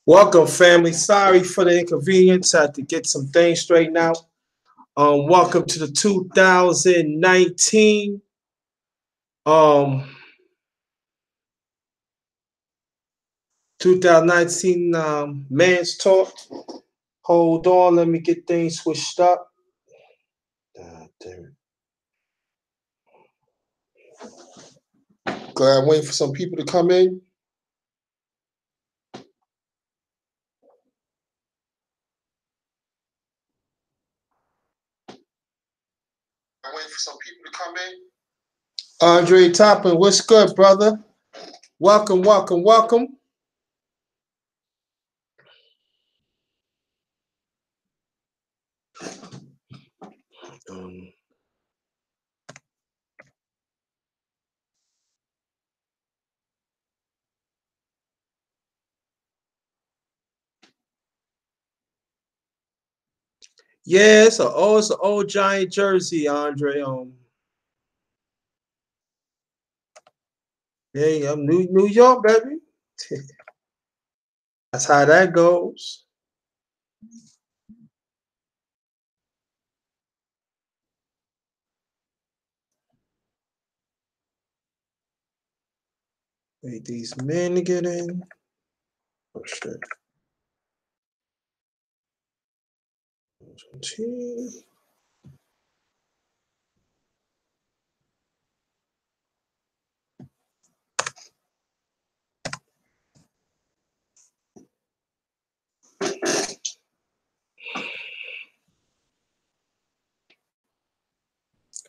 Welcome, family. Sorry for the inconvenience. I had to get some things straightened out. Welcome to the 2019 um 2019 Man's Talk. Hold on, let me get things switched up. God damn it. Glad I'm waiting for some people to come in. I'm waiting for some people to come in. Andre Toppin, what's good, brother? Welcome, welcome, welcome. Yeah, it's an old Giant jersey, Andre. Hey, I'm New York, baby. That's how that goes. Wait, these men to get in. Oh shit.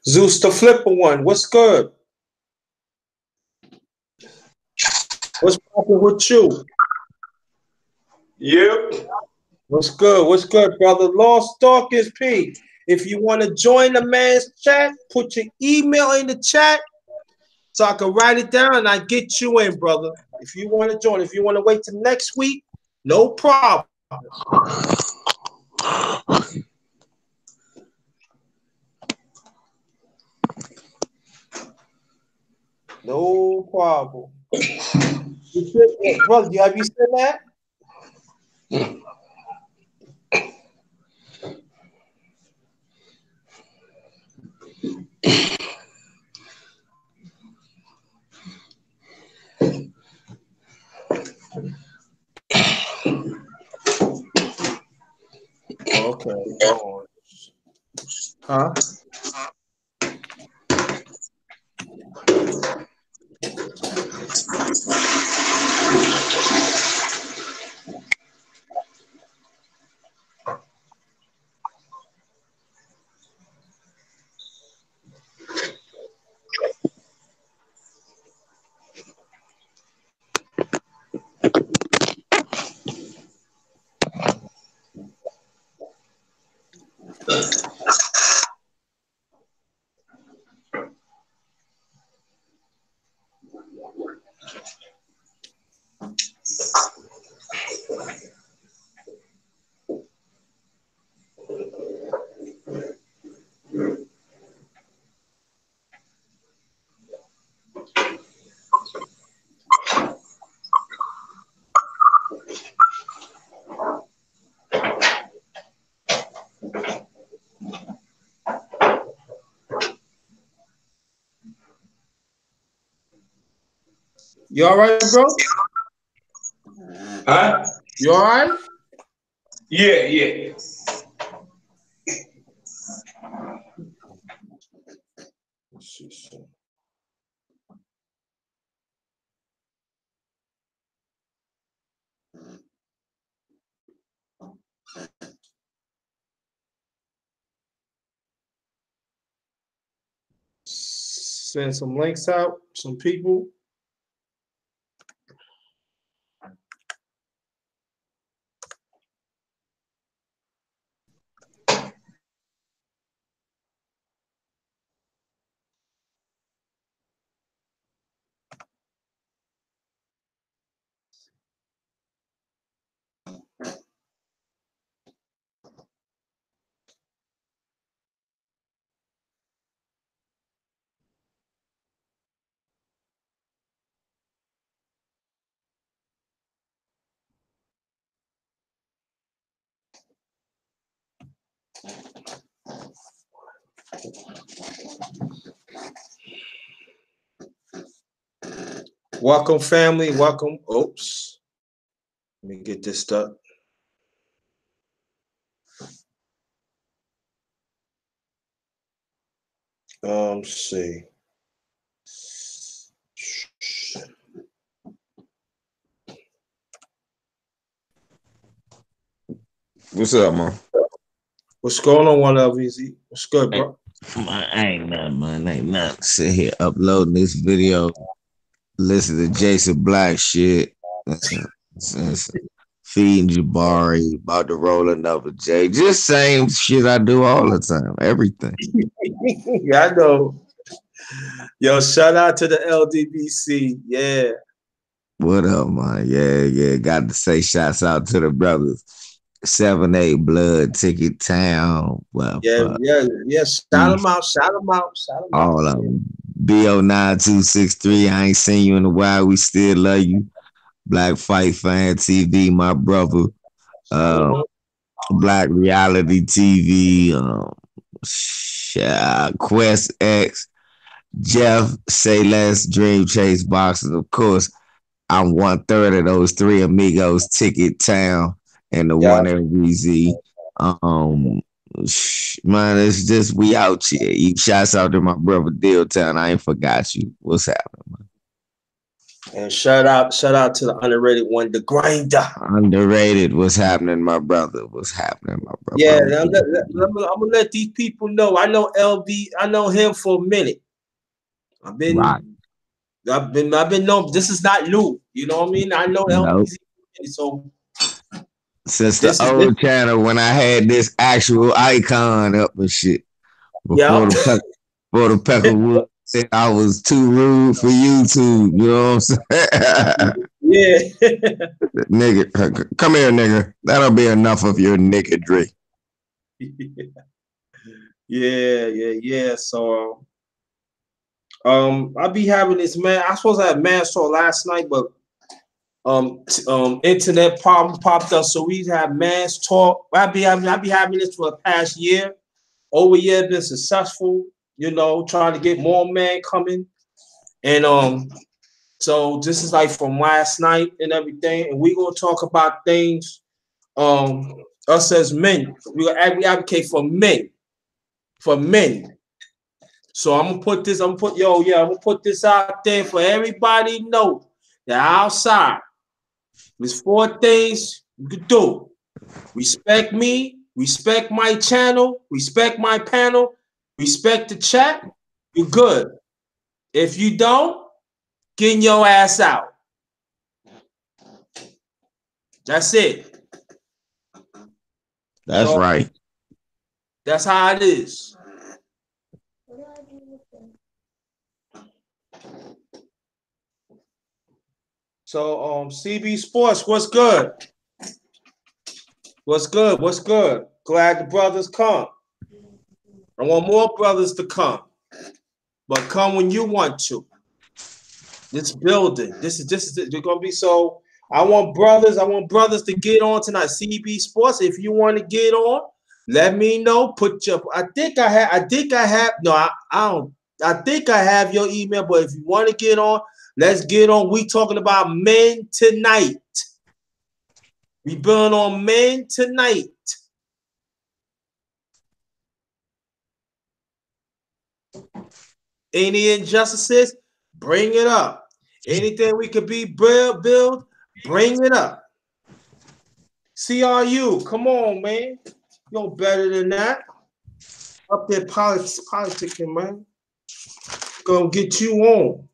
Zeus the Flipper one. What's good? What's poppin' with you? Yep. What's good? What's good, brother? Lost Darkest P. If you want to join the man's chat, put your email in the chat so I can write it down and I get you in, brother. If you want to join, if you want to wait till next week, no problem. No problem. Brother, have you said that? Okay. Huh? You all right, bro? Huh? You all right? Yeah, yeah. Send some links out, some people. Welcome, family. Welcome. Oops. Let me get this stuff. See. What's up, man? What's going on, one LVZ? What's good, Hey, bro? man, ain't nothing, man. Ain't nothing. Sit here uploading this video, listen to Jason Black shit. Listen, feeding Jabari, about to roll another J. Just same shit I do all the time. Everything. Yeah, I know. Yo, shout out to the LDBC. Yeah. What up, man? Yeah. Got to say shouts out to the brothers. 7-8 Blood, Ticket Town. Well, Yeah. Shout them out. Shout them out. Shout them out. all of them. BO9263. I ain't seen you in a while. We still love you. Black Fight Fan TV, my brother. Mhm. Black Reality TV. Quest X. Jeff, Say Less, Dream Chase Boxing. Of course, I'm 1/3 of those three amigos, Ticket Town, and the Yeah. one LVZ. Man, it's just we out here. You shouts out to my brother Deal Town. I ain't forgot you. What's happening, man? And shout out to the underrated one, the grinder. Underrated. What's happening, my brother? What's happening, my brother? Yeah, I'm gonna let these people know. I know LB. I know him for a minute. Right. I've been known. This is not new. You know what I mean? I know Nope. LBZ. So Since the this is this. old channel when I had this actual icon up and shit. Yeah. Before the Peckerwood said I was too rude for YouTube. You know what I'm saying? Yeah. Nigga, come here, nigga. That'll be enough of your niggardry. Yeah. So I be having this man. I supposed to have man saw last night, but internet problem popped up, so we have man's talk. I be having this for the past year. Over a year, been successful. You know, trying to get more man coming, and so this is like from last night and everything, and we gonna talk about things. Us as men, we advocate for men, for men. So I'm gonna put this. I'm gonna put this out there for everybody to know that outside there's 4 things you can do. Respect me, respect my channel, respect my panel, respect the chat. You're good. If you don't, get your ass out. That's it. That's So right. that's how it is. So CB Sports, what's good? What's good? What's good? Glad the brothers come. I want more brothers to come, but come when you want to. This building, this is they're gonna be so. I want brothers to get on tonight. CB Sports, if you want to get on, let me know. Put your, I think I have. No, I don't. I think I have your email, but if you want to get on, let's get on. We talking about men tonight. We building on men tonight. Any injustices, bring it up. Anything we could be build, bring it up. CRU, come on, man. You know better than that. Up there politicking, man. Gonna get you on.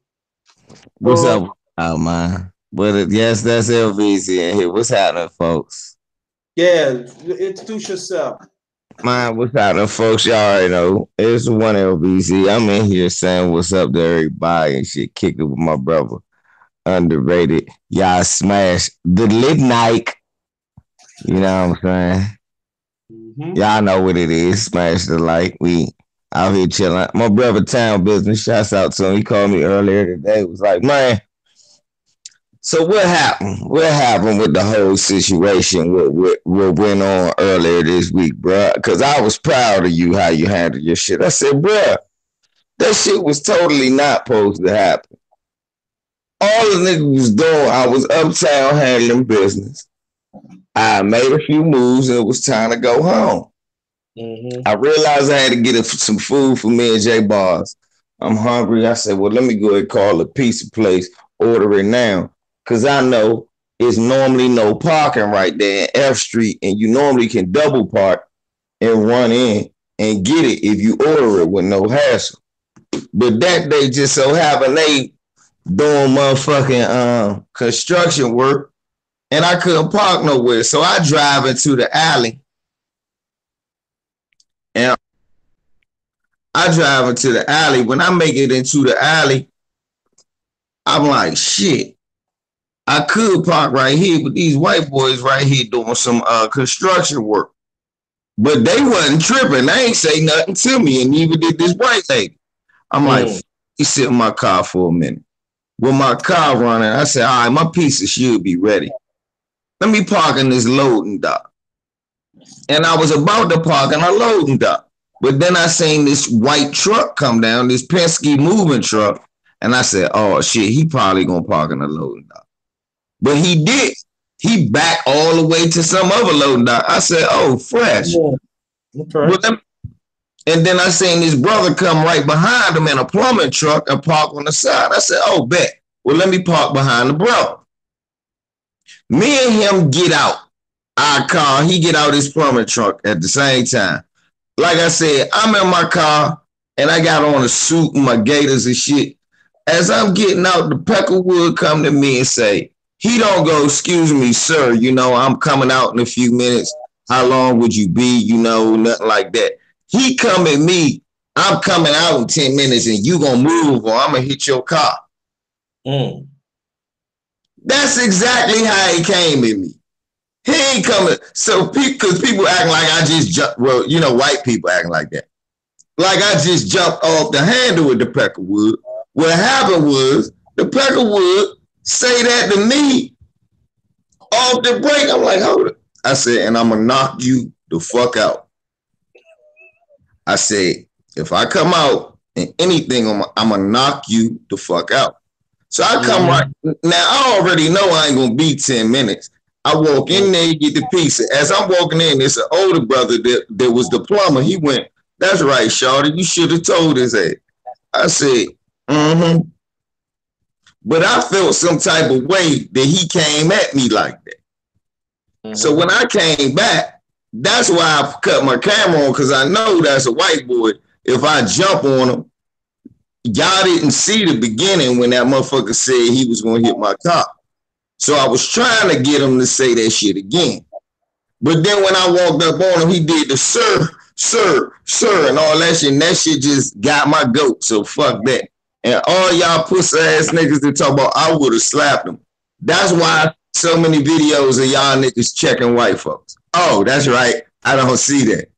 What's up, man? But yes, that's LVZ in here. What's happening, folks? Yeah, introduce yourself. Man, what's happening, folks? Y'all already know. It's one LVZ. I'm in here saying what's up to everybody and shit. Kick it with my brother. Underrated. Y'all smash the lit Nike. You know what I'm saying? Mm-hmm. Y'all know what it is. Smash the like. We out here chilling. My brother Town Business. Shouts out to him. He called me earlier today. Was like, man, So what happened? What happened with the whole situation? What went on earlier this week, bruh? Because I was proud of you how you handled your shit. I said, bruh, that shit was totally not supposed to happen. All the niggas was doing, I was uptown handling business. I made a few moves and it was time to go home. Mm-hmm. I realized I had to get some food for me and J Bars. I'm hungry. I said, well, let me go ahead and call a pizza place, order it now. Because I know it's normally no parking right there in F Street, and you normally can double park and run in and get it if you order it with no hassle. But that day just so happened they doing motherfucking construction work and I couldn't park nowhere. So I drive into the alley and I drive into the alley. When I make it into the alley, I'm like, shit. I could park right here, but these white boys right here doing some construction work. But they wasn't tripping. They ain't say nothing to me, and neither did this white lady. I'm like, he sit in my car for a minute. With my car running, I said, all right, my pizza should be ready. Let me park in this loading dock. And I was about to park in a loading dock. But then I seen this white truck come down, this Penske moving truck. And I said, oh, shit, he probably going to park in a loading dock. But he did. He backed all the way to some other loading dock. I said, oh, fresh. Yeah. Okay. And then I seen this brother come right behind him in a plumbing truck and park on the side. I said, oh, bet. Well, let me park behind the brother. Me and him get out our car. He get out his plumbing truck at the same time. Like I said, I'm in my car and I got on a suit and my gaiters and shit. As I'm getting out, the Peckerwood come to me and say, he don't go, excuse me, sir, you know, I'm coming out in a few minutes. How long would you be? You know, nothing like that. He come at me, I'm coming out in 10 minutes and you gonna move or I'm gonna hit your car. That's exactly how he came at me. He ain't coming. So, because people acting like I just jumped, well, you know, white people acting like that. Like I just jumped off the handle with the Peckerwood. What happened was the Peckerwood say that to me off the break. I'm like, hold it. I said, and I'm going to knock you the fuck out. I said, if I come out and anything, I'm going to knock you the fuck out. So I come right now. I already know I ain't gonna be 10 minutes. I walk in there, get the pizza. As I'm walking in, it's an older brother that was the plumber. He went, "That's right, shorty. You should have told his ass." I said, "Mm-hmm." But I felt some type of way that he came at me like that. Mm-hmm. So when I came back, that's why I cut my camera on because I know that's a white boy. If I jump on him. Y'all didn't see the beginning when that motherfucker said he was going to hit my car. So I was trying to get him to say that shit again. But then when I walked up on him, he did the sir, and all that shit. And that shit just got my goat. So fuck that. And all y'all pussy ass niggas that talk about I would have slapped him. That's why so many videos of y'all niggas checking white folks. Oh, that's right. I don't see that.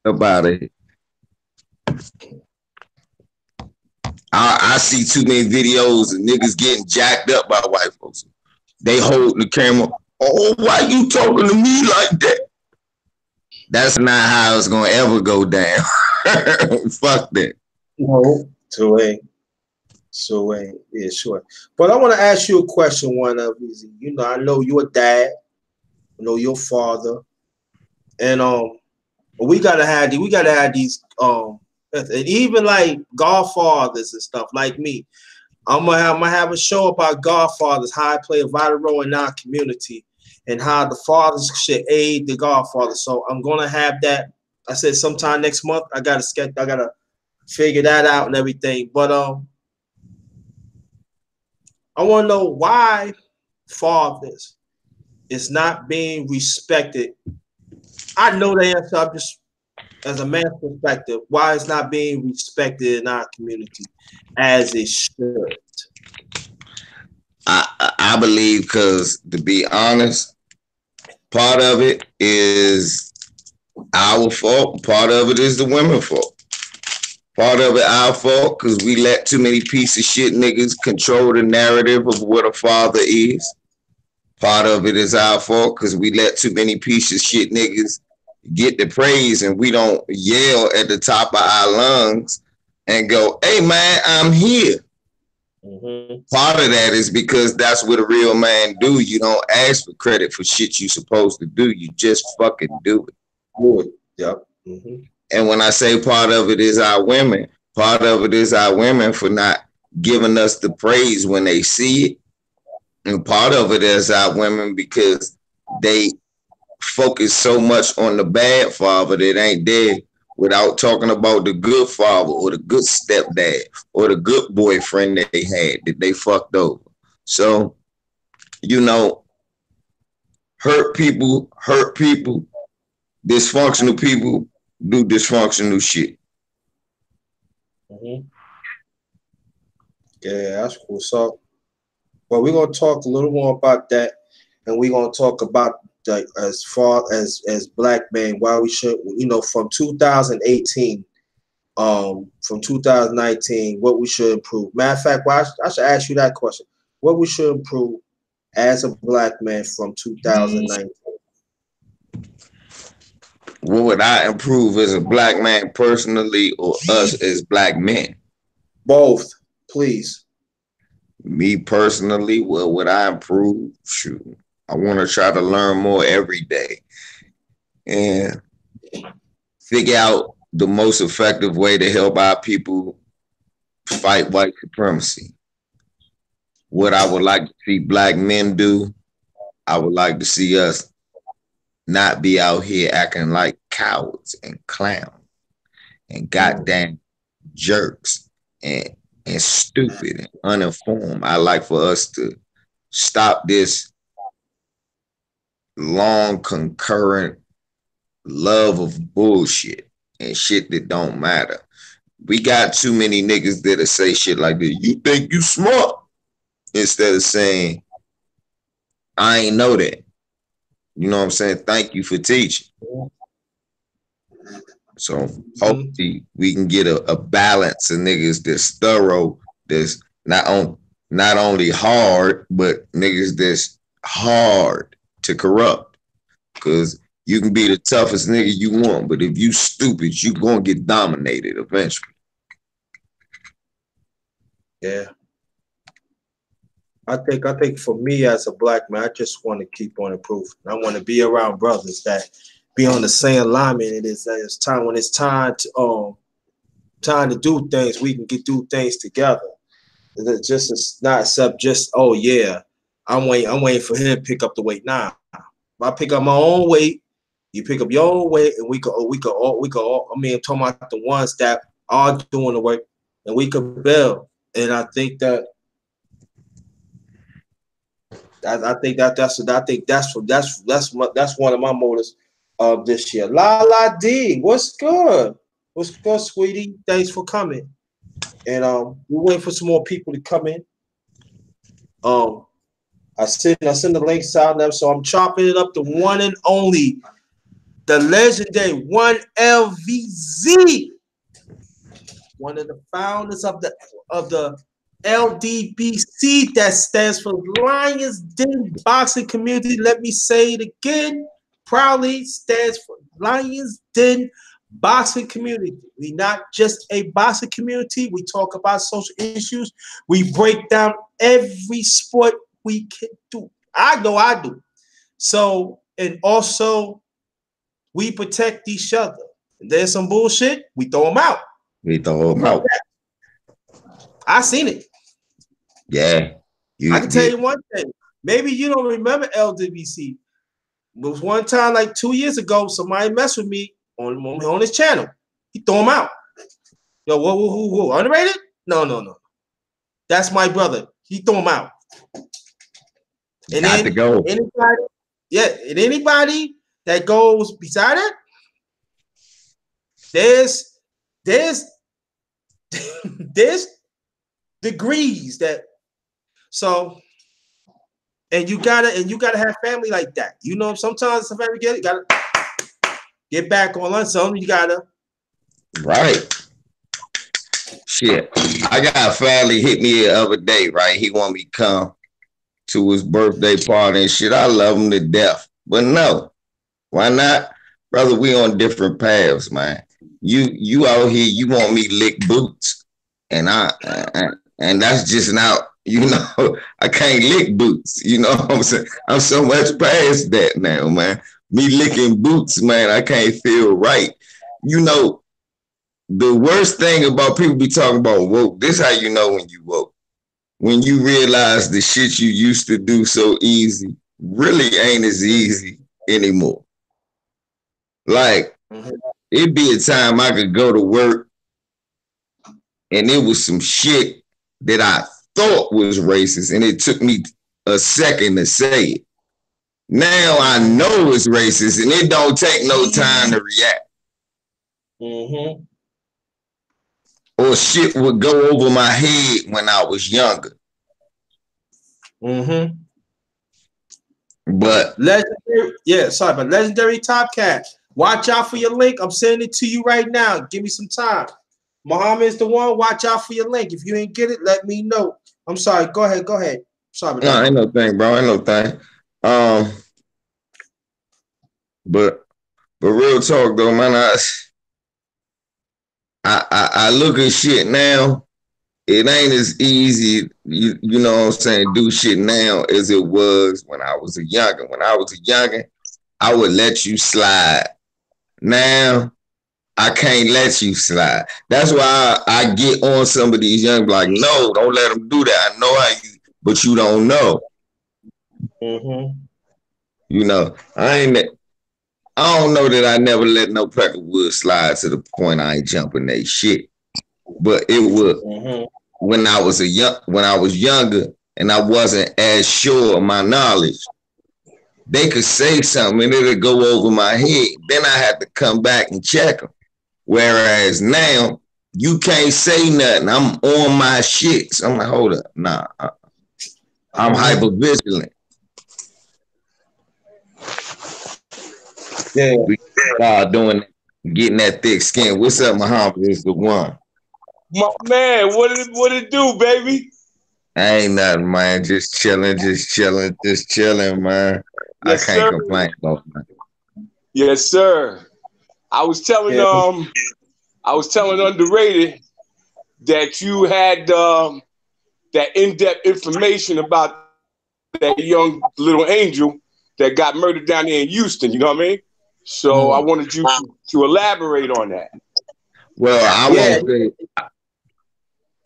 About it. I see too many videos of niggas getting jacked up by white folks. They hold the camera. Oh, why you talking to me like that? That's not how it's gonna ever go down. Fuck that. No, so yeah, sure. But I want to ask you a question. One of these, you know, I know you're a dad. I know your father, and we gotta have these and even like godfathers and stuff like me. I'm gonna have a show about godfathers, how I play a vital role in our community, and how the fathers should aid the godfathers. So I'm gonna have that. I said sometime next month. I gotta figure that out and everything. But I want to know why fathers is not being respected. I know the answer. I'm just as a man's perspective, why it's not being respected in our community as it should. I believe because, to be honest, part of it is our fault. Part of it is the women's fault. Part of it our fault because we let too many piece of shit niggas control the narrative of what a father is. Part of it is our fault because we let too many piece of shit niggas get the praise and we don't yell at the top of our lungs and go, hey man, I'm here. Mm-hmm. Part of that is because that's what a real man do. You don't ask for credit for shit you supposed to do. You just fucking do it. Good. Yep. Mm-hmm. And when I say part of it is our women, part of it is our women for not giving us the praise when they see it. And part of it is our women because they focus so much on the bad father that ain't there without talking about the good father or the good stepdad or the good boyfriend they had that they fucked over. So, you know, hurt people, dysfunctional people do dysfunctional shit. Mm-hmm. Yeah, that's cool. So, but we're gonna talk a little more about that, and we're gonna talk about the as far as black men why we should, from 2018, from 2019, what we should improve. Matter of fact, why I should ask you that question: what we should improve as a black man from 2019? What would I improve as a black man personally or us as black men? Both, please. Me personally, what would I improve? Shoot, I want to try to learn more every day and figure out the most effective way to help our people fight white supremacy. What I would like to see black men do, I would like to see us not be out here acting like cowards and clowns and goddamn jerks and stupid and uninformed. I like for us to stop this long concurrent love of bullshit and shit that don't matter. We got too many niggas that'll say shit like this. You think you smart? Instead of saying, I ain't know that. You know what I'm saying? Thank you for teaching. So hopefully we can get a balance of niggas that's thorough, that's not only hard, but niggas that's hard to corrupt. Because you can be the toughest nigga you want, but if you stupid, you gonna get dominated eventually. Yeah. I think for me as a black man, I just want to keep on improving. I want to be around brothers that be on the same alignment. It is that it's time when it's time to do things, we can do things together. It's not except just, oh yeah, I'm waiting for him to pick up the weight. Nah, if I pick up my own weight, you pick up your own weight, and we could all. I mean, I'm talking about the ones that are doing the work, and we could build. And I think that. That's one of my motives of this year. La D, what's good? What's good, sweetie? Thanks for coming. And we're waiting for some more people to come in. I send the links out now, so I'm chopping it up to one and only, the legendary 1LVZ, one of the founders of the LDBC, that stands for Lions Den Boxing Community. Let me say it again. Proudly stands for Lions Den Boxing Community. We're not just a boxing community. We talk about social issues. We break down every sport we can do. I know I do. So, and also we protect each other. If there's some bullshit, we throw them out. I seen it. Yeah. I can tell you one thing. Maybe you don't remember LWC. It was one time like 2 years ago, somebody messed with me on his channel. He threw him out. Yo, who? Underrated? No. That's my brother. He threw him out. And got to go. And anybody that goes beside it, there's degrees that. So, and you gotta have family like that. You know, sometimes if ever you gotta get back on something. You gotta right. shit. I got family hit me the other day, right? He want me to come to his birthday party and shit. I love him to death. But no, why not? Brother, we on different paths, man. You out here, you want me to lick boots. And and that's just not, I can't lick boots. You know what I'm saying? I'm so much past that now, man. Me licking boots, man, I can't feel right. You know, the worst thing about people be talking about woke, this how you know when you woke. When you realize the shit you used to do so easy really ain't as easy anymore. Like, it'd be a time I could go to work and it was some shit that I thought was racist and it took me a second to say it. Now I know it's racist and it don't take no time to react. Mm-hmm. Or shit would go over my head when I was younger. Mm-hmm. But legendary Top Cat. Watch out for your link. I'm sending it to you right now. Give me some time. Muhammad is the one. Watch out for your link. If you ain't get it, let me know. I'm sorry. Go ahead. Sorry. No, ain't no thing, bro. Ain't no thing. But real talk though, man. I look at shit now. It ain't as easy, you know what I'm saying, do shit now as it was when I was a youngin'. When I was a youngin', I would let you slide. Now, I can't let you slide. That's why I get on some of these young, like, no, don't let them do that. I know how you, but you don't know. Mm-hmm. You know, I don't know that I never let no Peckerwood slide to the point I ain't jumping that shit. But it would when I was younger and I wasn't as sure of my knowledge. They could say something and it'll go over my head. Then I had to come back and check them. Whereas now you can't say nothing. I'm on my shit. So I'm like, hold up, nah. I'm hyper vigilant. Yeah, we doing getting that thick skin. What's up, Muhammad? Is the one. My man, what it do, baby? Ain't nothing, man. Just chilling, man. Yes, I can't sir. complain about that. Yes, sir. I was telling Underrated that you had that in-depth information about that young little angel that got murdered down there in Houston. You know what I mean? So I wanted you to elaborate on that. Well, I won't say.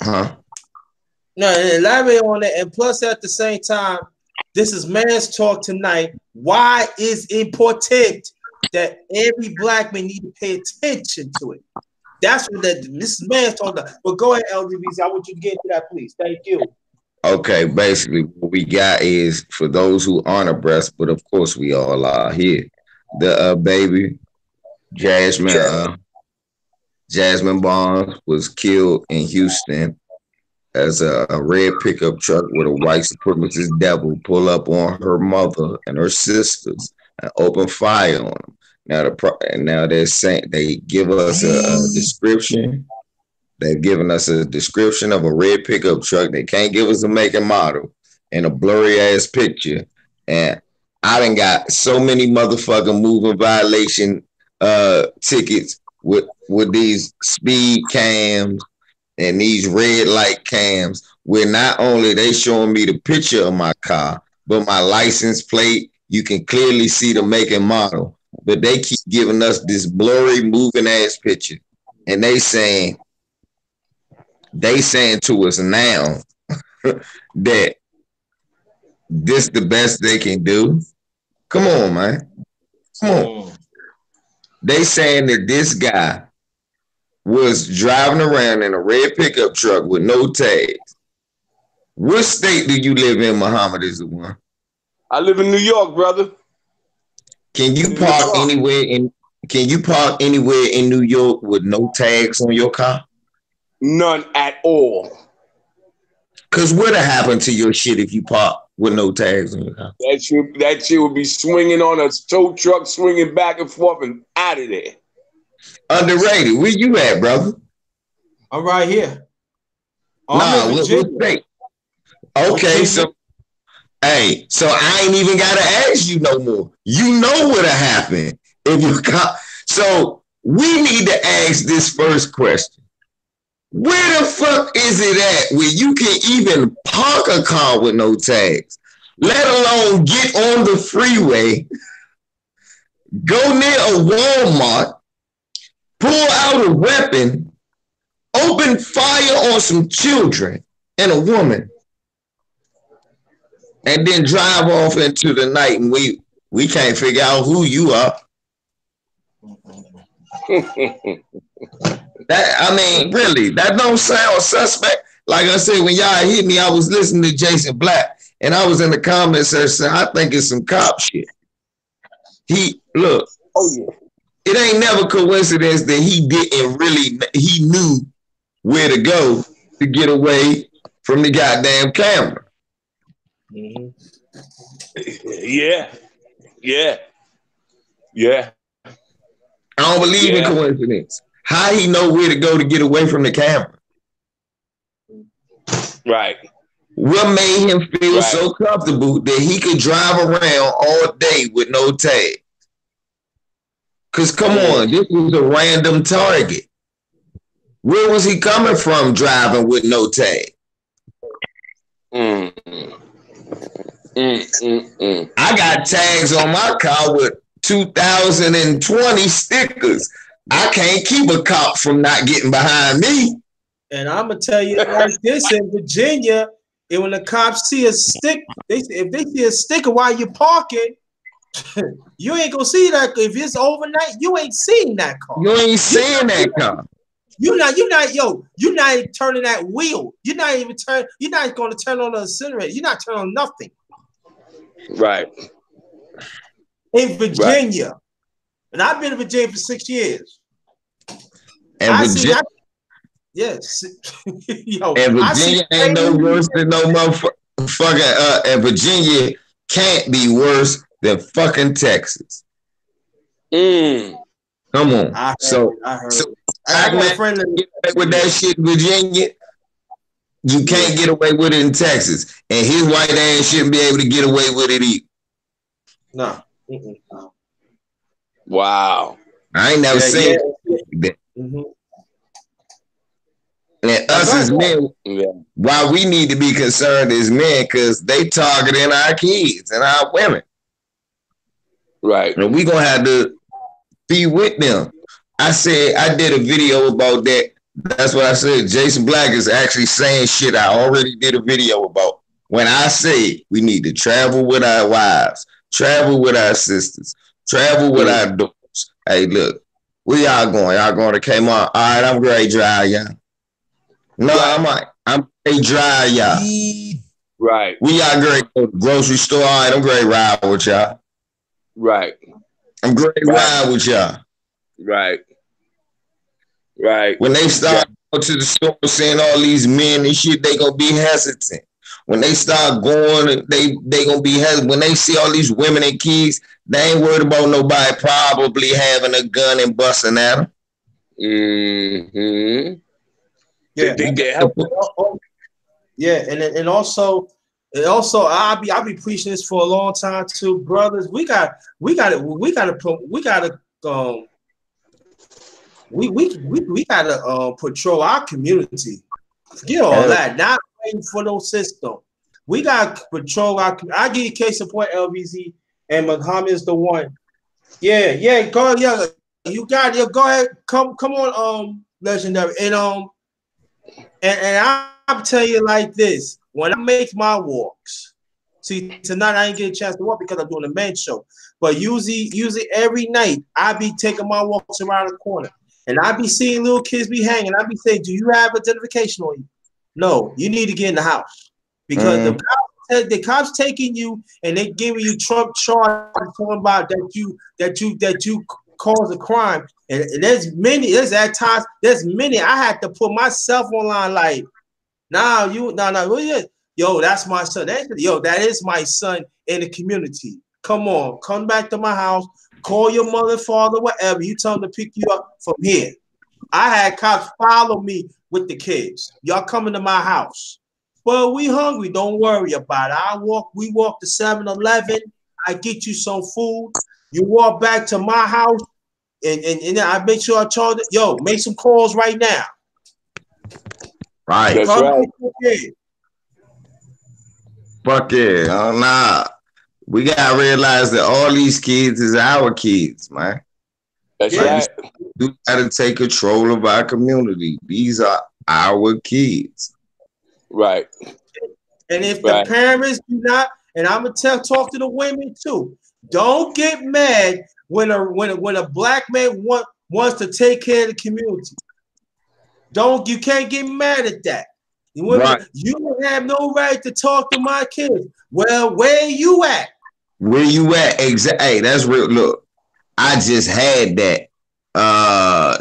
Huh? No, elaborate on it. And plus, at the same time, this is Man's Talk tonight. Why is important that every black man need to pay attention to it? That's what this is Man's Talk. But go ahead, LDBC. I want you to get into that, please. Thank you. Okay, basically, what we got is for those who aren't abreast, but of course we all are here. The baby Jasmine Barnes was killed in Houston as a red pickup truck with a white supremacist devil pull up on her mother and her sisters and open fire on them. Now they're saying they give us a description. They've given us a description of a red pickup truck. They can't give us a make and model and a blurry ass picture. And I done got so many motherfucking moving violation tickets with these speed cams and these red light cams where not only they showing me the picture of my car, but my license plate, you can clearly see the make and model. But they keep giving us this blurry moving ass picture. And they saying to us now that this the best they can do. Come on, man. Come on. They saying that this guy was driving around in a red pickup truck with no tags. What state do you live in, Muhammad is the one? I live in New York, brother. Can you park anywhere in New York with no tags on your car? None at all. Cause what'd happened to your shit if you park with no tags on your car? That shit would be swinging on a tow truck, swinging back and forth and out of there. Underrated. Where you at, brother? I'm right here. I'm in what Virginia. state? Okay, so hey, so I ain't even gotta ask you no more. You know what'll happen if you come. So we need to ask this first question. Where the fuck is it at where you can even park a car with no tags, let alone get on the freeway, go near a Walmart, pull out a weapon, open fire on some children and a woman, and then drive off into the night, and we can't figure out who you are. That, I mean, really, that don't sound suspect. Like I said, when y'all hit me, I was listening to Jason Black, and I was in the comments saying, I think it's some cop shit. He look. Oh yeah. It ain't never coincidence that he knew where to go to get away from the goddamn camera. Mm-hmm. Yeah. Yeah. Yeah. I don't believe in coincidence. How he know where to go to get away from the camera? Right. What made him feel so comfortable that he could drive around all day with no tag? Because come on, this was a random target. Where was he coming from driving with no tag? I got tags on my car with 2020 stickers. I can't keep a cop from not getting behind me. And I'm gonna tell you like this: in Virginia, and when the cops see a stick, if they see a sticker while you're parking, you ain't gonna see that. If it's overnight, you ain't seeing that car. You ain't seeing that car. You're not even turning that wheel. You're not gonna turn on the incinerator. You're not turning on nothing. Right. In Virginia. And I've been in Virginia for 6 years. And yes. Yo, and Virginia ain't no worse than no motherfucking and Virginia can't be worse than fucking Texas. Come on. I heard. I got a friend that get away with that shit in Virginia. You can't get away with it in Texas. And his white ass shouldn't be able to get away with it either. No. Wow. I ain't never seen that. And us as men, why we need to be concerned as men, because they targeting our kids and our women. Right. And we gonna have to be with them. I did a video about that. That's what I said. Jason Black is actually saying shit I already did a video about. When I say we need to travel with our wives, travel with our sisters, travel with our daughters. Hey, look, where y'all going? Y'all going to Kmart? All right, I'm great, dry, y'all. No, I'm great, dry, y'all. Right. We got great go to the grocery store. All right, I'm great, ride with y'all. Right. I'm great, ride with y'all. Right. Right. When they start going to the store seeing all these men and shit, they gonna be hesitant. When they start going, they gonna be hesitant. When they see all these women and kids, they ain't worried about nobody probably having a gun and busting at them. Mm-hmm. Yeah, and also I'll be preaching this for a long time too, brothers. We gotta patrol our community. Forget all that. Not waiting for no system. We got to patrol our. I give you case in point, LVZ, and Muhammad is the one. Yeah, go, yeah. You got it. Go ahead. Come on, legendary. And I'll tell you like this: when I make my walks, see tonight I ain't get a chance to walk because I'm doing a man show. But usually every night I be taking my walks around the corner. And I be seeing little kids be hanging. I be saying, do you have identification on you? No, you need to get in the house. Because the cops taking you and they giving you Trump charges talking about that you caused a crime. And there's many I had to put myself online like, yo, that's my son. That is my son in the community. Come on, come back to my house. Call your mother, father, whatever. You tell them to pick you up from here. I had cops follow me with the kids. Y'all coming to my house. Well, we hungry. Don't worry about it. We walk to 7-Eleven. I get you some food. You walk back to my house, and I make sure I charge it. Yo, make some calls right now. Right. That's Come right. get your kid. Fuck yeah. Nah. We gotta realize that all these kids is our kids, man. That's Yeah. right. We gotta take control of our community. These are our kids. Right. And if the Right. parents do not, and I'm gonna talk to the women too. Don't get mad when a black man wants to take care of the community. You can't get mad at that. Right. You don't have no right to talk to my kids. Well, where you at? Where you at? Exactly. Hey, that's real. Look, I just had that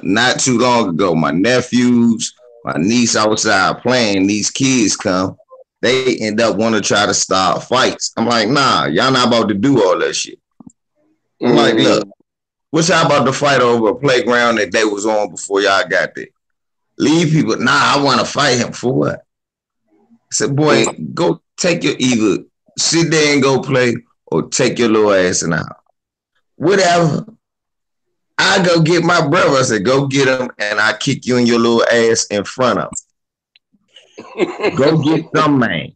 not too long ago. My nephews, my niece outside playing, these kids come, they end up want to try to start fights. I'm like, nah, y'all not about to do all that shit. I'm like, look, what y'all about to fight over a playground that they was on before y'all got there? Leave people. Nah, I want to fight him for what? I said, boy, go take your either sit there and go play or take your little ass in the house. Whatever. I go get my brother. I said, go get him, and I kick you in your little ass in front of him. Go get some man.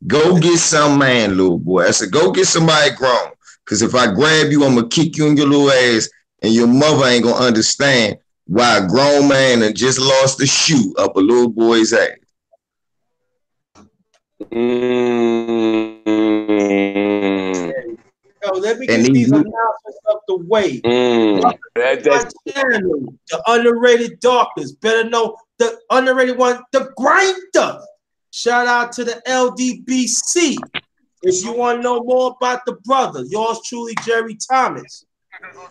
Go get some man, little boy. I said, go get somebody grown. Because if I grab you, I'm going to kick you in your little ass, and your mother ain't going to understand why a grown man and just lost the shoe up a little boy's ass. Yo, let me get these announcements up the way. My channel, the Underrated Darkness. Better know the underrated one, the Grinder. Shout out to the LDBC. If you want to know more about the brother, yours truly, Jerry Thomas.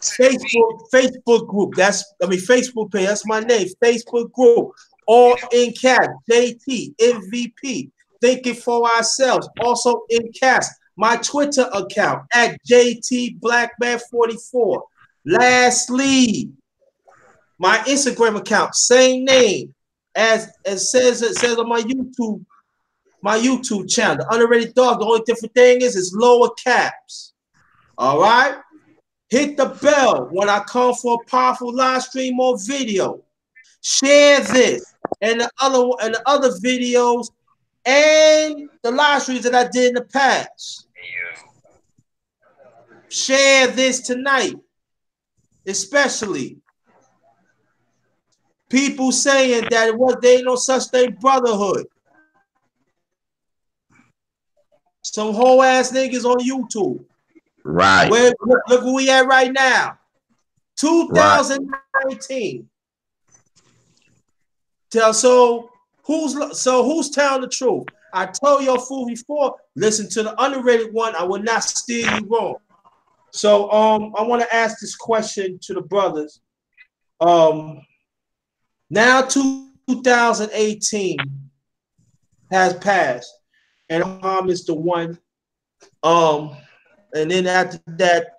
Facebook group. Facebook page. That's my name. Facebook group. All in caps. JT MVP. Thinking for ourselves. Also in caps. My Twitter account at JT Blackman44. Lastly, my Instagram account, same name as it says on my YouTube channel. The Underrated Dog. The only different thing is it's lower caps. All right. Hit the bell when I come for a powerful live stream or video. Share this and the other videos and the live streams that I did in the past. Share this tonight, especially people saying that there ain't no such thing brotherhood. Some whole ass niggas on YouTube. Right. Look where we at right now. 2019. Right. So who's telling the truth? I told your fool before. Listen to the underrated one. I will not steer you wrong. So I want to ask this question to the brothers. Now 2018 has passed, and is the one. And then after that,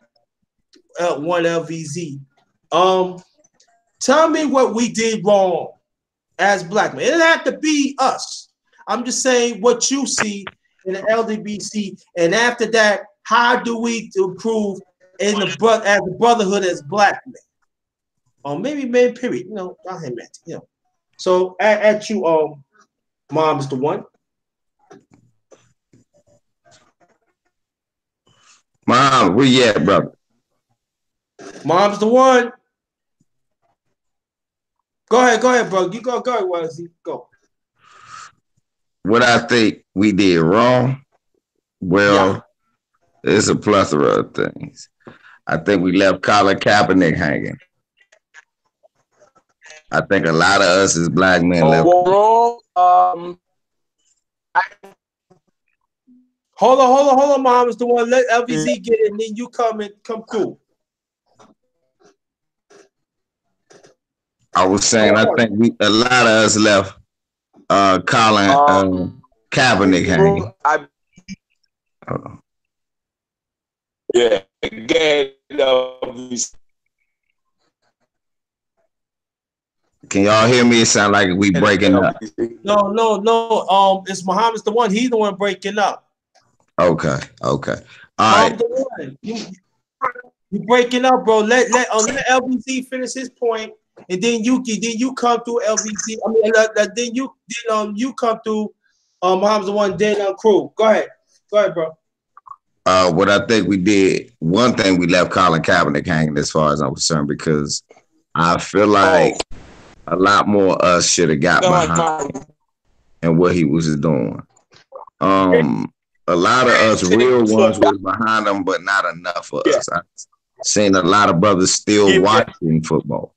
one LVZ. Tell me what we did wrong as black men. It doesn't have to be us. I'm just saying what you see in the LDBC, and after that, how do we improve as a brotherhood as black men, or maybe men? Period. I hate man. So at you, Mom is the one. Mom, where you at, brother? Mom's the one. Go ahead, bro. You go ahead, Wesley. Go. What I think we did wrong, well, it's a plethora of things. I think we left Colin Kaepernick hanging. I think a lot of us as black men left. Hold on, Mom is the one. Let LVZ get it, and then you come through. I was saying, I think a lot of us left Colin Kaepernick hanging. Yeah, Can y'all hear me? It sound like we breaking up. No. It's Muhammad's the one. He's the one breaking up. Okay. All right. The one. You breaking up, bro. Let LBZ finish his point, and then you come through LBZ. I mean, you come through. Muhammad's the one. Then crew. Go ahead, bro. What I think we did, one thing we left Colin Kaepernick hanging as far as I'm concerned, because I feel like a lot more of us should have got behind and what he was doing. A lot of us real ones was behind him, but not enough of us. I've seen a lot of brothers still watching football.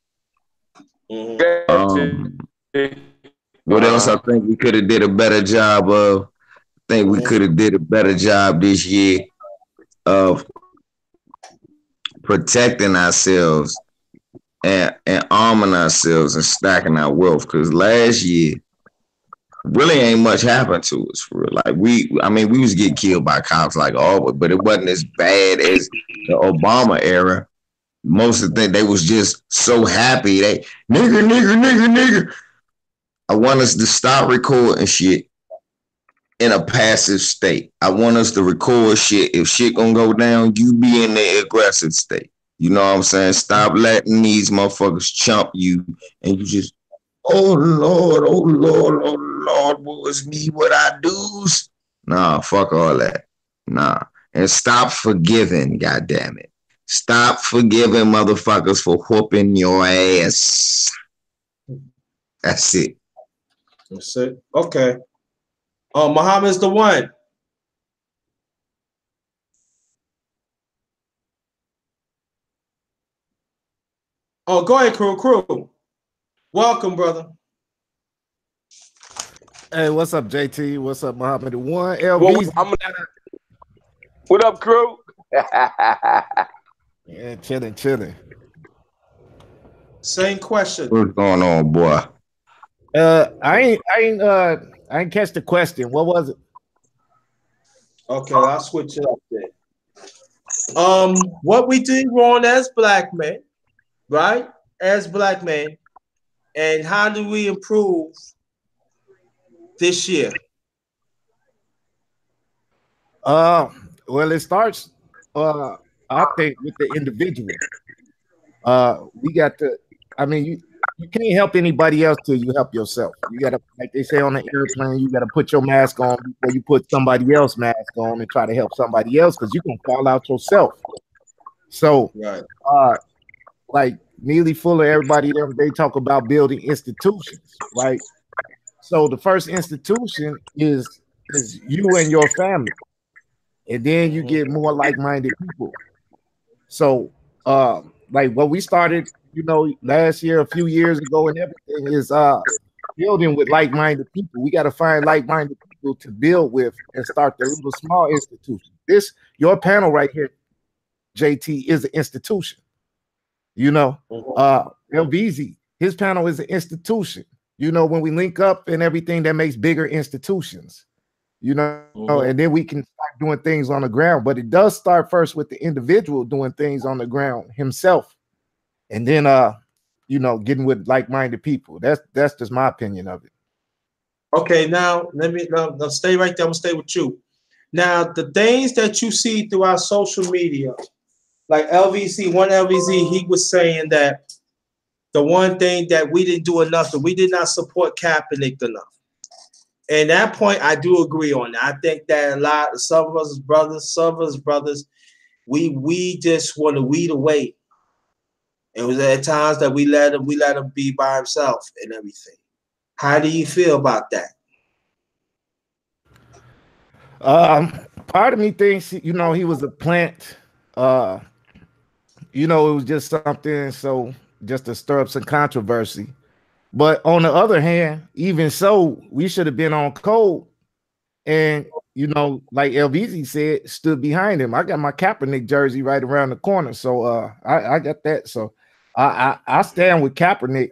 What else I think we could have did a better job of? I think we could have did a better job this year of protecting ourselves and arming ourselves and stacking our wealth. Because last year, really ain't much happened to us for real. Like we was getting killed by cops like all, but it wasn't as bad as the Obama era. Most of the thing they was just so happy. They nigger. I want us to stop recording shit in a passive state. I want us to record shit. If shit gonna go down, you be in the aggressive state. You know what I'm saying? Stop letting these motherfuckers chump you and you just, oh Lord, what was me, what I do? Nah, fuck all that. Nah. And stop forgiving, goddammit. Stop forgiving motherfuckers for whooping your ass. That's it. That's it. Okay. Muhammad's the one. Oh, go ahead, crew. Welcome, brother. Hey, what's up, JT? What's up, Muhammad? One LB. What up, crew? Yeah, chilling. Same question. What's going on, boy? I ain't catch the question. What was it? Okay, I'll switch it up then. What we did wrong as black men, right? As black men, and how do we improve this year? Well, it starts I think with the individual. We got to, I mean, you can't help anybody else till you help yourself. You gotta, like they say on the airplane, you gotta put your mask on before you put somebody else's mask on and try to help somebody else, because you can fall out yourself. So right. Like Neely Fuller, everybody there, they talk about building institutions, right? So the first institution is you and your family. And then you get more like-minded people. So like what we started, last year, a few years ago, and everything is building with like-minded people. We got to find like-minded people to build with and start the little small institution. Your panel right here, JT, is an institution. LVZ, his panel is an institution. When we link up and everything, that makes bigger institutions. And then we can start doing things on the ground. But it does start first with the individual doing things on the ground himself, and then getting with like-minded people. That's just my opinion of it. Okay, now let me stay right there. I'm gonna stay with you. Now, the things that you see throughout social media, like LVZ, he was saying that the one thing that we didn't do enough, that we did not support Kaepernick enough. And that point, I do agree on that. I think that some of us brothers, we just want to weed away. It was at times that we let him be by himself and everything. How do you feel about that? Part of me thinks, he was a plant. It was just something just to stir up some controversy. But on the other hand, even so, we should have been on code. And, like LVZ said, stood behind him. I got my Kaepernick jersey right around the corner. So I got that. So I stand with Kaepernick,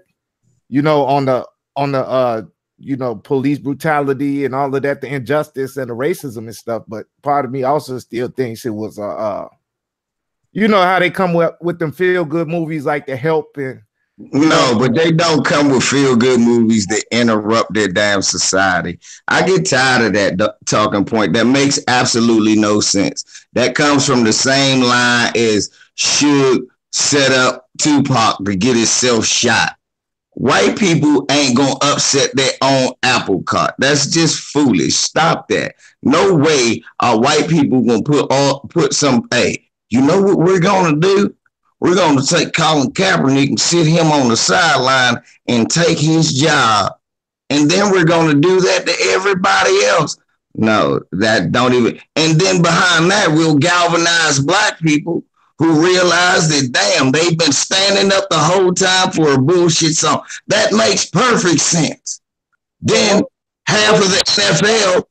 on the police brutality and all of that, the injustice and the racism and stuff. But part of me also still thinks it was how they come with them feel good movies like The Help and No, but they don't come with feel good movies that interrupt their damn society. I get tired of that talking point. That makes absolutely no sense. That comes from the same line as Suge set up Tupac to get himself shot. White people ain't gonna upset their own apple cart. That's just foolish. Stop that. No way are white people gonna put some. Hey, you know what we're gonna do? We're gonna take Colin Kaepernick and sit him on the sideline and take his job, and then we're gonna do that to everybody else. No, that don't even. And then behind that, we'll galvanize black people who realize that, damn, they've been standing up the whole time for a bullshit song. That makes perfect sense. Then half of the NFL,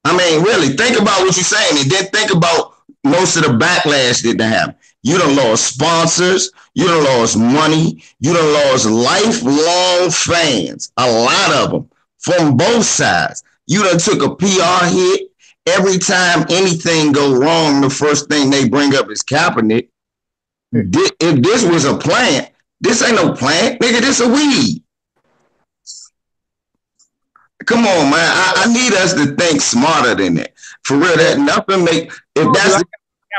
I mean, really, think about what you're saying, and then think about most of the backlash that they have. You done lost sponsors, you done lost money, you done lost lifelong fans, a lot of them, from both sides. You done took a PR hit. Every time anything go wrong, the first thing they bring up is Kaepernick. If this was a plant, this ain't no plant, nigga. This a weed. Come on, man. I need us to think smarter than that. For real, that nothing make. If that's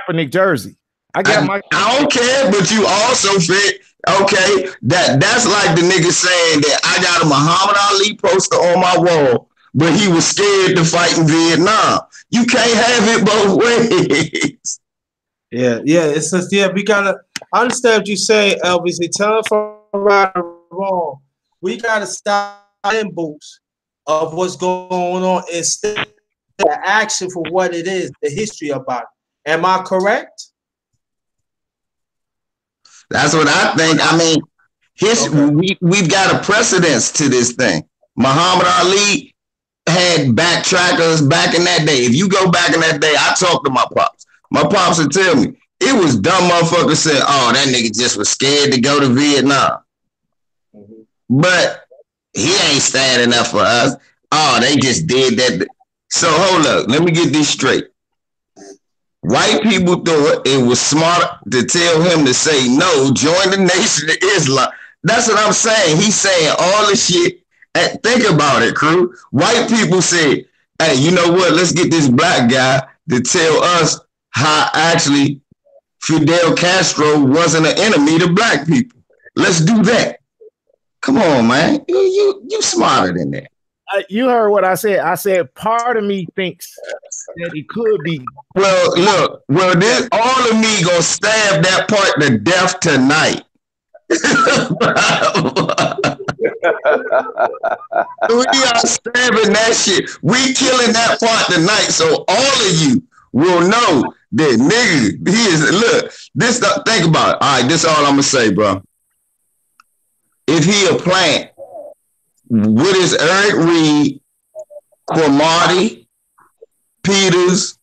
Kaepernick jersey, I don't care, but you also fit. Okay, that's like the nigga saying that I got a Muhammad Ali poster on my wall, but he was scared to fight in Vietnam. You can't have it both ways. Yeah. It's just, we gotta understand what you say, Elvis. They tell from right or wrong. We gotta stop in boots of what's going on instead of the action for what it is, the history about it. Am I correct? That's what I think. I mean, we've got a precedence to this thing. Muhammad Ali had backtrackers back in that day. If you go back in that day, I talked to my pops. My pops would tell me it was dumb motherfuckers saying, "Oh, that nigga just was scared to go to Vietnam." Mm-hmm. But he ain't standing up for us. Oh, they just did that. So hold up, let me get this straight. White people thought it was smart to tell him to say no, join the Nation of Islam. That's what I'm saying. He's saying all the shit. And think about it, crew. White people said, hey, you know what? Let's get this black guy to tell us how actually Fidel Castro wasn't an enemy to black people. Let's do that. Come on, man. You smarter than that. You heard what I said. I said part of me thinks that it could be. Well, look. Well, this all of me gonna stab that part to death tonight. We are stabbing that shit. We killing that part tonight, so all of you will know that nigga. He is. Look, this. Think about it. All right, this is all I'm gonna say, bro. If he a plant, what is Eric Reed, Cromartie, Peters,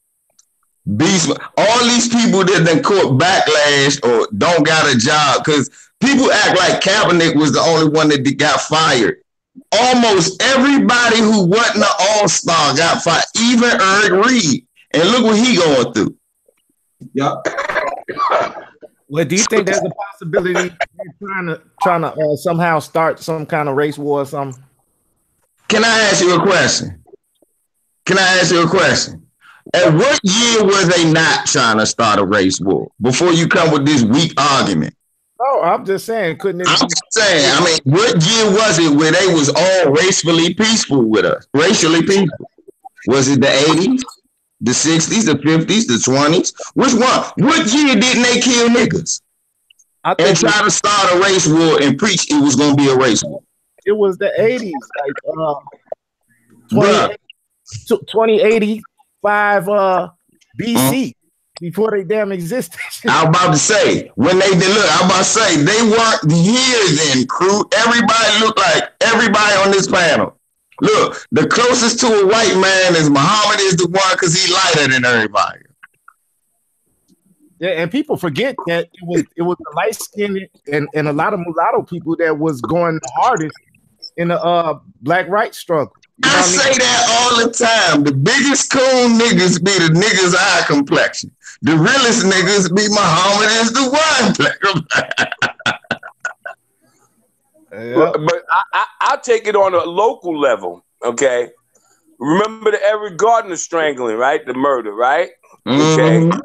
Beastman, all these people that then caught backlash or don't got a job, because people act like Kaepernick was the only one that got fired. Almost everybody who wasn't an all-star got fired, even Eric Reed. And look what he going through. Yeah. Well, do you think there's a possibility trying to somehow start some kind of race war or something? Can I ask you a question? At what year were they not trying to start a race war? Before you come with this weak argument. Oh, I'm just saying, couldn't it? I'm just saying, I mean, what year was it where they was all racially peaceful with us? Racially peaceful. Was it the 80s? The 60s, the 50s, the 20s? Which one? What year didn't they kill niggas? And try to start a race war and preach it was going to be a race war? It was the 80s, like 2085 BC, before they damn existed. I was about to say, when they did, look, I was about to say, they weren't here then, crew. Everybody looked like everybody on this panel. Look, the closest to a white man is Muhammad is the one because he lighter than everybody. Yeah, and people forget that it was the light skinned and a lot of mulatto people that was going the hardest in the black rights struggle. You know I say that all the time. The biggest coon niggas be the niggas eye complexion. The realest niggas be Muhammad is the one. Yeah. But I'll take it on a local level. Okay. Remember the Eric Gardner strangling, right? The murder, right? Okay. Mm-hmm.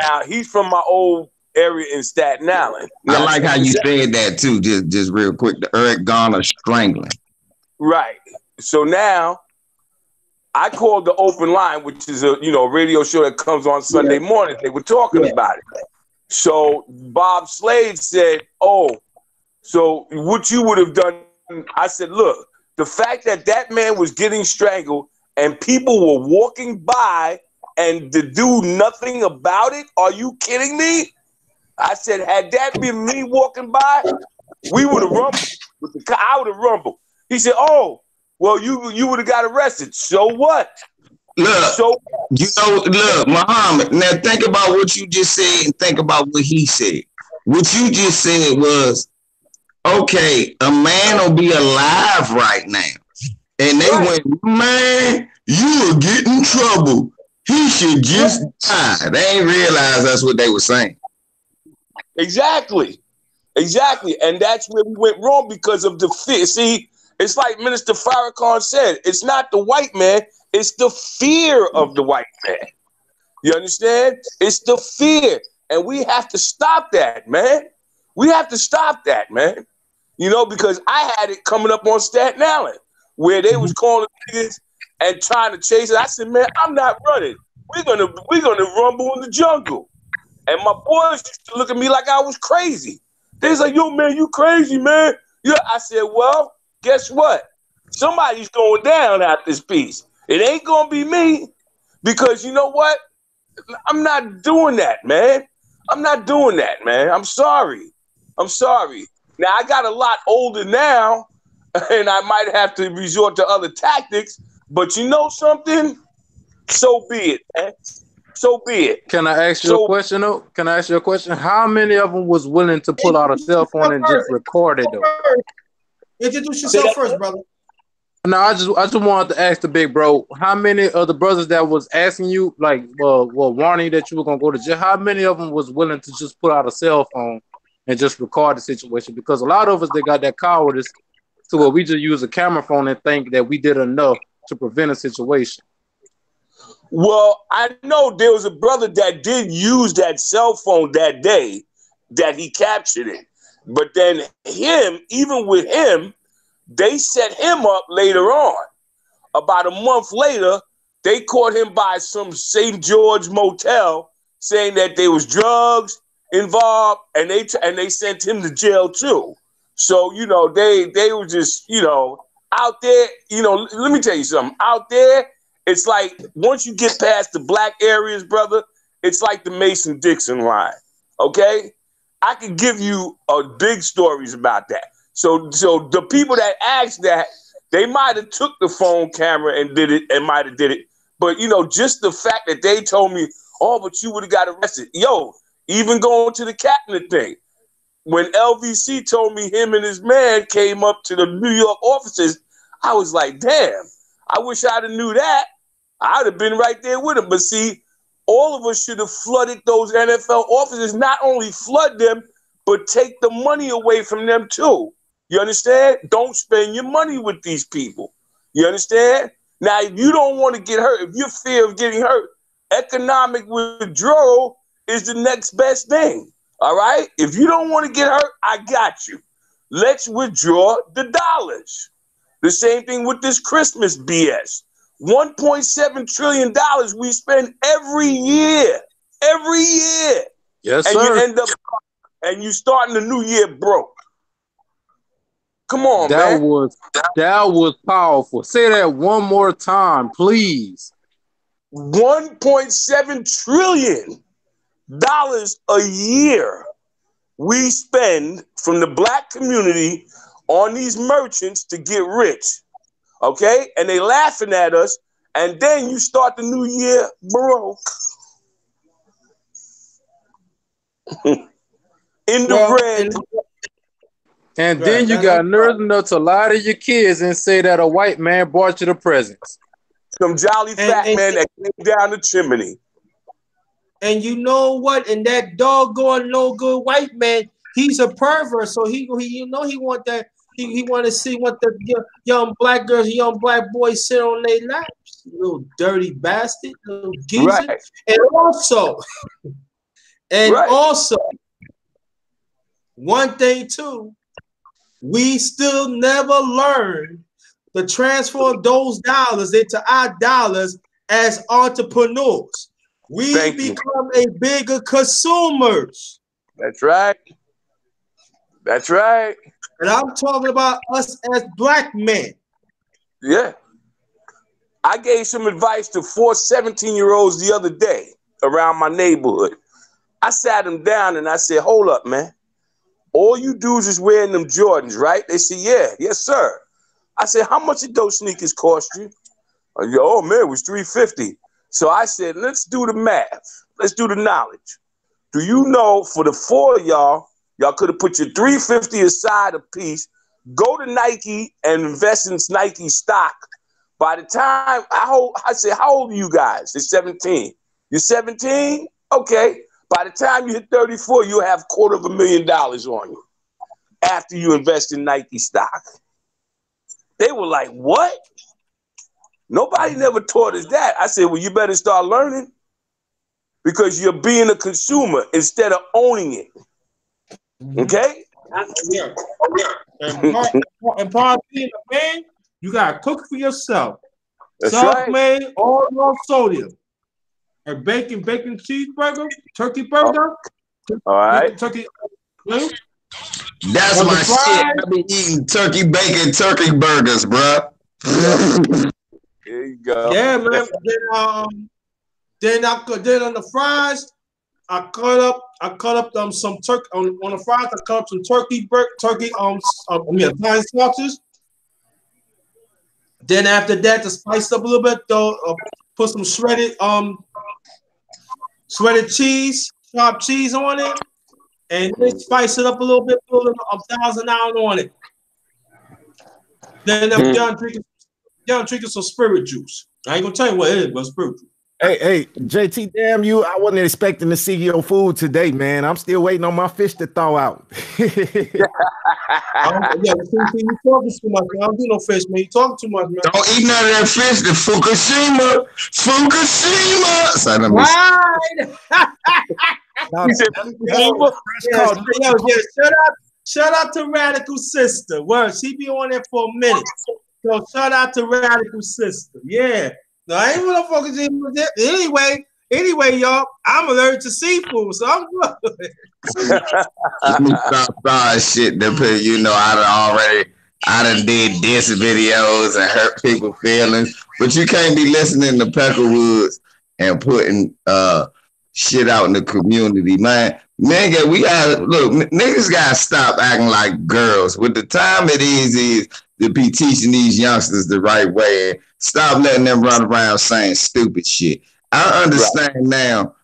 Now he's from my old area in Staten Island. I Now like check how you this out. said that too. Just real quick. The Eric Garner strangling. Right. So now I called the open line, which is a radio show that comes on Sunday mornings. They were talking about it. So Bob Slade said, "Oh, so what you would have done?" I said, "Look, the fact that that man was getting strangled and people were walking by and to do nothing about it? Are you kidding me?" I said, "Had that been me walking by, we would have rumbled. I would have rumbled." He said, "Oh, well, you would have got arrested. So what? Look, So look, Muhammad. Now think about what you just said and think about what he said. What you just said was, okay, a man will be alive right now. And they right, went, man, you will get in trouble. He should just die. They ain't realize that's what they were saying. exactly, and that's where we went wrong because of the fear. See, it's like Minister Farrakhan said, it's not the white man, it's the fear of the white man. You understand? It's the fear. And we have to stop that, man. We have to stop that, man. Because I had it coming up on Staten Island where they was calling niggas and trying to chase it. I said, man, I'm not running. We're gonna rumble in the jungle. And my boys used to look at me like I was crazy. They was like, yo, man, you crazy, man. Yeah. I said, well, guess what? Somebody's going down at this piece. It ain't gonna be me. Because you know what? I'm not doing that, man. I'm not doing that, man. I'm sorry. Now, I got a lot older now, and I might have to resort to other tactics, but you know something? So be it, man. So be it. Can I ask you a question, though? Can I ask you a question? How many of them was willing to pull out a cell phone and just record it, though? Introduce yourself first, brother. No, I just wanted to ask the big bro, how many of the brothers that was asking you, like, warning that you were gonna go to jail, how many of them was willing to just pull out a cell phone and just record the situation? Because a lot of us, they got that cowardice to where we just use a camera phone and think that we did enough to prevent a situation. Well, I know there was a brother that did use that cell phone that day that he captured it. But then even with him, they set him up later on. About a month later, they caught him by some St. George motel saying that there was drugs involved, and they sent him to jail too. So, they were just, out there, let me tell you something. Out there, it's like once you get past the black areas, brother, it's like the Mason-Dixon line, okay? I could give you big stories about that. So the people that asked that, they might have took the phone camera and did it and might have did it. But, just the fact that they told me, oh, but you would have got arrested. Yo, even going to the cabinet thing. When LVC told me him and his man came up to the New York offices, I was like, damn, I wish I'd have knew that. I'd have been right there with him. But see, all of us should have flooded those NFL offices, not only flood them, but take the money away from them too. You understand? Don't spend your money with these people. You understand? Now, if you don't want to get hurt, if you fear of getting hurt, economic withdrawal is the next best thing. All right? If you don't want to get hurt, I got you. Let's withdraw the dollars. The same thing with this Christmas BS. $1.7 trillion we spend every year. Every year. Yes, and sir. You end up and you starting the new year broke. Come on, that man. That was powerful. Say that one more time, please. $1.7 trillion a year we spend from the black community on these merchants to get rich. Okay? And they laughing at us. And then you start the new year broke. In the red. And then you got nerve enough to lie to your kids and say that a white man brought you the presents. Some jolly fat man that came down the chimney. And you know what? And that doggone no good white man, he's a pervert. So he want that He want to see what the young black girls, young black boys sit on their laps. Little dirty bastard, little geezer. Right. And also, Right. one thing too, we still never learned to transform those dollars into our dollars as entrepreneurs. We Thank you. become a bigger consumers. That's right. That's right. And I'm talking about us as black men. Yeah. I gave some advice to 4 17-year-olds the other day around my neighborhood. I sat them down and I said, hold up, man. All you dudes is wearing them Jordans, right? They said, yeah, yes, sir. I said, how much did those sneakers cost you? Oh, man, it was $350. So I said, let's do the math. Let's do the knowledge. Do you know for the 4 of y'all could have put your $350 aside a piece, go to Nike and invest in Nike stock. By the time I said, how old are you guys? They're 17. You're 17? Okay. By the time you hit 34, you'll have $250,000 on you after you invest in Nike stock. They were like, what? Nobody never taught us that. I said, well, you better start learning because you're being a consumer instead of owning it. Okay? Yeah. And part of being a man, you gotta cook for yourself. That's Self-made, all no sodium. A bacon cheeseburger, turkey burger. All right. Turkey. That's my shit. I be eating turkey bacon, turkey burgers, bruh. There you go. Yeah, man. Then on the fries, I cut up some turkey on the fries. I cut up some turkey Italian sausages. Then after that, to spice up a little bit, put some shredded cheese, sharp cheese on it, and then spice it up a little bit, put a 1,000 ounce on it. Then I'm done drinking some spirit juice. I ain't gonna tell you what it is, but spirit juice. Hey, JT, damn you! I wasn't expecting to see your food today, man. I'm still waiting on my fish to thaw out. You talking too much, man. I don't do no fish, man. You talking too much, man. Don't eat none of that fish. The Fukushima. Shout out to Radical Sister. Word, she be on there for a minute. So shout out to Radical Sister. Yeah. No, I ain't gonna focus in with that. Anyway, y'all, I'm allergic to seafood, so I'm good. Let me stop shit. You know, I done did diss videos and hurt people's feelings, but you can't be listening to Peckerwoods and putting shit out in the community, man. Nigga, niggas gotta stop acting like girls. With the time it is to be teaching these youngsters the right way and stop letting them run around saying stupid shit. I understand now.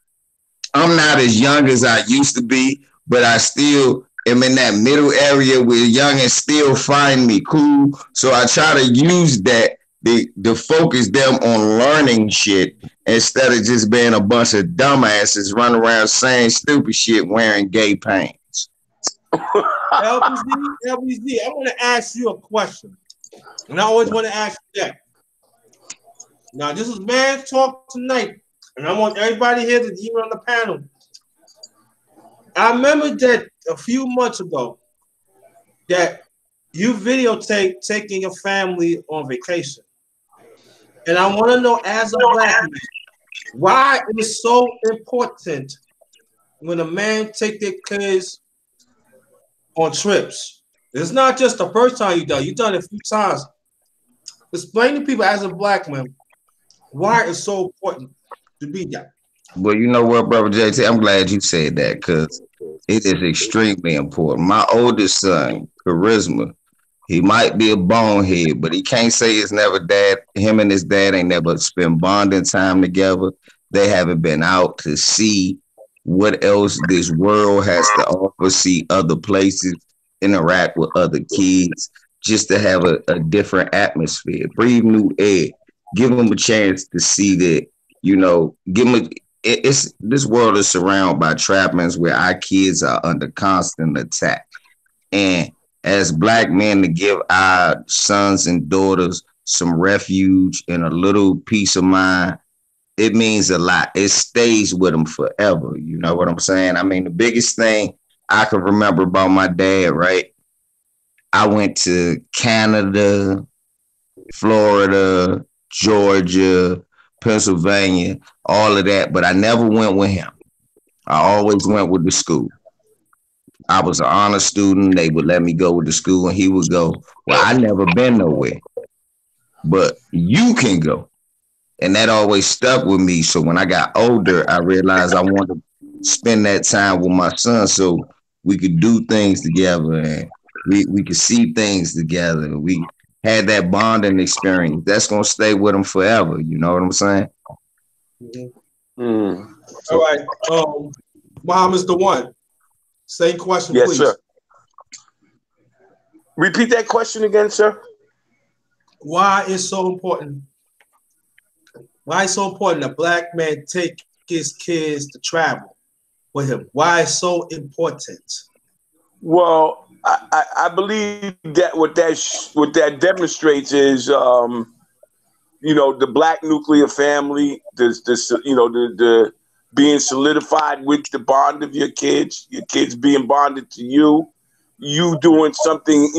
I'm not as young as I used to be, but I still am in that middle area where youngins still find me cool. So I try to use that to focus them on learning shit instead of just being a bunch of dumbasses running around saying stupid shit wearing gay pants. LBZ, I want to ask you a question. And I always want to ask you that. Now, this is Man's Talk tonight. And I want everybody here to be on the panel. I remember that a few months ago that you videotaped taking your family on vacation. And I want to know, as a black man, why it is so important when a man take their kids on trips. It's not just the first time you've done it a few times. Explain to people as a black man why it's so important to be that. Well, you know what, brother JT, I'm glad you said that because it is extremely important. My oldest son, Charisma, he might be a bonehead, but he can't say his never dad. Him and his dad ain't never spent bonding time together. They haven't been out to see what else this world has to offer, see other places, interact with other kids, just to have a different atmosphere, breathe new air, give them a chance to see that, you know, this world is surrounded by trappings where our kids are under constant attack. And as black men to give our sons and daughters some refuge and a little peace of mind, it means a lot. It stays with them forever. You know what I'm saying? I mean, the biggest thing I can remember about my dad, right? I went to Canada, Florida, Georgia, Pennsylvania, all of that, but I never went with him. I always went with the school. I was an honor student. They would let me go with the school, and he would go. Well, I never been nowhere, but you can go, and that always stuck with me. So when I got older, I realized I wanted to spend that time with my son, so we could do things together, and we could see things together. We had that bonding experience. That's gonna stay with him forever. You know what I'm saying? Mm. All right. Muhammad's the one. Same question, yes, please. Sir. Repeat that question again, sir. Why is so important? Why is so important a black man take his kids to travel with him? Why is so important? Well, I believe that what that demonstrates is, the black nuclear family, the being solidified with the bond of your kids being bonded to you doing something,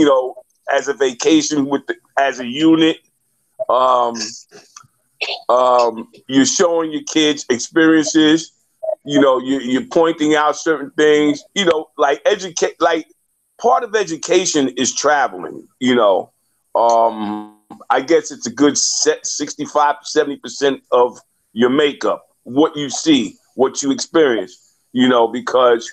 as a vacation as a unit. You're showing your kids experiences. You're pointing out certain things. Like educate. Like part of education is traveling. I guess it's a good 65-70% of your makeup. What you see, what you experience. Because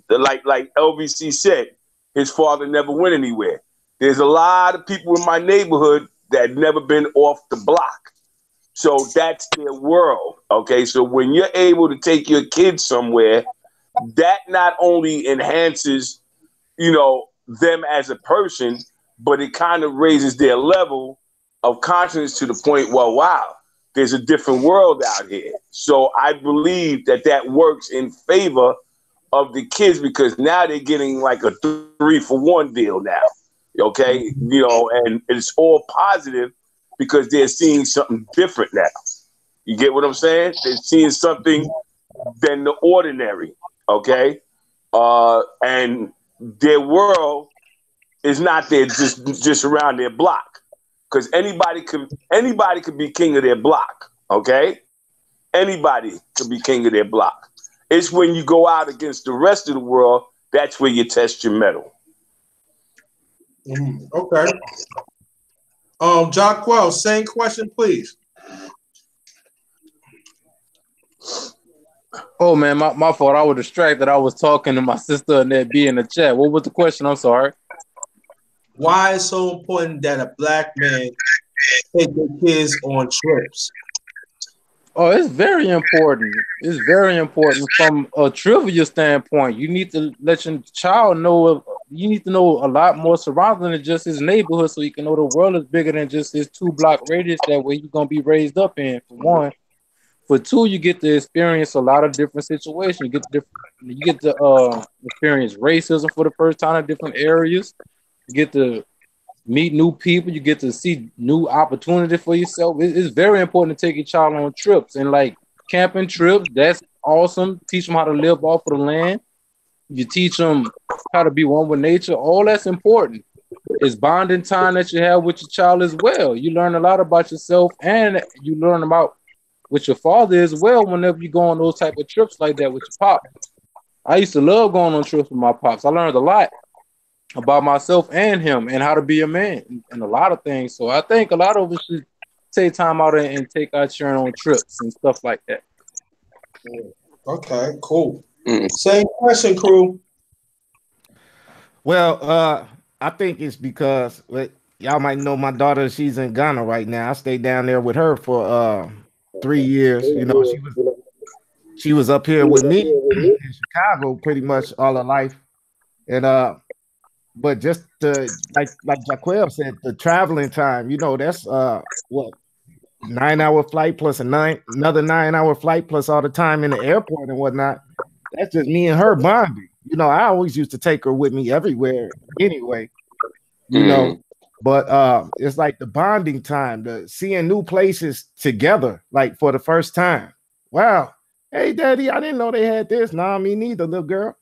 like LVC said, his father never went anywhere. There's a lot of people in my neighborhood that never been off the block. So that's their world. Okay. So when you're able to take your kids somewhere, that not only enhances, them as a person, but it kind of raises their level of consciousness to the point, well, wow, there's a different world out here. So I believe that works in favor of the kids because now they're getting like a 3-for-1 deal now. Okay. And it's all positive because they're seeing something different now. You get what I'm saying? They're seeing something than the ordinary. Okay. And their world is not there just around their block. Because anybody could be king of their block. Okay? Anybody could be king of their block. It's when you go out against the rest of the world, that's where you test your mettle. Okay. Jacquel, same question, please. Oh man, my fault. I was distracted. I was talking to my sister and that be in the chat. What was the question? I'm sorry. Why is so important that a black man take their kids on trips? Oh, it's very important. It's very important from a trivia standpoint. You need to let your child know. You need to know a lot more surrounding than just his neighborhood, so you can know the world is bigger than just his 2-block radius. That way, you're gonna be raised up in. For one, for two, you get to experience a lot of different situations. You get to experience racism for the first time in different areas. You get to meet new people. You get to see new opportunity for yourself. It's very important to take your child on trips and like camping trips. That's awesome. Teach them how to live off of the land. You teach them how to be one with nature. All that's important. It's bonding time that you have with your child as well. You learn a lot about yourself and you learn about with your father as well whenever you go on those type of trips like that with your pop. I used to love going on trips with my pops. I learned a lot about myself and him and how to be a man and a lot of things. So I think a lot of us should take time out and take our children on trips and stuff like that. Okay, cool. Same question, crew. Well, I think it's because y'all might know my daughter. She's in Ghana right now. I stayed down there with her for 3 years. She was up here with me in Chicago pretty much all her life, and but just like Jaquel said, the traveling time. That's what 9-hour flight plus another 9-hour flight plus all the time in the airport and whatnot. That's just me and her bonding. I always used to take her with me everywhere anyway, you know. Mm. But it's like the bonding time, the seeing new places together, like for the first time. Wow. Hey, daddy, I didn't know they had this. Nah, me neither, little girl.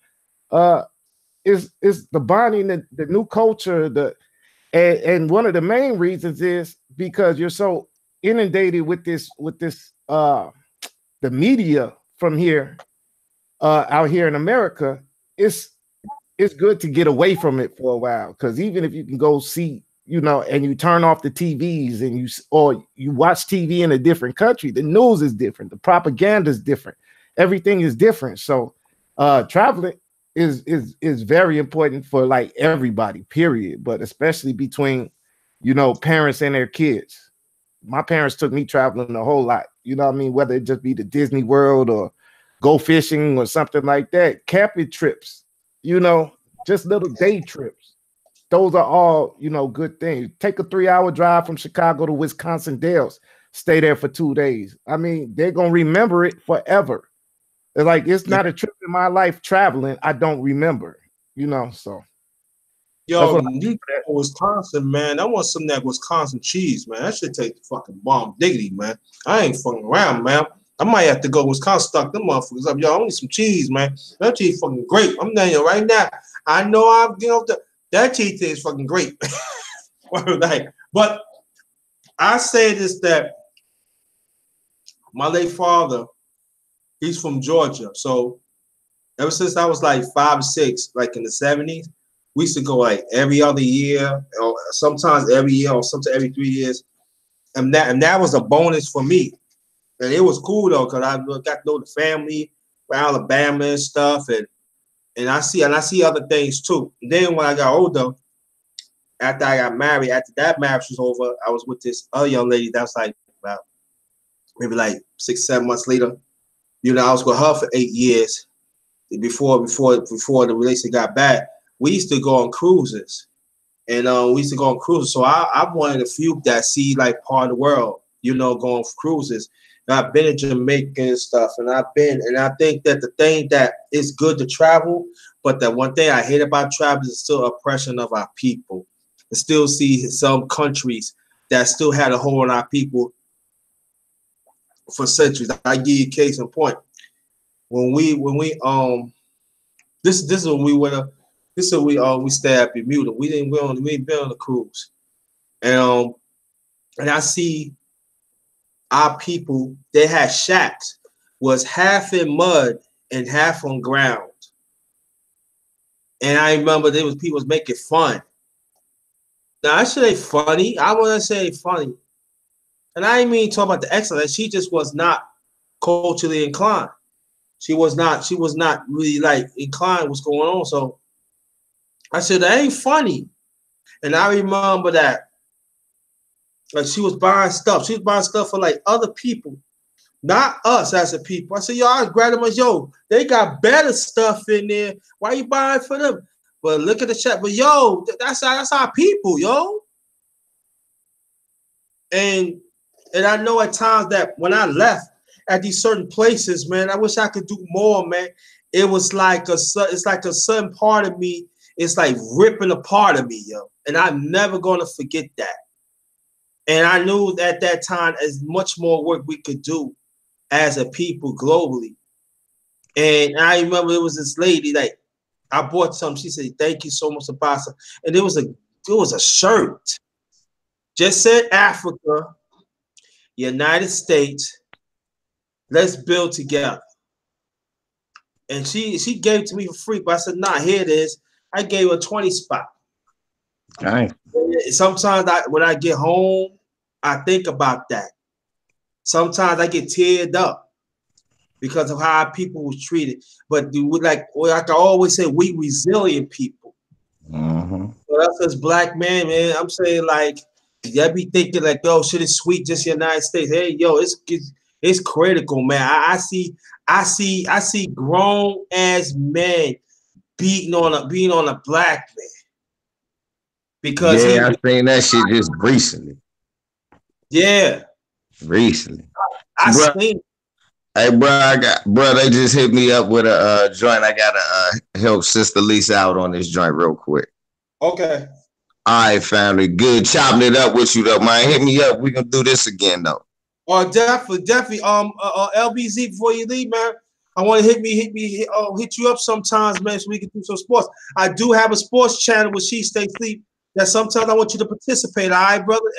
Uh, is the bonding, the new culture, and one of the main reasons is because you're so inundated with this the media from here out here in America. It's good to get away from it for a while, because even if you can go see, and you turn off the TVs and or you watch TV in a different country, the news is different, the propaganda is different, everything is different. So traveling is very important for like everybody, period, but especially between parents and their kids. My parents took me traveling a whole lot, what I mean, whether it just be the Disney World or go fishing or something like that, camping trips, just little day trips. Those are all, good things. Take a 3-hour drive from Chicago to Wisconsin Dells, stay there for 2 days. I mean, they're going to remember it forever. It's like, it's not a trip in my life traveling I don't remember, so. That's Yo, what you Wisconsin, man. I want some of that Wisconsin cheese, man. That should take the fucking bomb diggity, man. I ain't fucking around, man. I might have to go to Wisconsin, stock them motherfuckers up. Yo, I need some cheese, man. That cheese fucking great. I'm telling you right now. I know I'm, that cheese is fucking great. But I say this, that my late father, he's from Georgia. So ever since I was like 5 or 6, like in the 70s, we used to go like every other year, or sometimes every year, or sometimes every 3 years. And that was a bonus for me. And it was cool though, because I got to know the family from Alabama and stuff, and I see other things too. And then when I got older, after I got married, after that marriage was over, I was with this other young lady that's like about maybe like 6, 7 months later. I was with her for 8 years before the relationship got bad. We used to go on cruises, and we used to go on cruises. So I'm one of the few that see like part of the world, going for cruises. And I've been to Jamaica and stuff, and I think that the thing that is good to travel, but the one thing I hate about travel is still oppression of our people. I still see some countries that still had a hold on our people for centuries. I give you a case in point. When we this is when we went. This is when we stayed at Bermuda. We ain't been on the cruise, and I see our people. They had shacks, was half in mud and half on ground, and I remember there was people making fun. Now I say funny. I want to say funny, and I didn't mean talk about the excellence. She just was not culturally inclined. She was not really like inclined what's going on. So I said, that ain't funny. And I remember that like she was buying stuff. She was buying stuff for like other people, not us as a people. I said, yo, I was grabbing my, yo, they got better stuff in there. Why you buying for them? But look at the chat. But yo, that's our people, yo. And I know at times that when I left at these certain places, man, I wish I could do more, man. It was like it's like a certain part of me. It's like ripping a part of me, yo. And I'm never gonna forget that. And I knew at that time as much more work we could do as a people globally. And I remember there was this lady, like I bought something. She said, "Thank you so much for buying something." And it was a shirt. Just said Africa, United States, let's build together. And she gave it to me for free, but I said, nah, here it is. I gave her 20 spot. Nice. Sometimes when I get home, I think about that. Sometimes I get teared up because of how people was treated. But like I always say, we resilient people. Mm-hmm. But us as black men, man, I'm saying like, I be thinking like, yo, shit is sweet, just the United States. Hey, yo, it's critical, man. I see grown ass men being on a black man because Yeah, I seen that shit just recently. yeah, Recently. I Bro, seen. Hey, bro, they just hit me up with a joint. I gotta help Sister Lisa out on this joint real quick. Okay. All right, family. Good chopping it up with you though, man. Hit me up. We can do this again though. Oh, definitely. LBZ, before you leave, man, I want to hit you up sometimes, man, so we can do some sports. I do have a sports channel with She Stay Sleep that sometimes I want you to participate. All right, brother.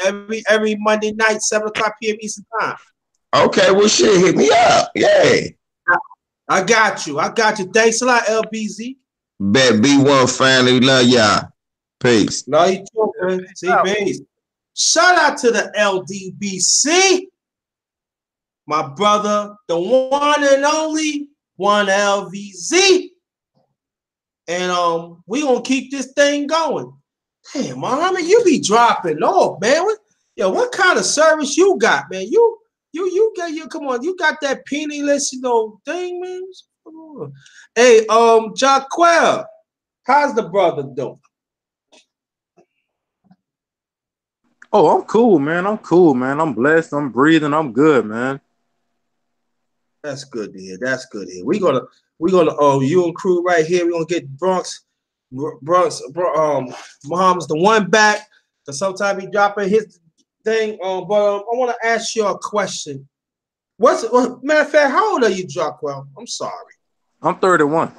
Every Monday night, 7 o'clock p.m. Eastern time. Okay, well, shit, hit me up. Yay. I got you. Thanks a lot, LBZ. Bet B1 family. Love y'all. Peace. Love you too, man. See, peace. Shout out to the LDBC. My brother, the one and only one LVZ. And we gonna keep this thing going. Hey, Muhammad, you be dropping off, man. What kind of service you got, man? You got come on, you got that penniless, thing, man. Hey, Jaquel, how's the brother doing? Oh, I'm cool, man. I'm blessed. I'm breathing. I'm good, man. That's good to hear. We're gonna you and crew right here. We're gonna get Muhammad's the one back. Cause sometimes he dropping his thing. But I want to ask you a question. Matter of fact, how old are you, Jockwell? I'm sorry. I'm 31.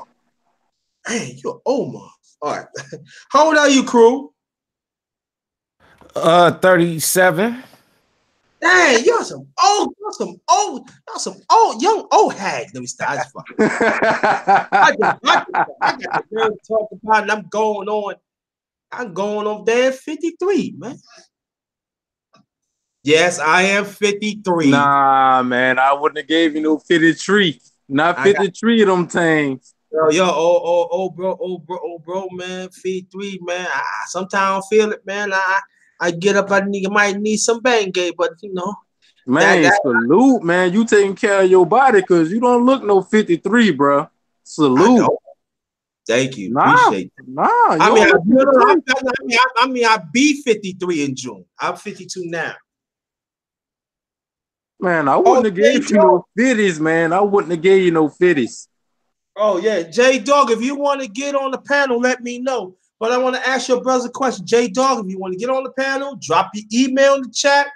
Hey, you're old man. All right. How old are you, crew? 37. Dang, y'all some old young old hag. Let me stop. I got the nerve to talk about it. I'm going on there 53, man. Yes, I am 53. Nah, man, I wouldn't have gave you no 53. Not 53 of them things. Old bro, man, 53, man. I sometimes feel it, man. I get up, I might need some Bengay, but Man, salute, man. You taking care of your body because you don't look no 53, bro. Salute. Thank you. Appreciate it. I'll be 53 in June. I'm 52 now. Man, I wouldn't have gave you no 50s, man. I wouldn't have gave you no 50s. Oh, yeah. J Dog, if you want to get on the panel, let me know. But I want to ask your brother a question. J Dog, if you want to get on the panel, drop your email in the chat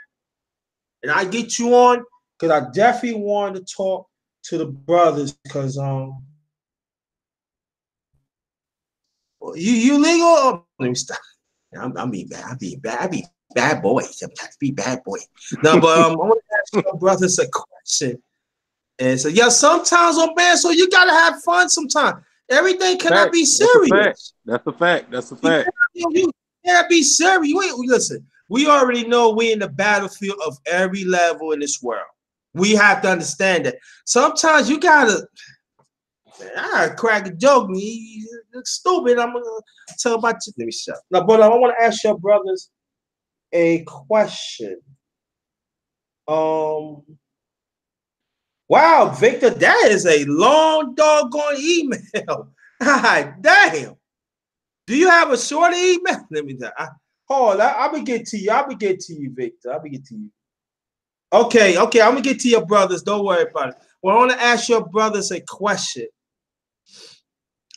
and I get you on, because I definitely want to talk to the brothers, because you legal? Let me stop. I'm being bad. I be bad boy. Sometimes be bad boy. No, but I want to ask your brothers a question. And so sometimes, man, so you gotta have fun sometimes. Everything cannot be serious. That's a fact. You can't be serious. Listen, we already know we're in the battlefield of every level in this world. We have to understand that. Sometimes you gotta, man, I crack a joke. You look stupid. I'm gonna tell about you. Let me shut up. No, but I want to ask your brothers a question. Wow, Victor, that is a long doggone email. Damn. Do you have a short email? Let me tell you. Hold on, I'll be get to you, Victor. I'll be get to you. Okay, I'm gonna get to your brothers. Don't worry about it. Well, I want to ask your brothers a question.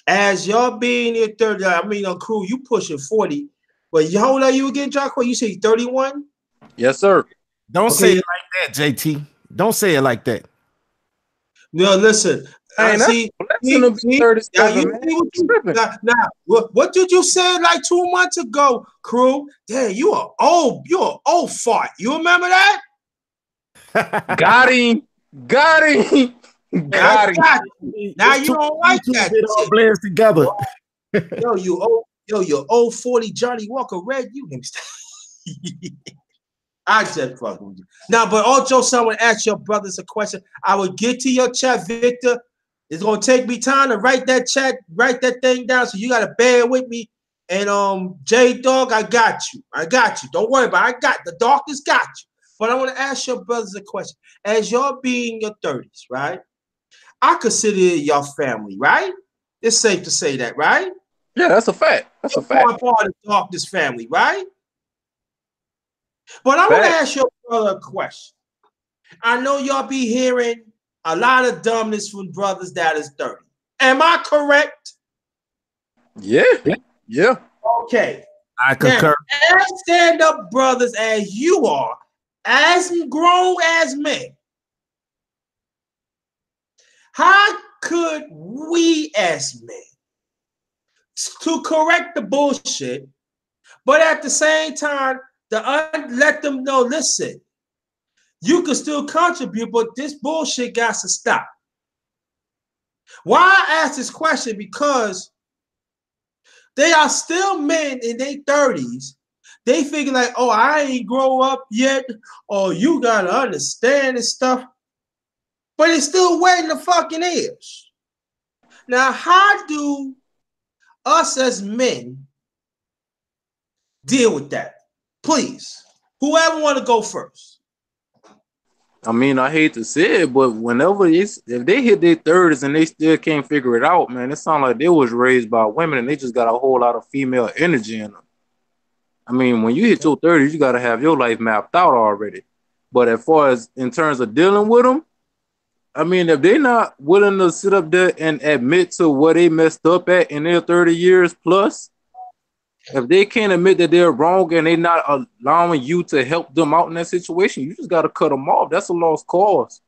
As y'all being your 30, on crew, you pushing 40. But how old are you again, Jocko? You say 31? Yes, sir. Don't say it like that, JT. Don't say it like that. No, listen. What did you say like 2 months ago, crew? Damn, you're old fart. You remember that? Got him. Now you don't like that. It all blends together. You old 40 Johnny Walker Red. You him. I just fuck with you. Now, but also someone ask your brothers a question. I will get to your chat, Victor. It's gonna take me time to write that thing down. So you gotta bear with me. And J Dog, I got you. Don't worry about it. The darkness got you. But I want to ask your brothers a question. As y'all being in your 30s, right? I consider y'all family, right? It's safe to say that, right? Yeah, that's a fact. That's a fact. Part of the darkness family, right? But I want to ask your brother a question. I know y'all be hearing a lot of dumbness from brothers that is 30. Am I correct? Yeah. Yeah. Okay. I Now, concur. as stand-up brothers as you are, as grown as men, how could we as men to correct the bullshit, but at the same time, let them know, listen, you can still contribute, but this bullshit got to stop. Why I ask this question? Because they are still men in their 30s. They figure like, oh, I ain't grow up yet, or you gotta understand this stuff. But it's still wet in the fucking ears. Now, how do us as men deal with that? Please, whoever want to go first. I mean, I hate to say it, but whenever if they hit their 30s and they still can't figure it out, man, it sounds like they was raised by women and they just got a whole lot of female energy in them. I mean, when you hit your 30s, you got to have your life mapped out already. But as far as in terms of dealing with them, I mean, if they're not willing to sit up there and admit to what they messed up at in their 30 years plus, if they can't admit that they're wrong and they're not allowing you to help them out in that situation, you just got to cut them off. That's a lost cause.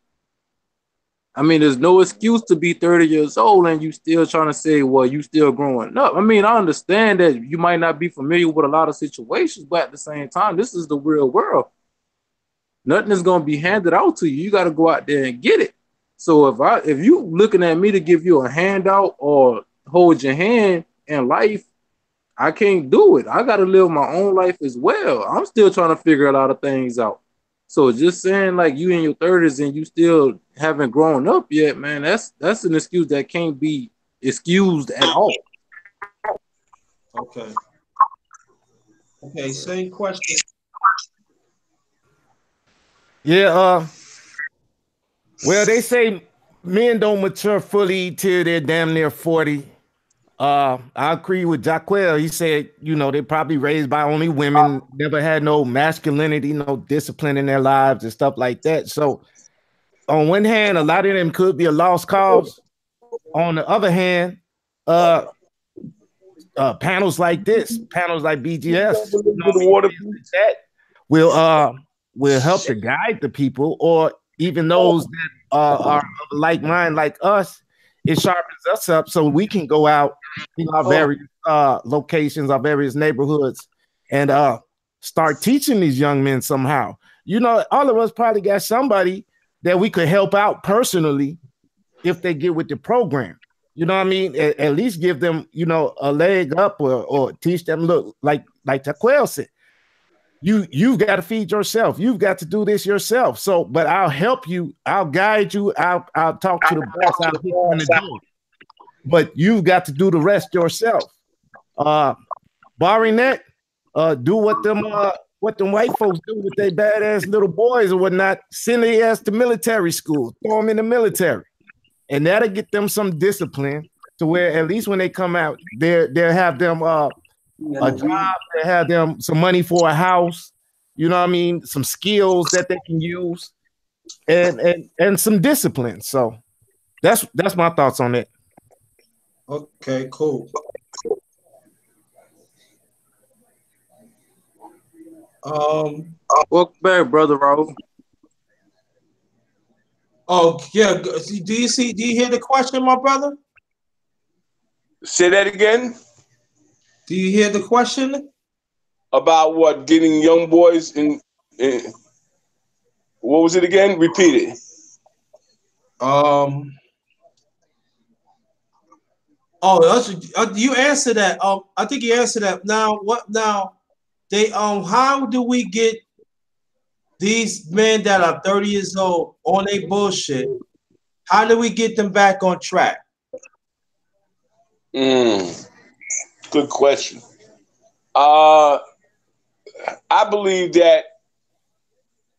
I mean, there's no excuse to be 30 years old and you still trying to say, well, you still growing up. I mean, I understand that you might not be familiar with a lot of situations, but at the same time, this is the real world. Nothing is going to be handed out to you. You got to go out there and get it. So if you looking at me to give you a handout or hold your hand in life, I can't do it. I got to live my own life as well. I'm still trying to figure a lot of things out. So just saying like you in your 30s and you still haven't grown up yet, man, that's an excuse that can't be excused at all. Okay. Okay, same question. Yeah, well, they say men don't mature fully till they're damn near 40. I agree with Jaquel. He said, they're probably raised by only women, never had no masculinity, no discipline in their lives and stuff like that. So on one hand, a lot of them could be a lost cause. On the other hand, panels like this, panels like BGS, that will help to guide the people, or even those that are of like mind like us. It sharpens us up so we can go out in our various locations, our various neighborhoods, and start teaching these young men somehow. All of us probably got somebody that we could help out personally if they get with the program. You know what I mean? At least give them, a leg up, or teach them. Look, like Taquel said, you've got to feed yourself. You've got to do this yourself. So, but I'll help you. I'll guide you. I'll talk to the boss. I'll hit you in the door. But you've got to do the rest yourself. Barring that, do what them white folks do with their badass little boys or whatnot. Send their ass to military school. Throw them in the military. And that'll get them some discipline to where at least when they come out, they'll have them a job, they'll have them some money for a house, you know what I mean? Some skills that they can use and some discipline. So that's my thoughts on it. Okay, cool. Welcome back, brother Raul. Oh yeah. Do you hear the question, my brother? Say that again. Do you hear the question? About what? Getting young boys in what was it again? Repeat it. Oh, you answered that. I think you answered that. Now, what? Now, they how do we get these men that are 30 years old on their bullshit? How do we get them back on track? Good question. I believe that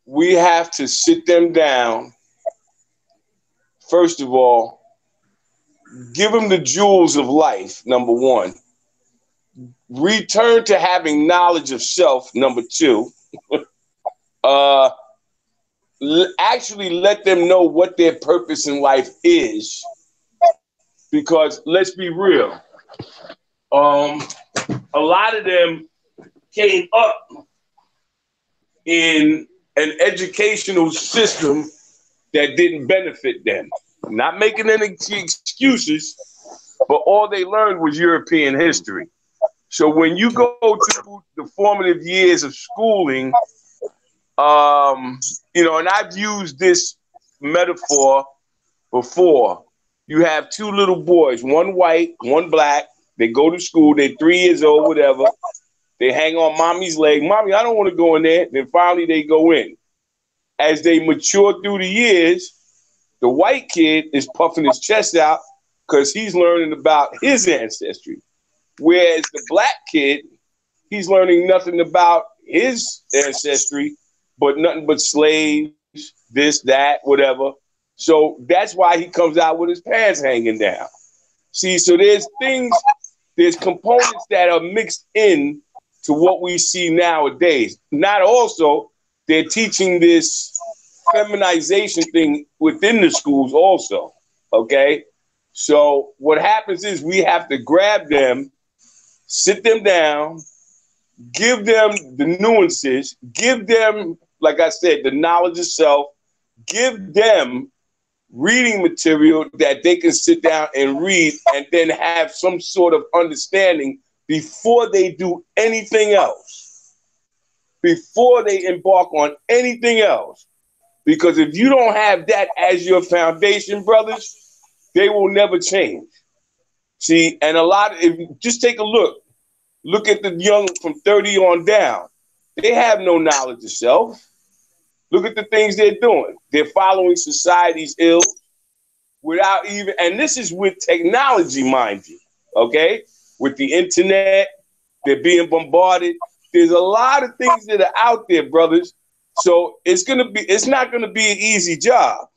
we have to sit them down. First of all, give them the jewels of life, number one. Return to having knowledge of self, number two. actually let them know what their purpose in life is. Because let's be real, um, a lot of them came up in an educational system that didn't benefit them. Not making any excuses, but all they learned was European history. So when you go to the formative years of schooling, and I've used this metaphor before. You have two little boys, one white, one black. They go to school. They're 3 years old, whatever. They hang on mommy's leg. Mommy, I don't want to go in there. Then finally they go in. As they mature through the years, the white kid is puffing his chest out because he's learning about his ancestry. Whereas the black kid, he's learning nothing about his ancestry, but nothing but slaves, this, that, whatever. So that's why he comes out with his pants hanging down. See, so there's components that are mixed in to what we see nowadays. Not also, they're teaching this feminization thing within the schools also, okay? So what happens is we have to grab them, sit them down, give them the nuances, give them, like I said, the knowledge of self, give them reading material that they can sit down and read and then have some sort of understanding before they do anything else, before they embark on anything else. Because if you don't have that as your foundation, brothers, they will never change. See, and if you just take a look at the young from 30 on down. They have no knowledge of self. Look at the things they're doing. They're following society's ills without even, and this is with technology, mind you, okay? With the internet, they're being bombarded. There's a lot of things that are out there, brothers. So it's not gonna be an easy job,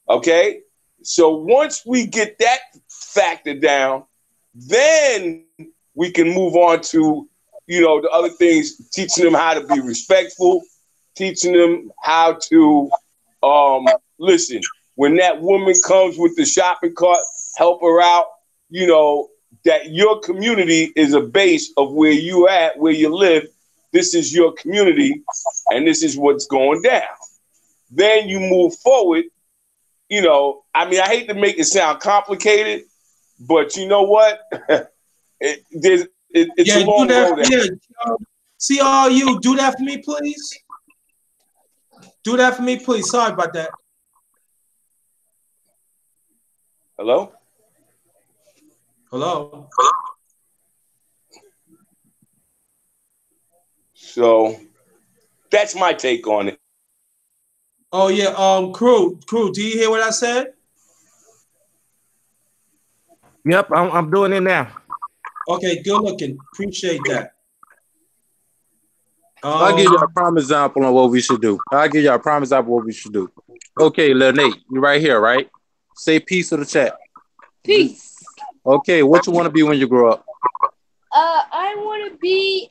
okay? So once we get that factor down, then we can move on to, the other things, teaching them how to be respectful, teaching them how to listen. When that woman comes with the shopping cart, help her out, that your community is a base of where you at, where you live. This is your community, and this is what's going down. Then you move forward. I hate to make it sound complicated, but you know what? It's a long road. Yeah. See all you do that for me, please. Do that for me, please. Sorry about that. Hello? Hello. So that's my take on it. Oh yeah. Crew. Do you hear what I said? Yep, I'm doing it now. Okay. Good looking. Appreciate that. I'll give you a prime example on what we should do. Okay, Lil Nate, you right here, right? Say peace to the chat. Peace. Okay, what you want to be when you grow up? I want to be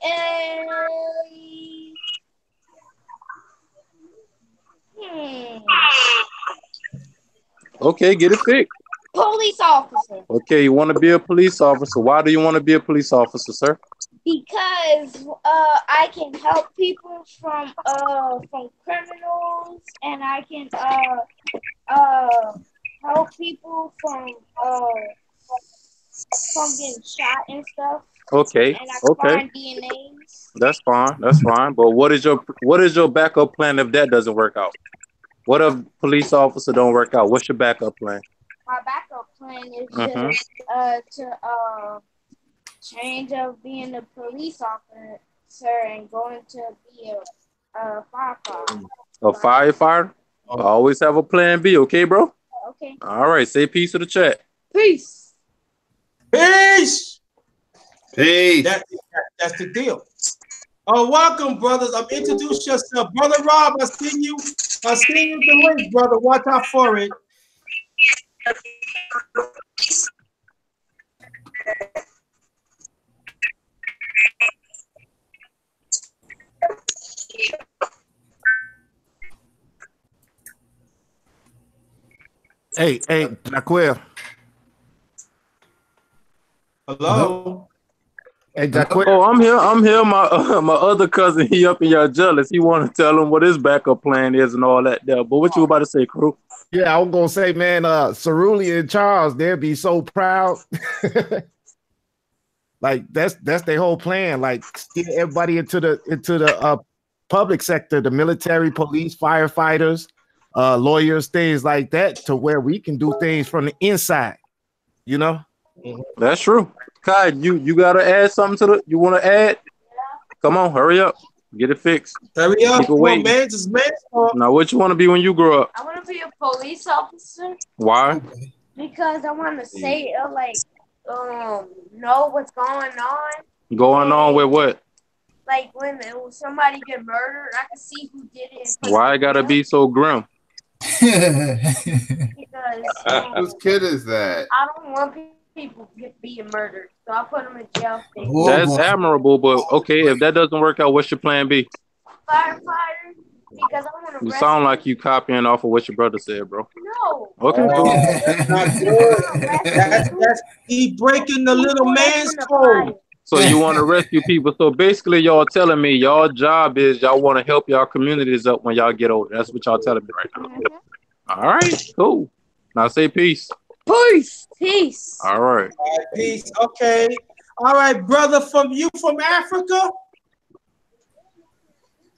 Okay, get it fixed. police officer. Okay, you want to be a police officer. Why do you want to be a police officer, sir? Because I can help people from criminals, and I can help people from getting shot and stuff. Okay, And I can okay. find DNAs. That's fine. But what is your backup plan if that doesn't work out? What if police officer don't work out? What's your backup plan? My backup plan is just to change of being a police officer and going to be a firefighter. A firefighter? I always have a plan B, okay, bro? Okay. All right, say peace to the chat. Peace. Peace. Peace. That's the deal. Welcome, brothers. Introduce yourself, brother Rob. I seen you the link, brother. Watch out for it. Hey, Jaquel. Hello. Hey, Jaquel. Oh, I'm here. I'm here. My other cousin, he up in y'all jealous. He want to tell him what his backup plan is and all that there. But what you about to say, crew? Yeah, I was gonna say, man, Cerulli and Charles, they'll be so proud. Like that's their whole plan. Like get everybody into the public sector, the military, police, firefighters, lawyers, things like that, to where we can do things from the inside. You know. That's true. Kai, you gotta add something to the. You want to add? Come on, hurry up, get it fixed. Hurry up, People waiting. man. Just man. Now, what you want to be when you grow up? I want to be a police officer. Why? Because I want to say, know what's going on. Going on with what? Like when somebody get murdered, I can see who did it. Why it gotta be so grim? Because whose kid is that? I don't want people being murdered, so I put them in jail. That's admirable, but okay, if that doesn't work out, what's your plan B? Firefighter, because I want to. You sound like you copying off of what your brother said, bro. No. Okay, cool. That's not good. That's he breaking the little man's code. So you want to rescue people. So basically, y'all telling me y'all job is y'all want to help y'all communities up when y'all get older. That's what y'all telling me right now. All right, cool. Now say peace. Peace. Peace. All right. Peace. Okay. All right, brother from Africa.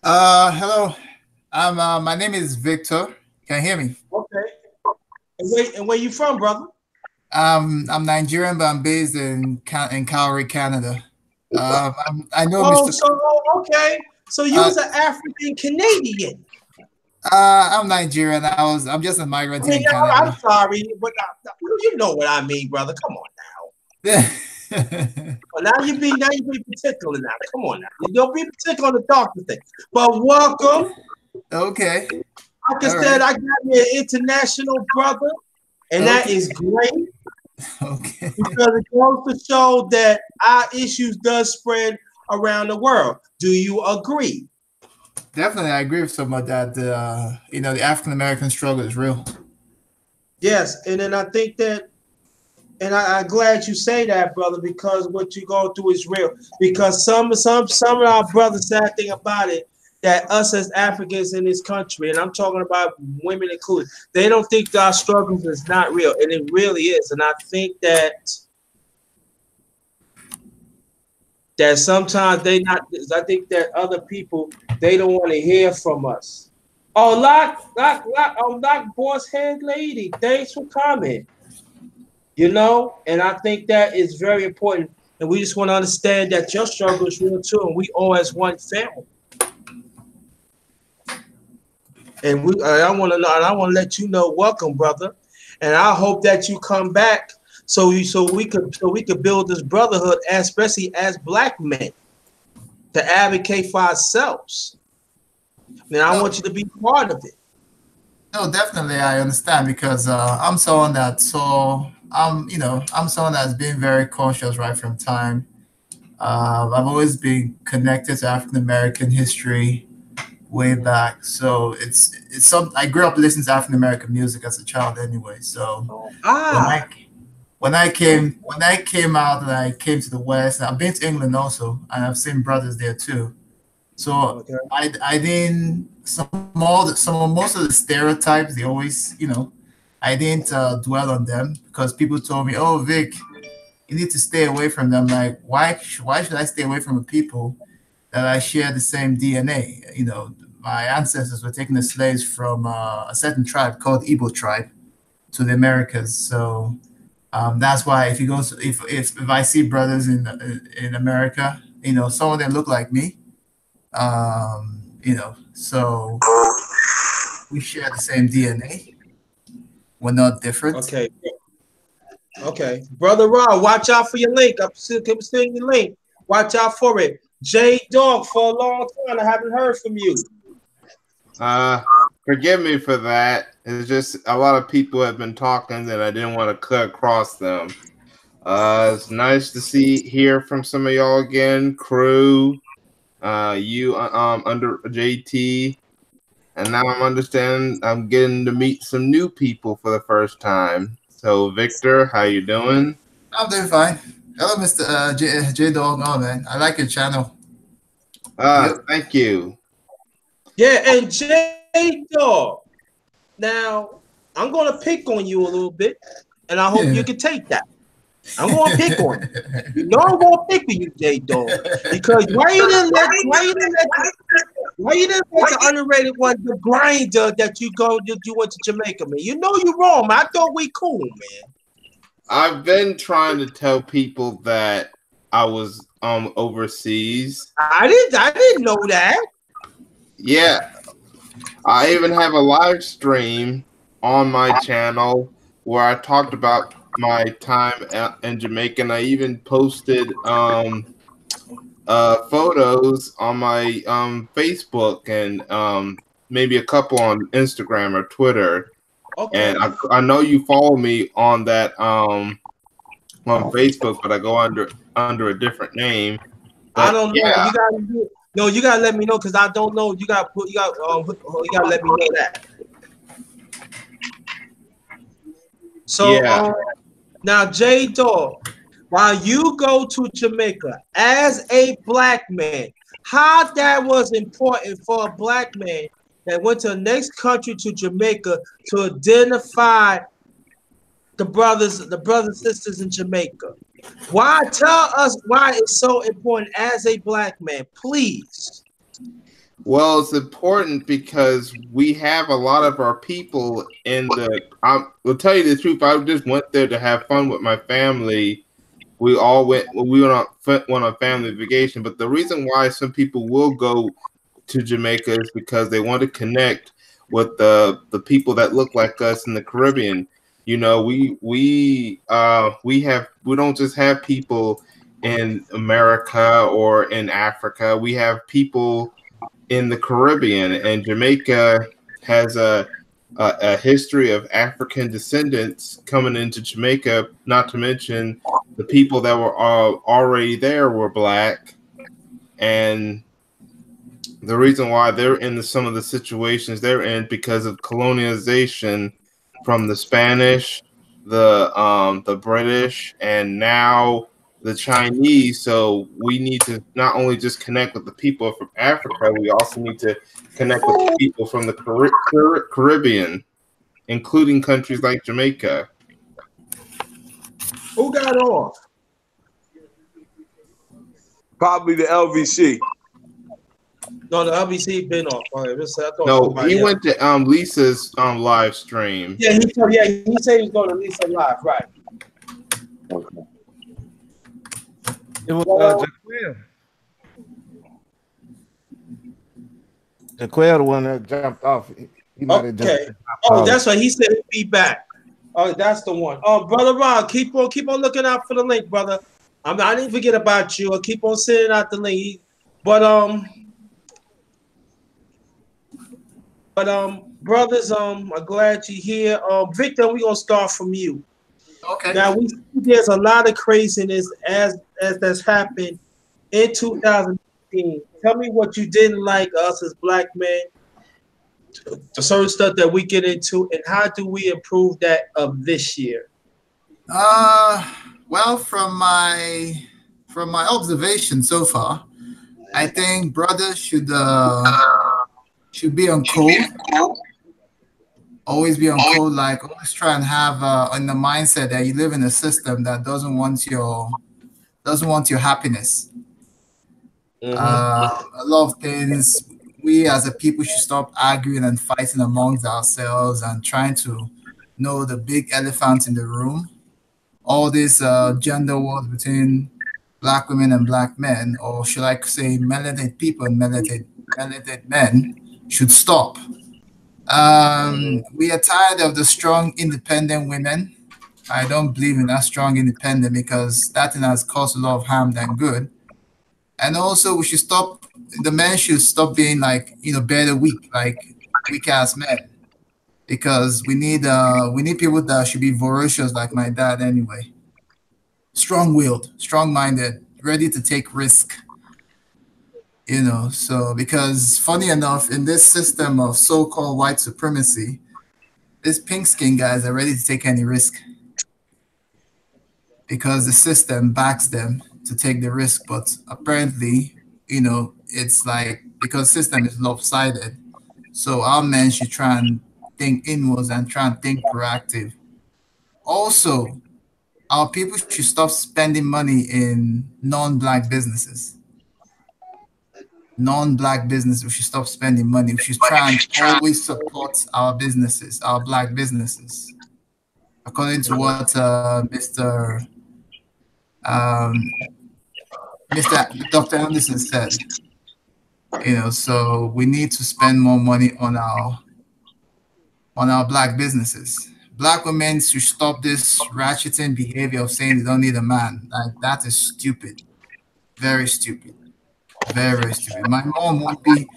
Hello. My name is Victor. Can you hear me? Okay. And where you from, brother? I'm Nigerian, but I'm based in Calgary, Canada. I know okay. So you was an African Canadian. I'm Nigerian. I'm just a migrant in Canada. I'm sorry, but you know what I mean, brother. Come on now. Well, now you be particular now. Come on now. You don't be particular on the doctor thing. But welcome. Okay. Like I said, I got me an international brother, and that is great. Okay. Because it goes to show that our issues does spread around the world. Do you agree? Definitely, I agree with some of that. The African American struggle is real. Yes, and then I think that, and I'm glad you say that, brother, because what you're going through is real. Because some of our brothers, sad thing about it, that us as Africans in this country, and I'm talking about women included, they don't think our struggles is not real, and it really is. And I think that sometimes they not. I think that other people, they don't want to hear from us. Oh, lock, boss head lady, thanks for coming. You know, and I think that is very important, and we just want to understand that your struggle is real too, and we all as one family. And I want to know, and I want to let you know, welcome, brother. And I hope that you come back so we could build this brotherhood, especially as black men, to advocate for ourselves. And I want you to be part of it. No, definitely, I understand because I'm someone that's been very cautious right from time. I've always been connected to African American history way back. So it's some. I grew up listening to African American music as a child anyway. So when I came out and I came to the West, I've been to England also, and I've seen brothers there too. So I didn't most of the stereotypes they always I didn't dwell on them because people told me, "Oh, Vic, you need to stay away from them." Like, why should I stay away from people that I share the same DNA? My ancestors were taking the slaves from a certain tribe called Igbo tribe to the Americas. So that's why if I see brothers in America, some of them look like me. So we share the same DNA. We're not different. Okay. Brother Rob, watch out for your link. I'm seeing your link. Watch out for it. J Dog, for a long time, I haven't heard from you. Forgive me for that. It's just a lot of people have been talking that I didn't want to cut across them. It's nice to hear from some of y'all again, crew. You under JT, and now I'm understanding I'm getting to meet some new people for the first time. So, Victor, how you doing? I'm doing fine. Hello, Mr. J Dog. Oh man, I like your channel. Yep. Thank you. Yeah, and J Dog. Now, I'm gonna pick on you a little bit, and I hope you can take that. I'm gonna pick on you. You know I'm gonna pick with you, J Dog. Because why you didn't let the underrated one, the grinder that you went to Jamaica, man? You know you wrong, man. I thought we cool, man. I've been trying to tell people that I was overseas. I didn't know that. Yeah, I even have a live stream on my channel where I talked about my time in Jamaica, and I even posted photos on my Facebook and maybe a couple on Instagram or Twitter. Okay. And I know you follow me on that on Facebook, but I go under a different name. I But don't know. yeah, You gotta let me know because I don't know. You gotta let me know that. So yeah. now J Dog, while you go to Jamaica as a black man, how that was important for a black man that went to the next country to Jamaica to identify the brothers sisters in Jamaica. Why tell us why it's so important as a black man, please. Well, it's important because we have a lot of our people in the. Will tell you the truth. I just went there to have fun with my family. We all went. We went on family vacation. But the reason why some people will go to Jamaica is because they want to connect with the people that look like us in the Caribbean. You know, we don't just have people in America or in Africa. We have people in the Caribbean, and Jamaica has a history of African descendants coming into Jamaica. Not to mention the people that were already there were black, and the reason why they're in some of the situations they're in because of colonialization from the Spanish, the British, and now the Chinese. So we need to not only just connect with the people from Africa, we also need to connect with the people from the Caribbean, including countries like Jamaica. Who got off? Probably the LVC. No, the LBC been off. I thought No, somebody he else. went to Lisa's live stream. Yeah, he said he was going to Lisa Live, right? Okay. It was Jaquel. Jaquel, the one that jumped off. He might have Okay. jumped. Oh, that's right. He said he'd be back. Oh, that's the one. Brother Ron, keep on looking out for the link, brother. I didn't forget about you. I'll keep on sending out the link. But brothers, I'm glad you're here. Victor, we're gonna start from you. Okay. Now we see there's a lot of craziness as that's happened in 2018. Tell me what you didn't like us as black men, the certain stuff that we get into, and how do we improve that of this year? Well, from my observation so far, I think brothers should be on code. Always be on code. Like always try and have in the mindset that you live in a system that doesn't want your happiness. A lot of things we as a people should stop arguing and fighting amongst ourselves and trying to know the big elephant in the room. All this gender wars between black women and black men, or should I say melanated people and melanated men, should stop. We are tired of the strong, independent women. I don't believe in that strong, independent because that thing has caused a lot of harm than good. And also, we should stop. The men should stop being like better weak, like weak ass men, because we need people that should be voracious like my dad anyway. Strong willed, strong minded, ready to take risk. So because funny enough, in this system of so-called white supremacy, these pink skin guys are ready to take any risk because the system backs them to take the risk. But apparently, it's like because system is lopsided, so our men should try and think inwards and try and think proactive. Also, our people should stop spending money in non-black businesses. Non-black business, we should stop spending money. We should try and always support our businesses, our black businesses. According to what um, Mr. Dr. Anderson said, so we need to spend more money on our black businesses. Black women should stop this ratcheting behavior of saying they don't need a man. Like that is stupid. Very stupid. Very, very stupid. My mom won't be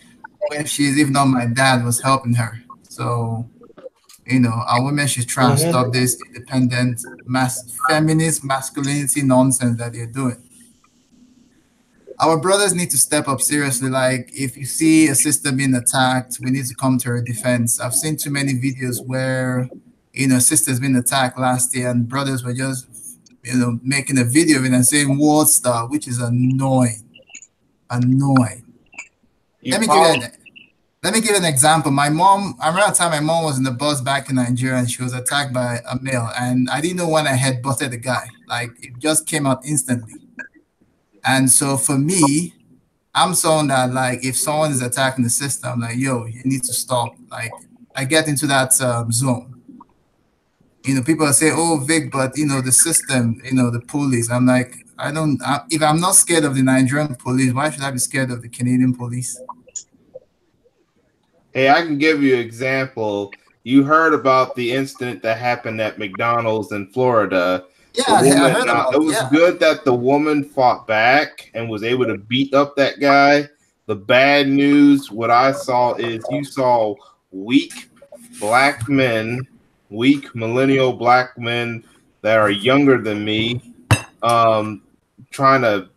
where she is if not my dad was helping her. So, our women should try and stop this independent, feminist masculinity nonsense that they're doing. Our brothers need to step up seriously. Like, if you see a sister being attacked, we need to come to her defense. I've seen too many videos where, sisters been attacked last year and brothers were just, making a video of it and saying "word star," which is annoying. Annoying. Let me give you an example. My mom, I remember a time my mom was in the bus back in Nigeria and she was attacked by a male, and I didn't know when I had butted the guy. Like it just came out instantly. And so for me, I'm someone that like if someone is attacking the system, like yo, you need to stop. Like I get into that zone. People say, "Oh, Vic, but the system, the police." I'm like, if I'm not scared of the Nigerian police, why should I be scared of the Canadian police? Hey, I can give you an example. You heard about the incident that happened at McDonald's in Florida. Yeah, I heard about it. Was good that the woman fought back and was able to beat up that guy. The bad news, what I saw is you saw weak black men, weak millennial black men that are younger than me, trying to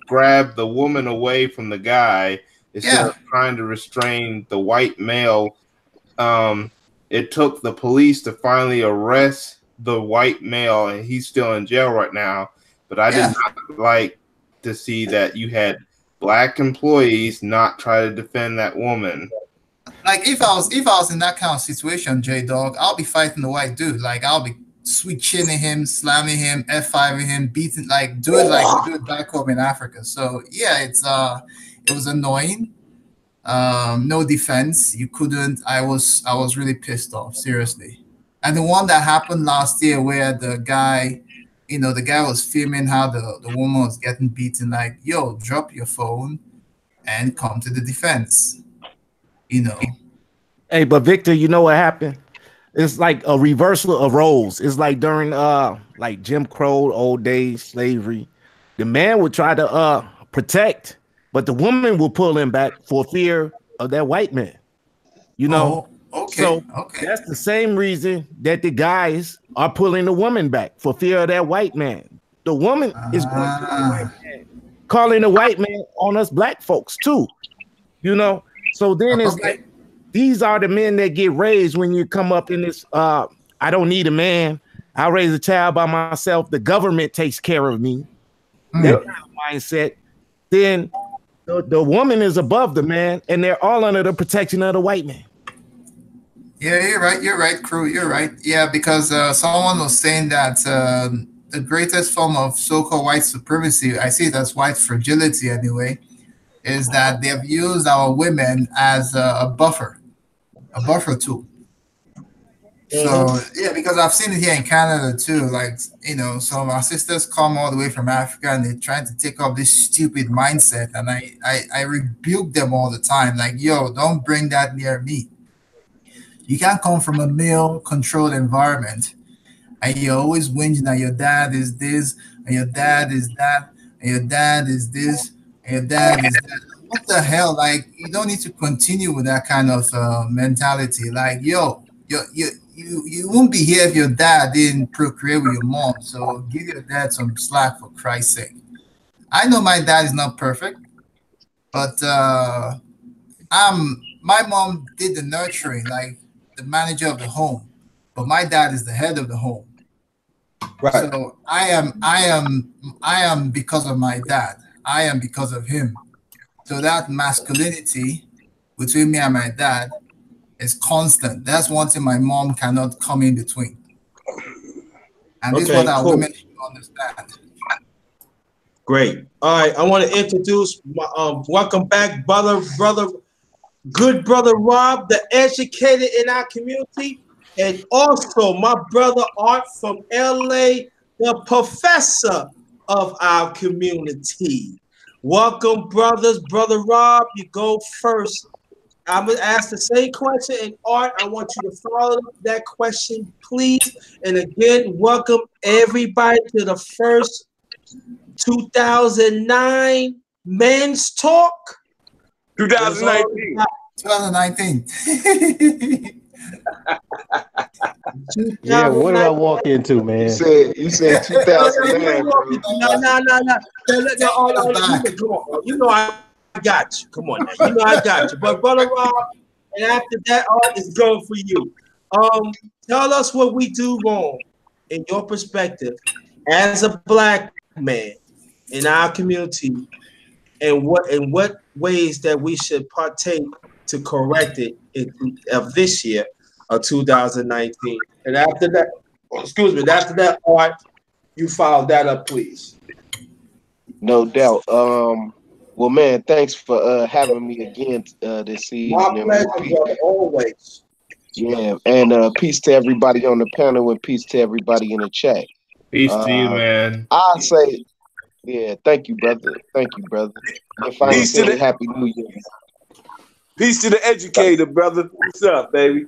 grab the woman away from the guy instead of trying to restrain the white male. It took the police to finally arrest the white male, and he's still in jail right now. But I did not like to see that you had black employees not try to defend that woman. Like if I was in that kind of situation, J Dog, I'll be fighting the white dude. Like I'll be sweet chinning him, slamming him, F5ing him, beating do it like we do it back home in Africa. So yeah, it was annoying. No defense. You couldn't. I was really pissed off, seriously. And the one that happened last year where the guy, the guy was filming how the woman was getting beaten, like, yo, drop your phone and come to the defense. Hey, but Victor, you know what happened? It's like a reversal of roles. It's like during like Jim Crow, old days, slavery. The man would try to protect, but the woman will pull him back for fear of that white man. Okay. So that's the same reason that the guys are pulling the woman back for fear of that white man. The woman is going to the white man, calling the white man on us black folks too. So then it's like these are the men that get raised when you come up in this. I don't need a man. I'll raise a child by myself. The government takes care of me. That kind of mindset. Then the woman is above the man, and they're all under the protection of the white man. Yeah, you're right, crew. You're right. Yeah, because someone was saying that the greatest form of so-called white supremacy, I see it as white fragility anyway, is that they've used our women as a buffer tool. So yeah, because I've seen it here in Canada too. Like, some of our sisters come all the way from Africa and they're trying to take up this stupid mindset, and I rebuke them all the time. Like, yo, don't bring that near me. You can't come from a male-controlled environment and you're always whinging that your dad is this, and your dad is that, and your dad is this, and your dad is that. What the hell? Like, you don't need to continue with that kind of mentality. Like, yo, you won't be here if your dad didn't procreate with your mom. So give your dad some slack, for Christ's sake. I know my dad is not perfect. But my mom did the nurturing, like the manager of the home, but my dad is the head of the home. Right. So I am because of my dad. I am because of him. So that masculinity between me and my dad is constant. That's one thing my mom cannot come in between. And this is what Okay, our cool. women should understand. Great. All right, I want to introduce my welcome back, good brother Rob, the educated in our community, and also my brother Art from LA, the professor of our community. Welcome, brothers. Brother Rob, you go first. I'm gonna ask the same question, and Art, I want you to follow that question, please. And again, welcome everybody to the first 2009 Men's Talk. It's all 2019. 2019. Yeah, what did I 2019. walk into, man? You said No, no, you 2009, ain't walking. bro. No, no, no, no. No, 10 years back. come on, you know I got you. Come on now, you know I got you. But brother Rob, and after that, Art is going for you. Tell us what we do wrong in your perspective as a black man in our community, and what ways that we should partake to correct it of this year of 2019. And after that, excuse me, after that, Art, you follow that up, please. No doubt. Well, man, thanks for having me again this My evening, man. pleasure, brother, always. Yeah, and peace to everybody on the panel and peace to everybody in the chat. Peace to you, Uh, man. I say, yeah, thank you, brother. Thank you, brother. If I ain't Peace to said the Happy New Year, educator, brother. What's up, baby?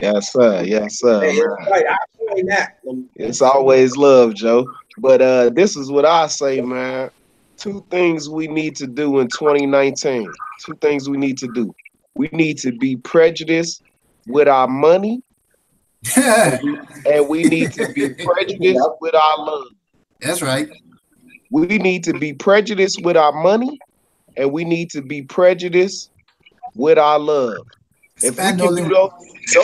yes, sir, yes, sir, Hey, it's man. right. I explain that. It's always love, Joe. But this is what I say, man. Two things we need to do in 2019. Two things we need to do. We need to be prejudiced with our money, and we need to be prejudiced with our love. That's right. We need to be prejudiced with our money, and we need to be prejudiced with our love. If we Spend can only. do those,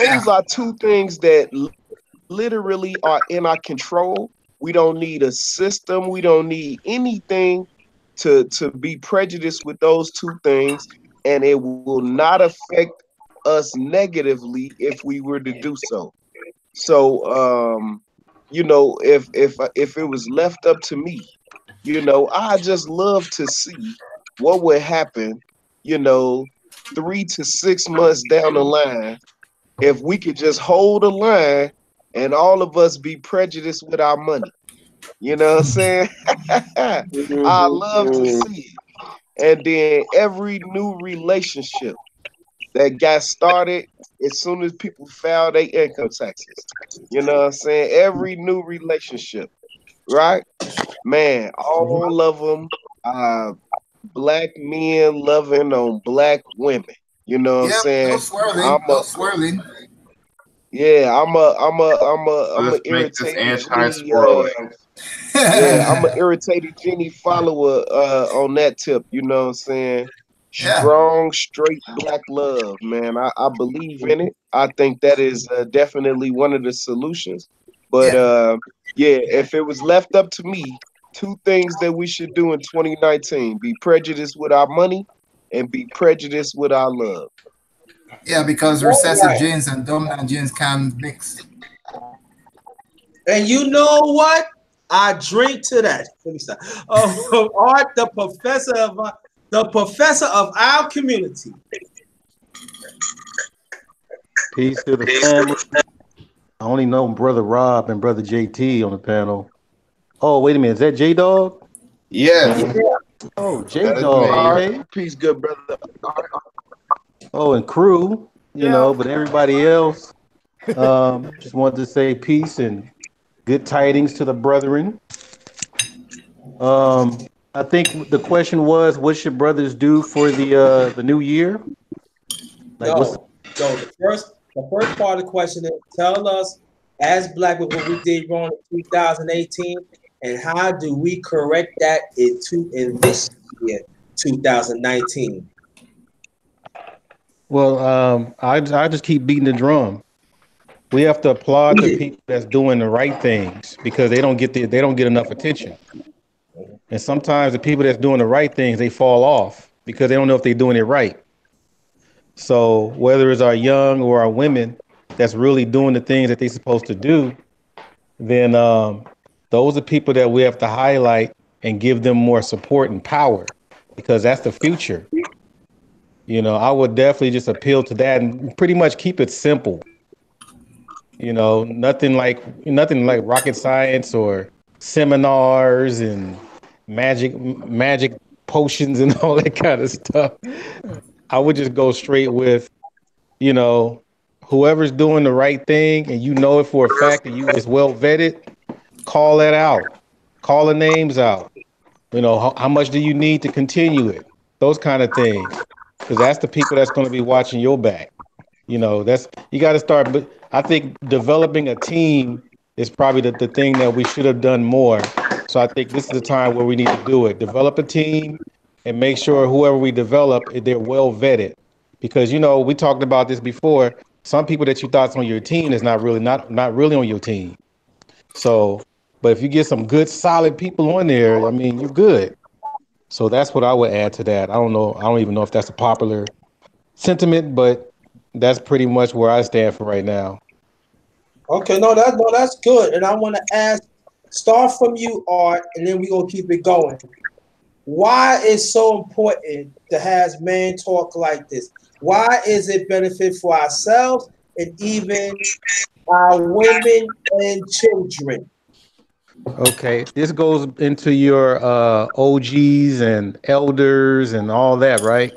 Yeah. those are two things that literally are in our control. We don't need a system. We don't need anything to be prejudiced with those two things, and it will not affect us negatively if we were to do so. So, if it was left up to me, I just love to see what would happen, you know, 3 to 6 months down the line if we could just hold a line and all of us be prejudiced with our money. You know what I'm saying? I love to see it. And then every new relationship that got started as soon as people filed their income taxes. You know what I'm saying? Every new relationship, right? Man, all of them black men loving on black women. You know what I'm Yep. No saying? I'm swirling. a No swirling. yeah, I'm a Let's make this irritated Genie anti-swirling. yeah, I'm an irritated Genie follower on that tip, you know what I'm saying? Yeah. Strong, straight black love, man. I believe in it. I think that is definitely one of the solutions. But Yeah. yeah, if it was left up to me, two things that we should do in 2019: be prejudiced with our money and be prejudiced with our love. Yeah. Because All recessive right. genes and dominant genes can mix. And you know what? I drink to that. Let me stop. Art, the professor of our community. Peace to the family. I only know brother Rob and brother JT on the panel. Oh, wait a minute, is that J Dog? Yeah, Yeah. Oh, J that is Dog. All me. right, Okay. peace, good brother. Oh, and crew. Yeah. But everybody else. Just wanted to say peace and good tidings to the brethren. I think the question was, what should brothers do for the new year? Like, what's No. So the first part of the question is tell us as black with what we did wrong in 2018 and how do we correct that in this year 2019? Well, I just keep beating the drum. We have to applaud the people that's doing the right things because they don't get enough attention. And sometimes the people that's doing the right things they fall off because they don't know if they're doing it right. So whether it's our young or our women that's really doing the things that they're supposed to do, then those are people that we have to highlight and give them more support and power because that's the future. I would definitely just appeal to that and pretty much keep it simple. Nothing like rocket science or seminars and magic potions and all that kind of stuff. I would just go straight with, you know, whoever's doing the right thing and you know it for a fact that you is well vetted, call that out. Call the names out. How much do you need to continue it? Those kind of things. Because that's the people that's going to be watching your back. That's you got to start. But I think developing a team is probably the thing that we should have done more. So I think this is the time where we need to do it. Develop a team and make sure whoever we develop, they're well vetted. Because we talked about this before. Some people that you thought's on your team is not really on your team. So, but if you get some good solid people on there, I mean, you're good. So that's what I would add to that. I don't know. I don't even know if that's a popular sentiment, but that's pretty much where I stand for right now. Okay, no, that's good. And I want to ask, start from you, Art, and then we're gonna keep it going. Why is so important to have man talk like this? Why is it benefit for ourselves and even our women and children? Okay, this goes into your OGs and elders and all that, right?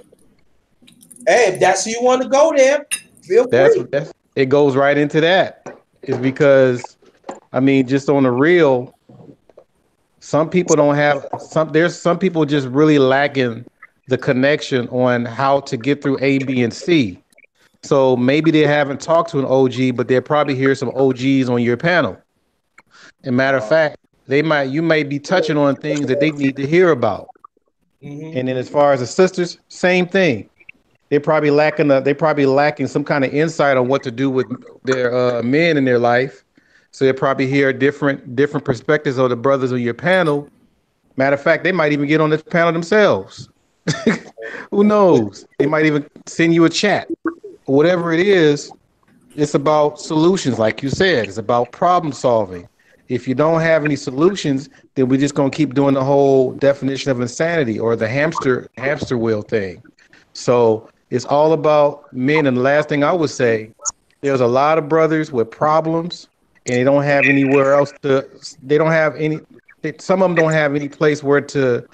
Hey, if that's who you want to go there, feel That's free. that's it goes right into that. Is because I mean, just on the real, some people don't have there's some people just really lacking the connection on how to get through A, B, and C. So maybe they haven't talked to an OG, but they'll probably hear some OGs on your panel. And matter of fact, you may be touching on things that they need to hear about. And then as far as the sisters, same thing. They probably lacking some kind of insight on what to do with their men in their life. So they probably hear different perspectives of the brothers on your panel. Matter of fact, they might even get on this panel themselves. Who knows? They might even send you a chat. Whatever it is, it's about solutions, like you said. It's about problem solving. If you don't have any solutions, then we're just gonna keep doing the whole definition of insanity or the hamster wheel thing. So it's all about men. And the last thing I would say, there's a lot of brothers with problems, and they don't have anywhere else to. They don't have any. Some of them don't have any place where to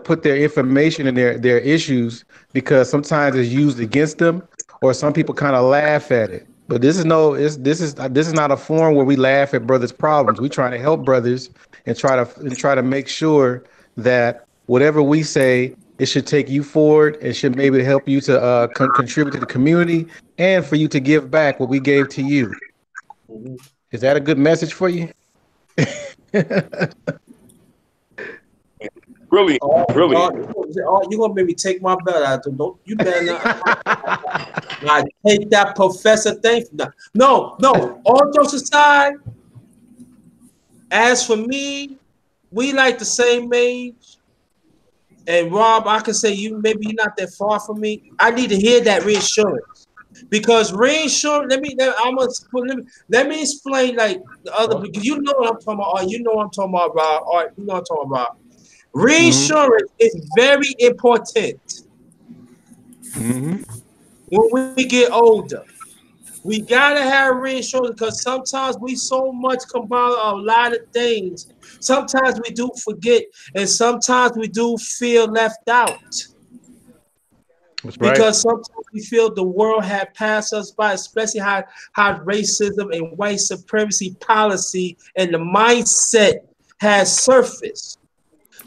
put their information and their issues because sometimes it's used against them, or some people kind of laugh at it. But this is not a forum where we laugh at brothers' problems. We try to help brothers and try to make sure that whatever we say, it should take you forward and should maybe help you to contribute to the community and for you to give back what we gave to you. Is that a good message for you? Really, really. You gonna make me take my belt out? Don't you better not? I take that professor thing. No. All jokes aside, as for me, we like the same age. And Rob, I can say maybe you're not that far from me. I need to hear that reassurance because reinsurance. Let me explain like the other because you know what I'm talking about. Or you know what I'm talking about, Rob. Or you know what I'm talking about. Reinsurance is very important when we get older. We gotta have reinsurance because sometimes we so much combine a lot of things. Sometimes we do forget, and sometimes we do feel left out. That's right. Because sometimes we feel the world had passed us by, especially how racism and white supremacy policy and the mindset has surfaced.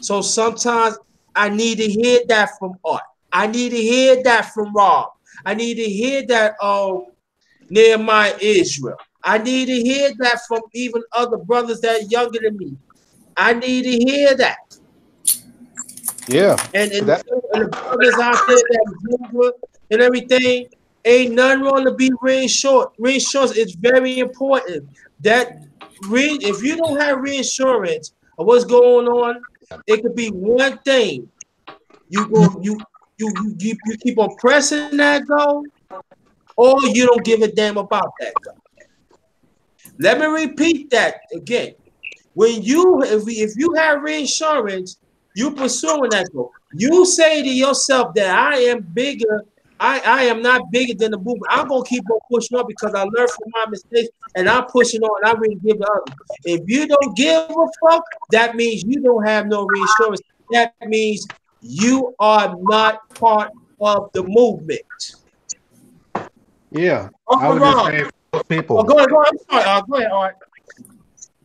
So sometimes I need to hear that from Art. I need to hear that from Rob. I need to hear that Nehemiah Israel. I need to hear that from even other brothers that are younger than me. I need to hear that. Yeah. And That the brothers out there that younger and everything, ain't nothing wrong to be reinsured. Reinsurance is very important. That if you don't have reinsurance of what's going on, it could be one thing. You go you keep on pressing that goal, or you don't give a damn about that goal. Let me repeat that again. When you if you have reinsurance, you pursuing that goal. You say to yourself that I am bigger. I am not bigger than the movement. I'm gonna keep on pushing on because I learned from my mistakes and I'm pushing on and I really give to others. If you don't give a fuck, that means you don't have no reinsurance. That means you are not part of the movement. yeah. I Uncle was just Rob. saying for those Oh, people. go ahead, go ahead. I'm sorry. Go ahead. All right.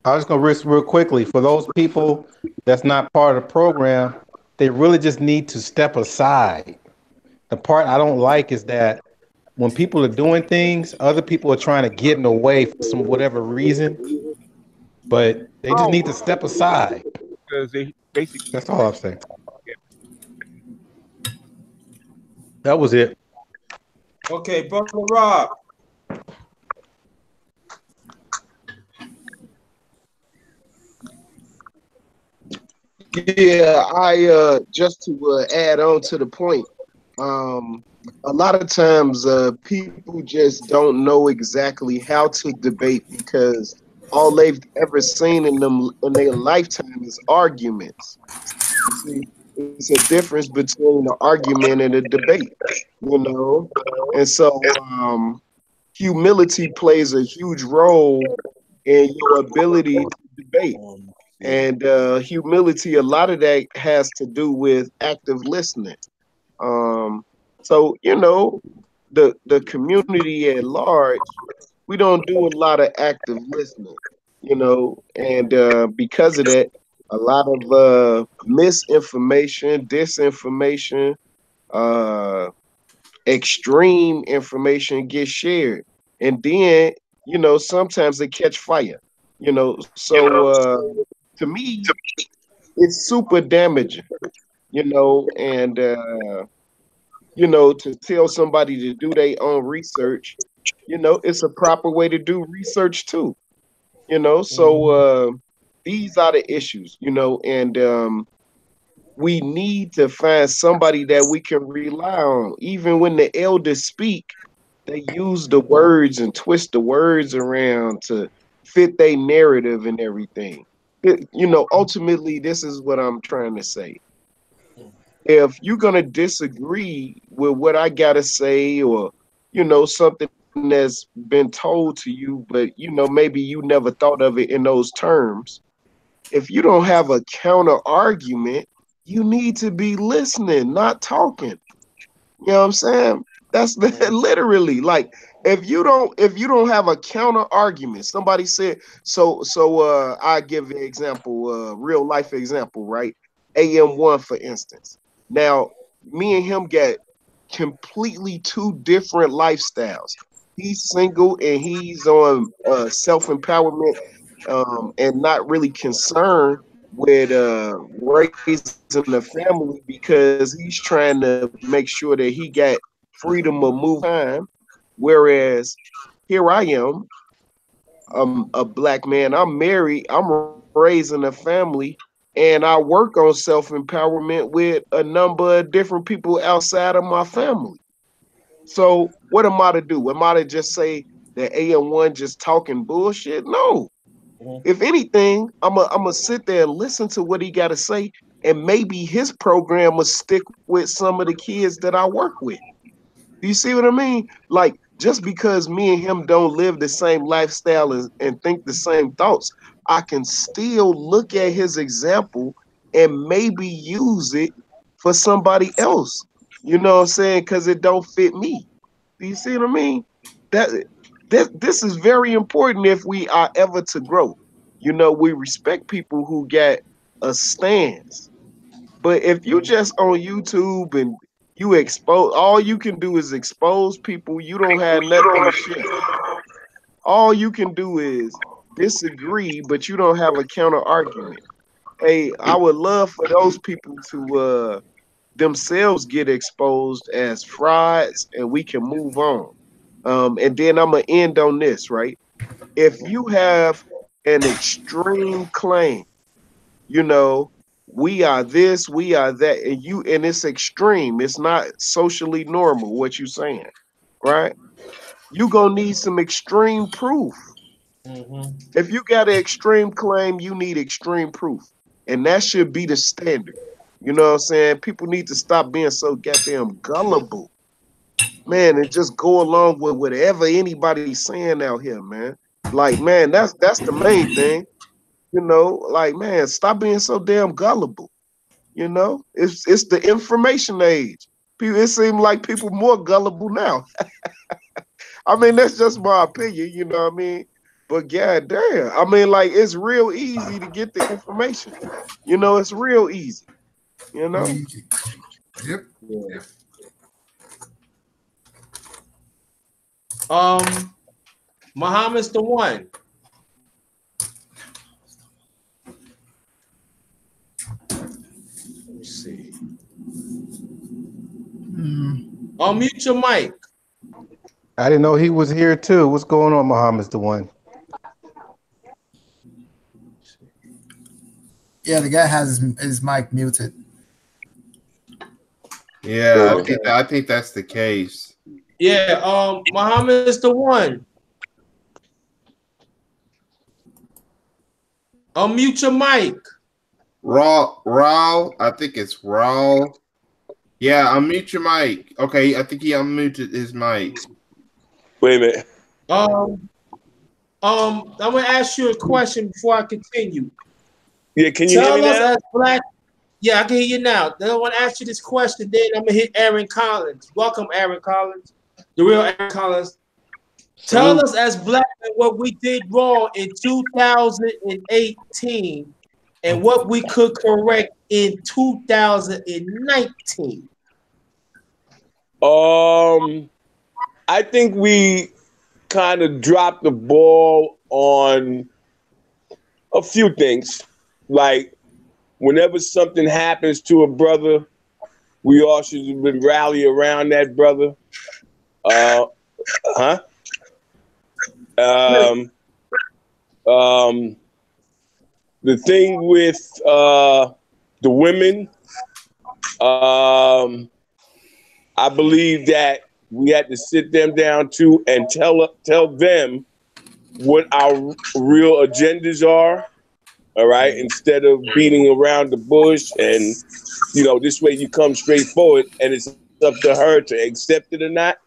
I was gonna risk real quickly for those people that's not part of the program. They really just need to step aside. The part I don't like is that when people are doing things, other people are trying to get in the way for some whatever reason, but they just need to step aside. because they basically That's all I'm saying. That was it. Okay, brother Rob. Yeah, I just to add on to the point. Um, a lot of times, people just don't know exactly how to debate because all they've ever seen in their lifetime is arguments. You see, it's a difference between an argument and a debate, you know. And so, humility plays a huge role in your ability to debate. And humility, a lot of that has to do with active listening. Um, so the community at large, we don't do a lot of active listening, and because of that, a lot of misinformation, disinformation, uh, extreme information gets shared, and then sometimes they catch fire. So to me, it's super damaging. And to tell somebody to do their own research, it's a proper way to do research too. So these are the issues, and we need to find somebody that we can rely on. Even when the elders speak, they use the words and twist the words around to fit their narrative and everything. Ultimately, this is what I'm trying to say. If you're gonna disagree with what I gotta say, or something that's been told to you, but maybe you never thought of it in those terms. If you don't have a counter argument, you need to be listening, not talking. You know what I'm saying? That's literally like, if you don't have a counter argument. Somebody said, so I give an example, real life example, right? AM1, for instance. Now, me and him got completely two different lifestyles. He's single and he's on self empowerment, and not really concerned with raising a family because he's trying to make sure that he got freedom of move time. Whereas here I am, a black man. I'm married. I'm raising a family, and I work on self empowerment with a number of different people outside of my family. So what am I to do? Am I to just say that AM1 just talking bullshit? No. If anything, I'm a sit there and listen to what he got to say, and maybe his program will stick with some of the kids that I work with. Do you see what I mean? Like, just because me and him don't live the same lifestyle and think the same thoughts, I can still look at his example and maybe use it for somebody else. You know what I'm saying? Because it don't fit me. Do you see what I mean? That this is very important if we are ever to grow. We respect people who got a stance. But if you just on YouTube and you expose, all you can do is expose people, you don't have nothing to share. All you can do is disagree, but you don't have a counter argument. hey, I would love for those people to themselves get exposed as frauds, and we can move on. And then I'm gonna end on this, right? If you have an extreme claim, you know, we are this, we are that, and it's extreme. It's not socially normal what you saying, right? You gonna need some extreme proof. Mm-hmm. If you got an extreme claim, you need extreme proof. And that should be the standard. You know what I'm saying? People need to stop being so goddamn gullible, man, and just go along with whatever anybody's saying out here, man. Like, man, that's the main thing. You know, like, man, stop being so damn gullible. You know, it's the information age. People, it seems like people more gullible now. I mean, that's just my opinion. You know what I mean? But god damn, I mean, like, it's real easy to get the information. You know, it's real easy. You know. Yep. Yeah. Muhammad's the one. Let me see. Unmute your mic. I didn't know he was here too. What's going on, Muhammad's the one? Yeah, the guy has his mic muted. Yeah, Okay. I think that's the case. Yeah, Muhammad's the one. Unmute your mic. Raw, I think it's Raw. Yeah, unmute your mic. Okay, I think he unmuted his mic. Wait a minute. I'm gonna ask you a question before I continue. Yeah, can you hear me Tell us now? as black. Yeah, I can hear you now. Then I want to ask you this question. Then I'm gonna hit Aaron Collins. Welcome, Aaron Collins, the real Aaron Collins. Tell us as black men what we did wrong in 2018 and what we could correct in 2019. I think we kind of dropped the ball on a few things. Like, whenever something happens to a brother, we all should have been rally around that brother. The thing with the women, I believe that we had to sit them down too and tell them what our real agendas are. All right, instead of beating around the bush, and this way you come straight forward, and it's up to her to accept it or not,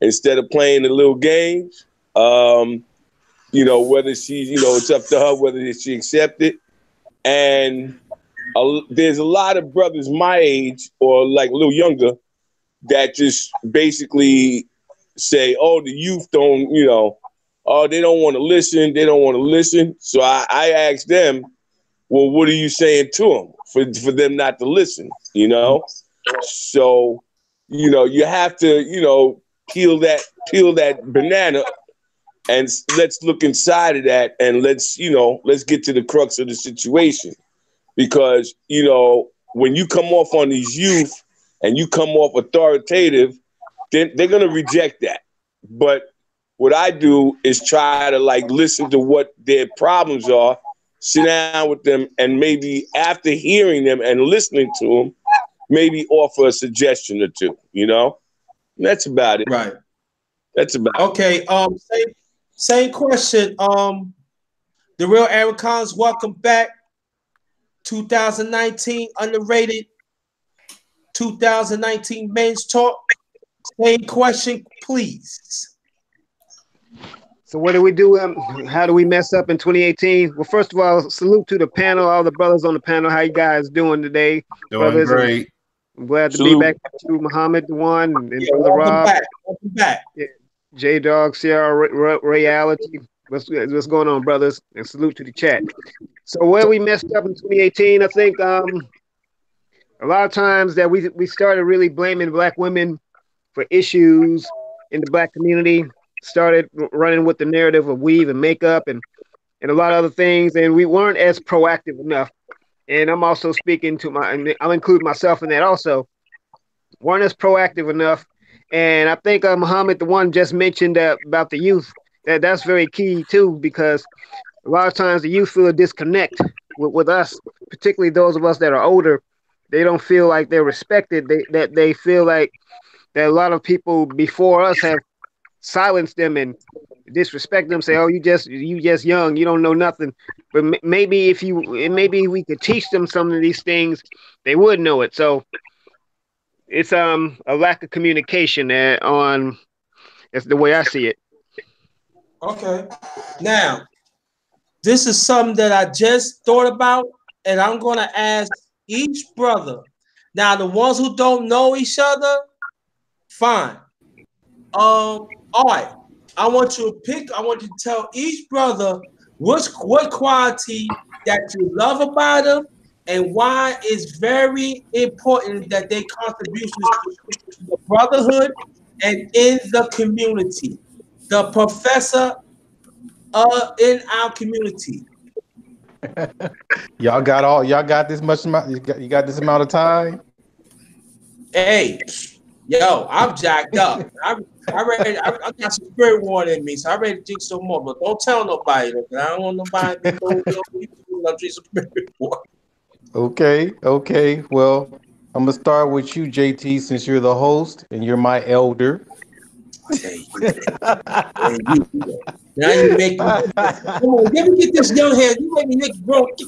instead of playing the little games. Whether she's, it's up to her whether she accept it. And there's a lot of brothers my age or like a little younger that just basically say, "Oh, the youth don't, oh, they don't want to listen. They don't want to listen." So I asked them, "Well, what are you saying to them for them not to listen?" So, you have to, peel that banana, and let's look inside of that, and let's get to the crux of the situation. Because, when you come off on these youth and you come off authoritative, then they're going to reject that. But what I do is try to listen to what their problems are, sit down with them, and maybe after hearing them and listening to them, maybe offer a suggestion or two, And that's about it. Right. That's about it. Okay. Same question. The real Aaron Collins, welcome back. 2019 Underrated. 2019 Men's Talk. Same question, please. So what do we do? How do we mess up in 2018? Well, first of all, salute to the panel, all the brothers on the panel. How you guys doing today, Doing brothers? great. I'm glad to Salute. be back with you, Muhammad, the one, and Brother Welcome Rob. back. Welcome back. Yeah, J Dog, Sierra Reality. What's going on, brothers? And salute to the chat. So where we messed up in 2018, I think a lot of times that we started really blaming black women for issues in the black community, started running with the narrative of weave and makeup and a lot of other things, and we weren't as proactive enough and I'm also speaking to I'll include myself in that also. Weren't as proactive enough, and I think Muhammad, the one just mentioned about the youth. That's very key too, because a lot of times the youth feel a disconnect with us, particularly those of us that are older. They don't feel like they're respected. They feel like that a lot of people before us have silenced them and disrespect them. Say, "Oh, you just young. You don't know nothing." But maybe maybe we could teach them some of these things, they would know it. So it's a lack of communication on. That's the way I see it. Okay. Now, this is something that I just thought about, and I'm gonna ask each brother. Now, the ones who don't know each other, fine. All right. I want you to pick. I want you to tell each brother what quality that you love about them, and why it's very important that they contributions to the brotherhood and in the community. The professor in our community. Y'all got this much amount. You got this amount of time. Hey, yo, I'm jacked up. I ready. I got some spirit water in me, so I ready to drink some more. But don't tell nobody, though, 'cause I don't want nobody to know. I'm drink some spirit water. Okay. Well, I'm gonna start with you, JT, since you're the host and you're my elder. There you go. Now you make me. Come on, let me get this young head. You make me look broke.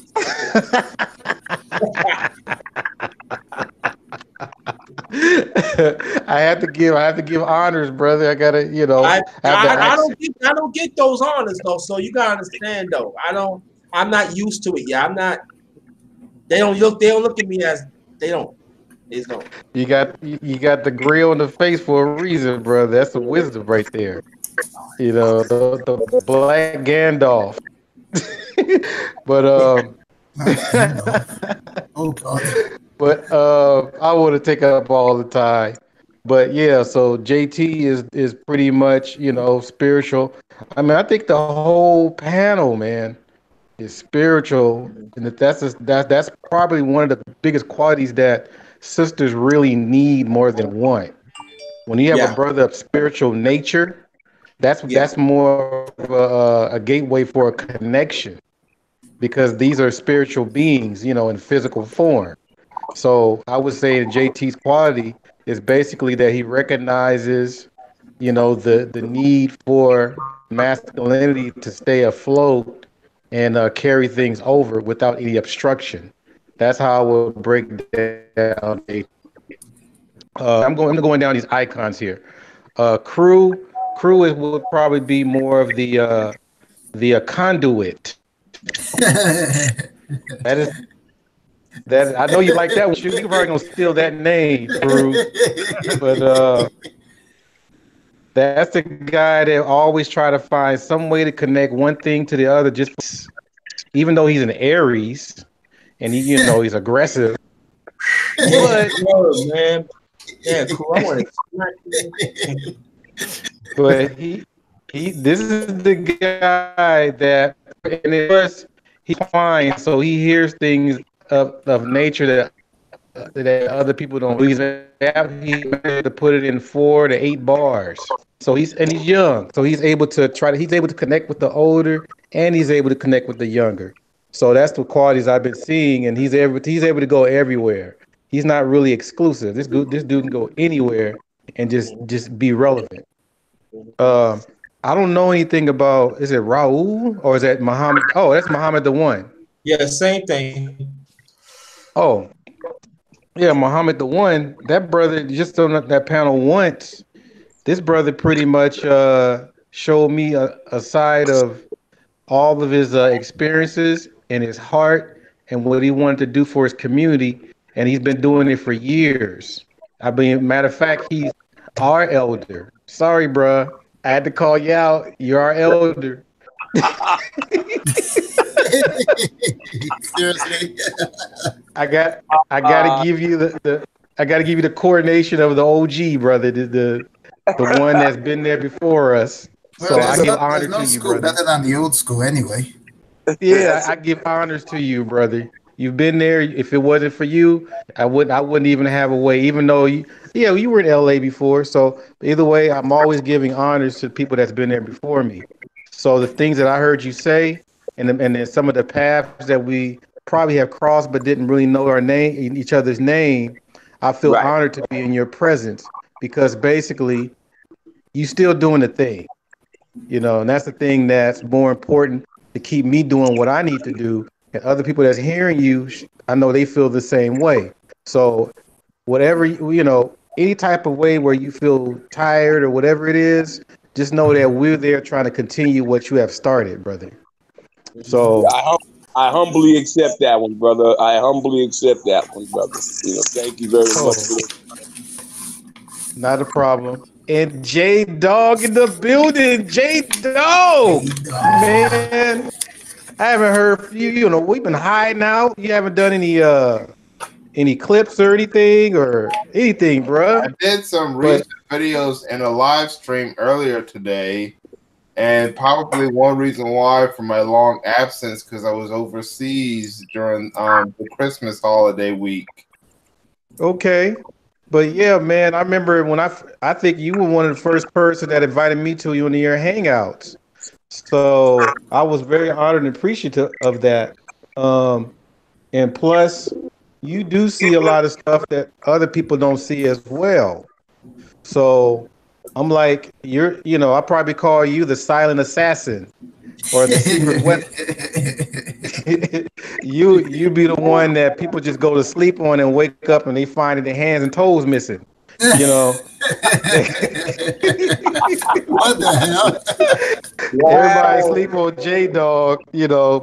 I have to give honors, brother. I gotta, have to I ask. don't get those honors though. So you gotta understand though. I'm not used to it. Yeah, I'm not. They don't look at me as they don't. They don't. You got the grill in the face for a reason, brother. That's the wisdom right there. The black Gandalf. But Oh God. but I want to take up all the time. But yeah, so JT is pretty much spiritual. I mean, I think the whole panel, man, is spiritual, and that's probably one of the biggest qualities that sisters really need more than one. When you have a Yeah, brother of spiritual nature, yeah, that's more of a gateway for a connection because these are spiritual beings, in physical form. So I would say that JT's quality is basically that he recognizes, the need for masculinity to stay afloat and carry things over without any obstruction. That's how I would break down JT. I'm going down these icons here. Crew would probably be more of the conduit. That is that I know you like that one. You probably gonna steal that name, Crew. But that's the guy that always try to find some way to connect one thing to the other. Even though he's an Aries and he's aggressive, yeah, but word, man. Yeah, cool. I want to. but he this is the guy that and it was he's fine, so he hears things of nature that other people don't. He managed to put it in 4 to 8 bars. So he's young, so he's able to connect with the older, and he's able to connect with the younger. So that's the qualities I've been seeing, and he's able to go everywhere. He's not really exclusive. This dude can go anywhere and just be relevant. Um, I don't know anything about. Is it Raul or is that Muhammad? Oh, that's Muhammad the one. Yeah, same thing. Oh, yeah, Muhammad the one. That brother just on that panel once. This brother pretty much showed me a side of all of his experiences and his heart and what he wanted to do for his community, and he's been doing it for years. I mean, matter of fact, he's our elder. Sorry, bruh. I had to call you out. You're our elder. Seriously. I got I gotta give you I gotta give you the coordination of the OG, brother. The one that's been there before us. Well, So I give honor there's no to you, school brother. better than the old school anyway. Yeah, I give honors to you, brother. You've been there. If it wasn't for you, I wouldn't even have a way. Even though you were in LA before. So either way, I'm always giving honors to people that's been there before me. So the things that I heard you say, and then some of the paths that we probably have crossed but didn't really know our name, each other's name, I feel Right. honored to be in your presence because basically you still doing the thing, and that's the thing that's more important to keep me doing what I need to do. And other people that's hearing you, I know they feel the same way. So whatever, any type of way where you feel tired or whatever it is, just know that we're there trying to continue what you have started, brother. So I humbly accept that one, brother. I humbly accept that one, brother. Thank you very much oh, for this. not a problem. And J Dog in the building. J Dog, man. I haven't heard from you. We've been hiding out. You haven't done any clips or anything, I bruh. did some But recent videos in a live stream earlier today, and probably one reason why for my long absence because I was overseas during the Christmas holiday week. okay. But yeah, man, I remember when I think you were one of the first person that invited me to you in your hangouts. So I was very honored and appreciative of that. Um, and plus, you do see a lot of stuff that other people don't see as well. So I'm like, I probably call you the silent assassin or the secret weapon. You be the one that people just go to sleep on and wake up and they find that their hands and toes missing. You know. What the hell? Everybody Wow. sleep on J Dog,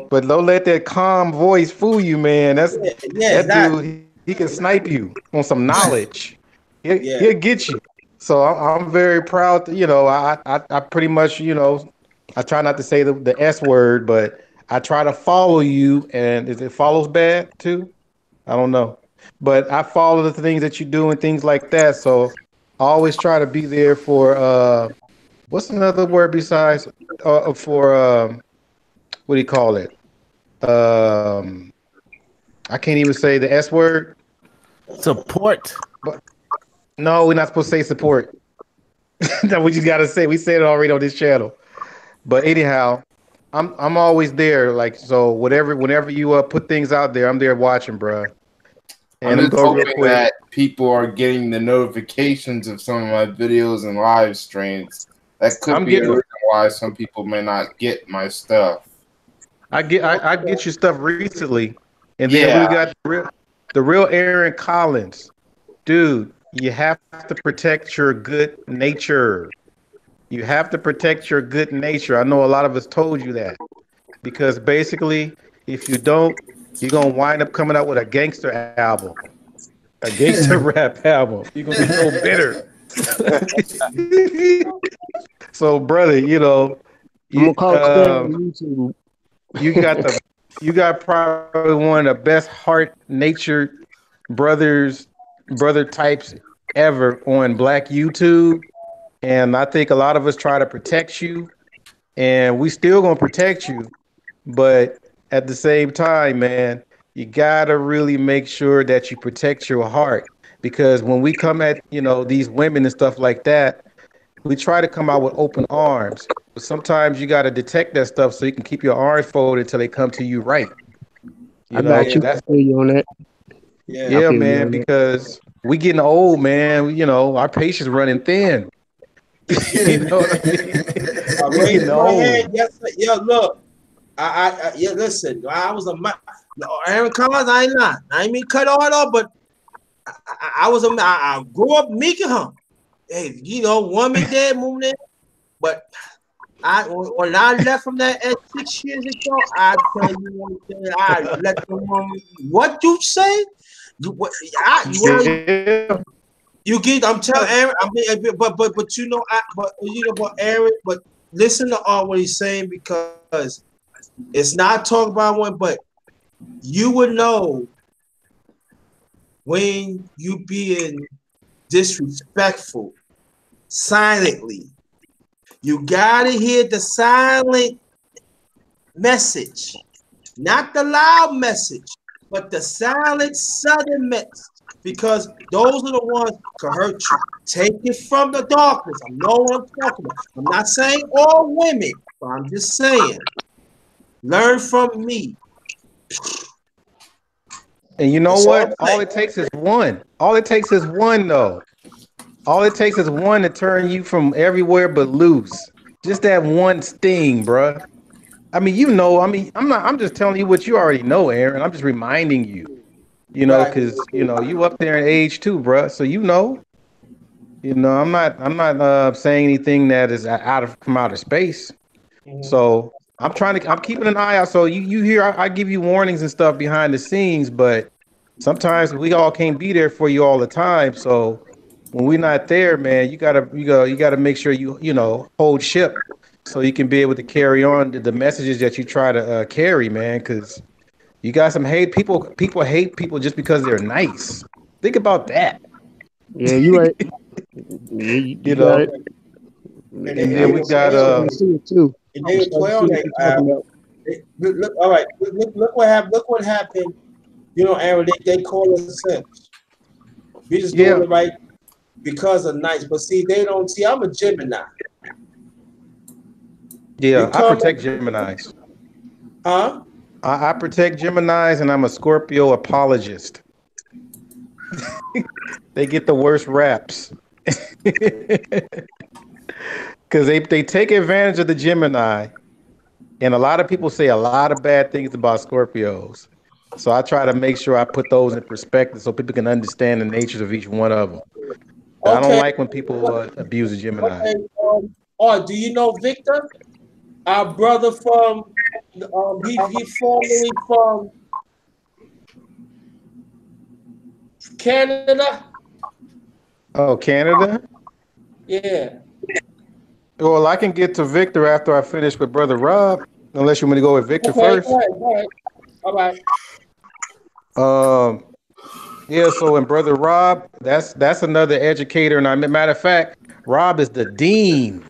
but don't let that calm voice fool you, man. Yeah, That exactly. dude. He can snipe you on some knowledge. He'll Yeah. get you. So I'm very proud. I pretty much I try not to say the S word, but I try to follow you. And is it follows bad too? I don't know, but I follow the things that you do and things like that. So I always try to be there for what's another word besides for what do you call it? Um, I can't even say the S word. Support. But no, we're not supposed to say support. That we just gotta say. We said it already on this channel. But anyhow, I'm always there. Like so, whenever you put things out there, I'm there watching, bro. I'm And I'm just going real hoping quick. that people are getting the notifications of some of my videos and live streams. That could I'm be a getting them. reason why some people may not get my stuff. I get your stuff recently, and then we Yeah, got the real Aaron Collins, dude. You have to protect your good nature. You have to protect your good nature. I know a lot of us told you that because basically, if you don't, you're gonna wind up coming out with a gangster album, a gangster rap album. You're gonna be so bitter. So, brother, I'm gonna you call Claire on YouTube. you got probably one of the best heart natured brother types ever on Black YouTube. And I think a lot of us try to protect you, and we still gonna protect you. But at the same time, man, you gotta really make sure that you protect your heart. Because when we come at, these women and stuff like that, we try to come out with open arms. But sometimes you gotta detect that stuff so you can keep your arms folded until they come to you right. I got Yeah. you. I That's feel you on that. Yeah. I yeah, feel you man, on that. because we getting old, man. Our patience running thin. You know what I mean? I We raised getting my hand. old. Yes, sir. Yeah, look. Yeah, listen. I was no, Aaron Collins. I ain't lying. I ain't mean cut all off, but I grew up meeking him. Hey, one me dead, moving in. But when I left from that at 6 years ago, I tell you one thing. I let the woman. What you say? You what? Yeah. You get. I'm telling Aaron. But but Aaron. But listen to all what he's saying because it's not talking about one, but you would know when you being disrespectful silently. You gotta hear the silent message, not the loud message. but the silent sediments, because those are the ones can hurt you. Take it from the darkness. I know what I'm talking about. I'm not saying all women, but I'm just saying, learn from me. And you know That's all I'm what? All saying. it takes is one. All it takes is one, though. All it takes is one to turn you from everywhere but loose. Just that one sting, bruh. I mean, you know, I mean, I'm not, I'm just telling you what you already know, Aaron. I'm just reminding you, Right. because, you up there in age too, bruh. So, I'm not saying anything that is out of from outer space. Mhm. So I'm keeping an eye out. So you hear, I give you warnings and stuff behind the scenes, but sometimes we all can't be there for you all the time. So when we're not there, man, you gotta make sure hold ship so you can be able to carry on the messages that you try to carry, man. Because you got some hate people. People hate people just because they're nice. Think about that. Yeah, you right. You You got know. it. And And they then I'm we will got play on starting it. to see it too. And I'm they will starting play to see on what it. you're talking about. Look, all right. Look what happened. Look what happened. You know, Aaron, they call us simps. We just doing yeah, it right because of nice. But see, they don't see. I'm a Gemini. You yeah. I come, protect Gemini's. huh? I protect Gemini's, and I'm a Scorpio apologist. They get the worst raps because they take advantage of the Gemini, and a lot of people say a lot of bad things about Scorpios. So I try to make sure I put those in perspective so people can understand the natures of each one of them. I don't Okay. like when people abuse the Gemini. Okay. Oh, do you know Victor? Our brother from he formerly from Canada. Oh, Canada? Yeah. Well, I can get to Victor after I finish with Brother Rob, unless you want me to go with Victor Okay. first. Go ahead. Go ahead. All right. Um, Yeah, so in Brother Rob, that's another educator. And matter of fact, Rob is the dean.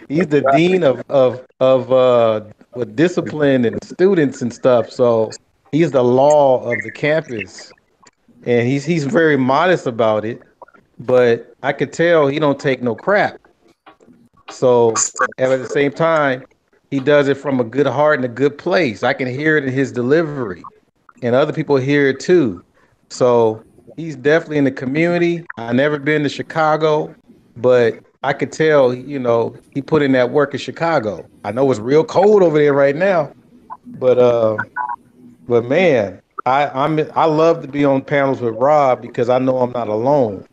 He's the dean of with discipline and students and stuff. So he's the law of the campus. And he's very modest about it, but I could tell he don't take no crap. So and at the same time, he does it from a good heart and a good place. I can hear it in his delivery, and other people hear it too. So he's definitely in the community. I never been to Chicago, but I could tell, he put in that work in Chicago. I know it's real cold over there right now, but man, I love to be on panels with Rob because I know I'm not alone,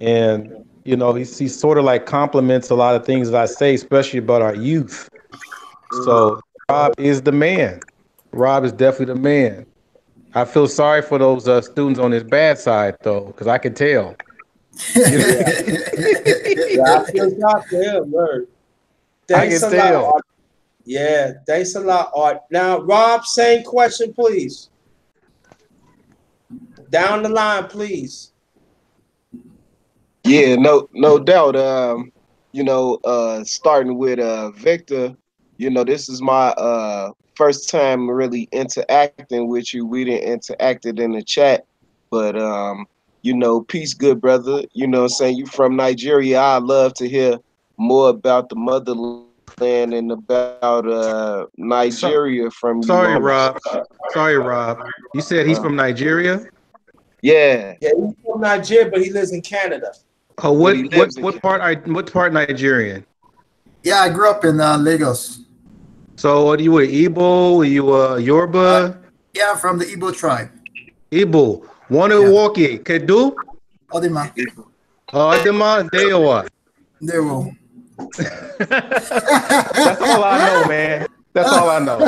and he's sort of like compliments a lot of things that I say, especially about our youth. So Rob is the man. Rob is definitely the man. I feel sorry for those students on his bad side though, because I can tell. You know? Yeah. Yeah. I feel sorry for him. Word. I Thanks can a lot, tell. Art. Yeah. Thanks a lot, Art. Now, Rob, same question, please. Down the line, please. Yeah, no doubt. Starting with Victor, this is my first time really interacting with you. We didn't interacted in the chat, but peace, good brother. You know what I'm saying? You from Nigeria. I love to hear more about the motherland and about So, Nigeria from you, sorry, Mama. Rob. Sorry, Rob. You said he's Uh, from Nigeria. yeah, Yeah, he's from Nigeria, but he lives in Canada. Oh, but what he what lives in what part? What part Nigerian? Yeah, I grew up in Lagos. So, what are you, a Igbo? Are you a Uh, Yoruba? yeah, I'm from the Igbo tribe. Igbo. Wanna Yeah. walk it? Kedu? Odima. Adema Dewa. There will. That's all I know, man. That's all I know.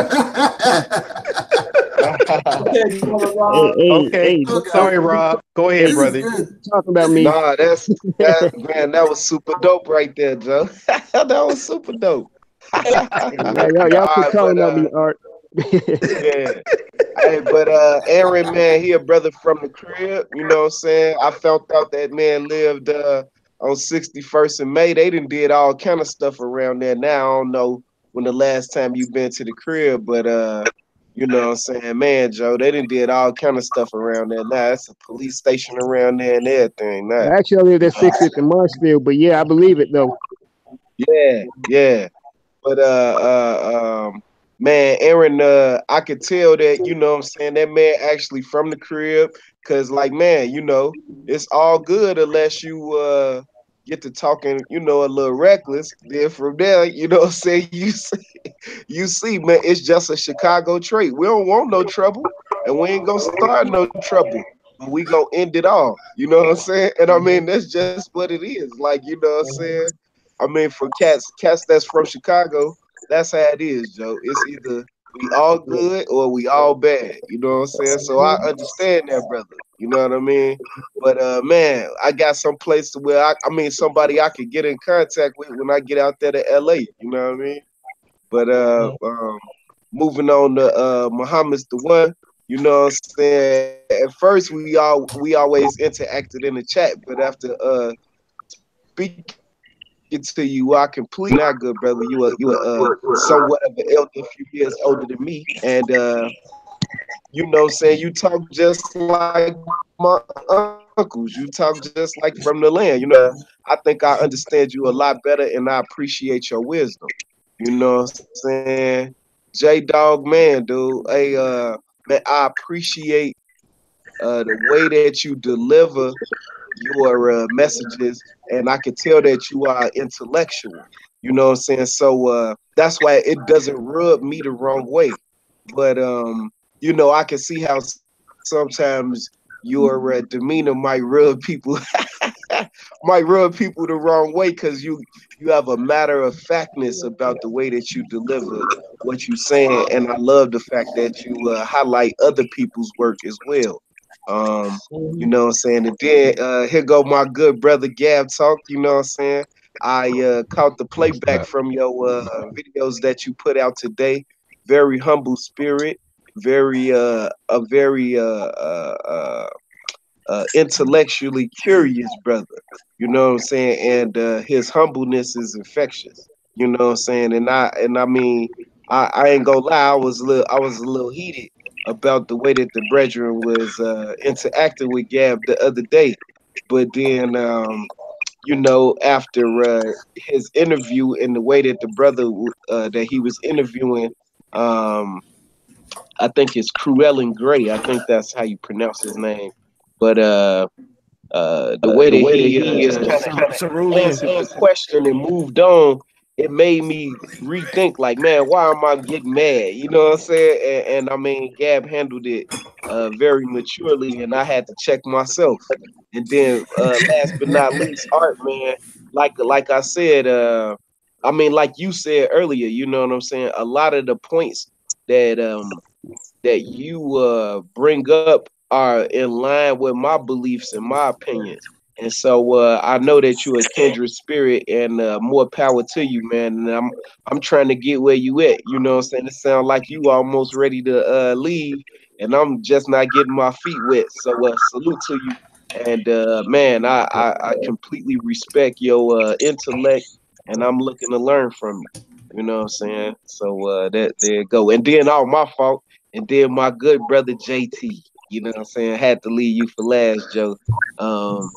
Okay, brother Hey, Rob. hey, Okay. hey, Okay. Sorry, Rob. Go ahead, hey, This is brother. good. talk about me. Nah, that man, that was super dope right there, Joe. That was super dope. Y'all quit Alright, calling but about me, Art. yeah. Hey, but Aaron, man, he a brother from the crib, you know what I'm saying? I found out that man lived on 61st and May. They done did all kind of stuff around there. Now I don't know when the last time you been to the crib, but You know what I'm saying? Man, Joe, they done did all kind of stuff around there. Now it's a police station around there and everything. Now, Actually, I lived at 60th and Marshfield, but yeah, I believe it though. yeah, yeah. But man, Aaron, I could tell that, you know what I'm saying, that man actually from the crib. Cause like, man, you know, it's all good unless you get to talking, you know, a little reckless. Then from there, you know what I'm saying, you see, man, it's just a Chicago trait. We don't want no trouble, and we ain't gonna start no trouble, but we gonna end it all. You know what I'm saying? And I mean, that's just what it is. Like, you know what I'm saying? I mean, for cats that's from Chicago, that's how it is, Joe. It's either we all good or we all bad. You know what I'm saying? So I understand that, brother. You know what I mean? But man, I got some place to where I mean somebody I could get in contact with when I get out there to LA. You know what I mean? But moving on to Muhammad's the one. You know what I'm saying? At first we always interacted in the chat, but after speaking to you, I completely understand now, good brother. You a somewhat of an elder, a few years older than me, and you know, what I'm saying you talk just like my uncles. You talk just like from the land. You know, I think I understand you a lot better, and I appreciate your wisdom. You know what I'm saying? J Dog man, dude. Hey, man, I appreciate the way that you deliver your messages, and I can tell that you are intellectual. You know what I'm saying? So that's why it doesn't rub me the wrong way. But you know, I can see how sometimes your demeanor might rub people might rub people the wrong way because you have a matter of factness about the way that you deliver what you're saying, and I love the fact that you highlight other people's work as well. You know what I'm saying? And then here go my good brother Gab talk. You know what I'm saying? I caught the playback from your videos that you put out today. Very humble spirit, very a very intellectually curious brother. You know what I'm saying? And his humbleness is infectious. You know what I'm saying? And I mean, I ain't gonna lie, I was a little heated about the way that the brethren was interacting with Gab the other day. But then you know, after his interview and the way that the brother that he was interviewing, um, I think it's Cruel and Gray. I think that's how you pronounce his name. But the way that he just kind of Cerulean. answered the question and moved on, it made me rethink. Like, man, why am I getting mad? You know what I'm saying? And I mean, Gab handled it very maturely, and I had to check myself. And then, last but not least, Art man, like I said, I mean, like you said earlier, you know what I'm saying? A lot of the points that that you bring up are in line with my beliefs and my opinions. And so I know that you're a kindred spirit, and more power to you, man. And I'm trying to get where you at. You know what I'm saying? It sounds like you almost ready to leave, and I'm just not getting my feet wet. So salute to you. And man, I completely respect your intellect, and I'm looking to learn from you. You know what I'm saying? So that there you go. And then all my fault. And then my good brother JT, you know what I'm saying? Had to leave you for last, Joe. Um,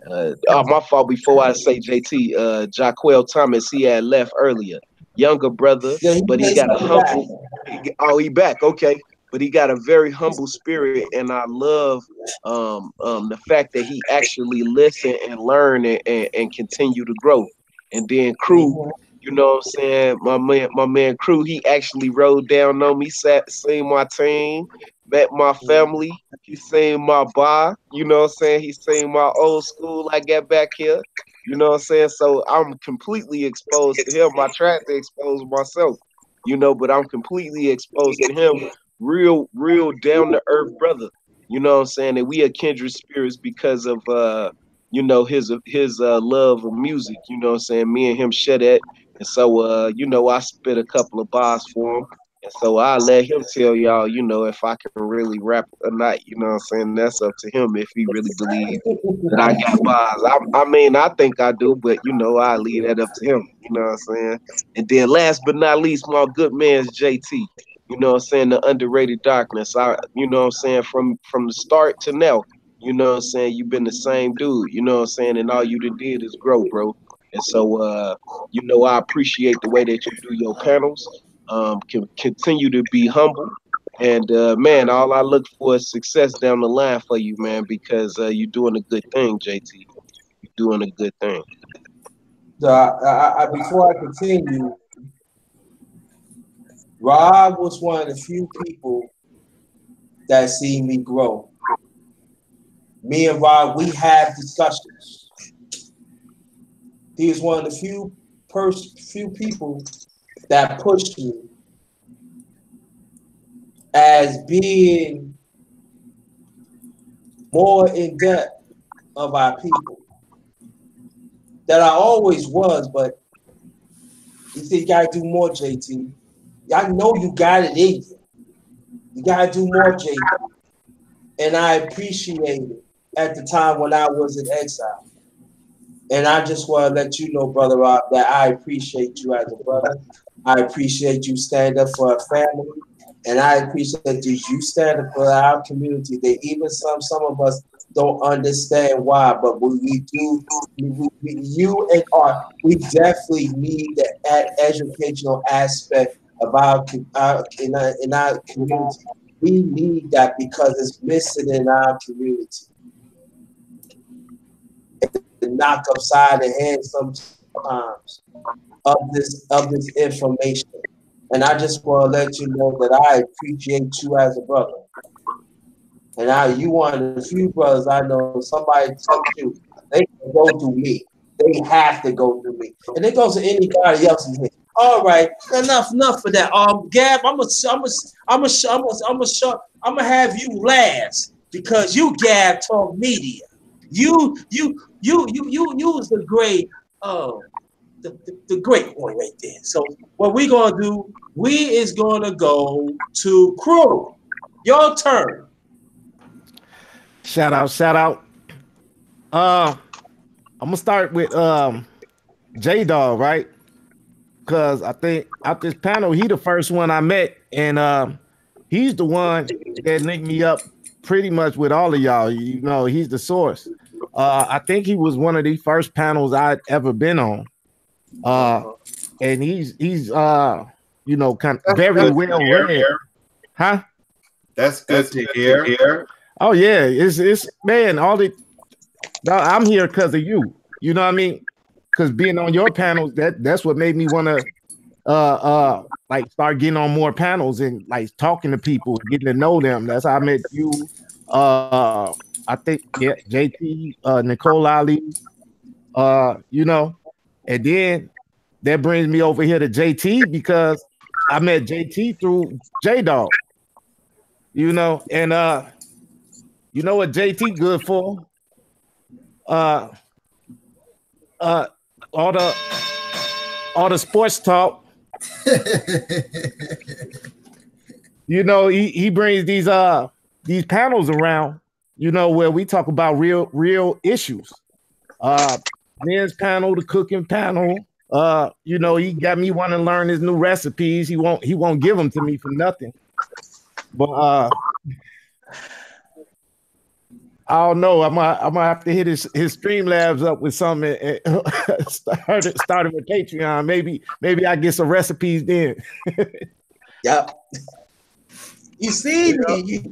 oh, my fault before I say JT, Jaquel Thomas, he had left earlier. Younger brother, Yeah, but he got a he back. humble, oh, he back, okay. But he got a very humble spirit, and I love the fact that he actually listen and learn and continue to grow. And then Crew, you know what I'm saying? My man Crew, he actually rode down on me, seen my team, met my family. He seen my bar, you know what I'm saying? He seen my old school I got back here. You know what I'm saying? So I'm completely exposed to him. I tried to expose myself, you know, but I'm completely exposed to him. Real down to earth brother. You know what I'm saying? And we are kindred spirits because of you know, his love of music, you know what I'm saying? Me and him share that. And so, you know, I spit a couple of bars for him. And so I let him tell y'all, you know, if I can really rap or not, you know what I'm saying? That's up to him if he really believes that I got bars. I mean, I think I do, but, you know, I leave that up to him, you know what I'm saying? And then last but not least, my good man's JT. You know what I'm saying? The underrated darkness. You know what I'm saying? From the start to now, you know what I'm saying? You've been the same dude. You know what I'm saying? And all you did is grow, bro. And so, you know, I appreciate the way that you do your panels. Continue to be humble. And man, all I look for is success down the line for you, man, because you're doing a good thing, JT. You're doing a good thing. So before I continue, Rob was one of the few people that see me grow. Me and Rob, we have discussions. He was one of the few people that pushed me as being more in depth of our people. That I always was, but you think you gotta do more, JT. I know you got it in you. You gotta do more, JT. And I appreciate it at the time when I was in exile. And I just want to let you know, Brother Rob, that I appreciate you as a brother. I appreciate you stand up for a family. And I appreciate that you stand up for our community. That even some of us don't understand why, but we do. You and Art, we definitely need the educational aspect of our in our community. We need that because it's missing in our community. To knock upside the head sometimes of this information. And I just want to let you know that I appreciate you as a brother. And you one of the few brothers I know, somebody touch you, they can go through me. They have to go through me. And it goes to anybody else in here. All right, enough for that. Gab, I'm gonna have you last because you Gab talk media. You was the great the great one right there. So what we gonna do? We is gonna go to Crew. Your turn. Shout out. I'm gonna start with J Dog, right? Because I think out this panel, he the first one I met, and he's the one that linked me up pretty much with all of y'all. You know, he's the source. I think he was one of the first panels I'd ever been on. And he's you know, kind of very well read. Huh? That's good to hear. Oh yeah, it's man, I'm here because of you. You know what I mean? Because being on your panels, that's what made me want to like start getting on more panels and like talking to people, getting to know them. That's how I met you. I think JT, Nicole Ali, you know, and then that brings me over here to JT because I met JT through J Dog. You know, and you know what JT good for? All the sports talk. You know, he brings these panels around, you know, where we talk about real issues. Men's panel, the cooking panel. You know, he got me wanting to learn his new recipes. He won't give them to me for nothing. But I don't know. I'm gonna have to hit his Streamlabs up with something and started with Patreon. Maybe I get some recipes then. Yep. You see me.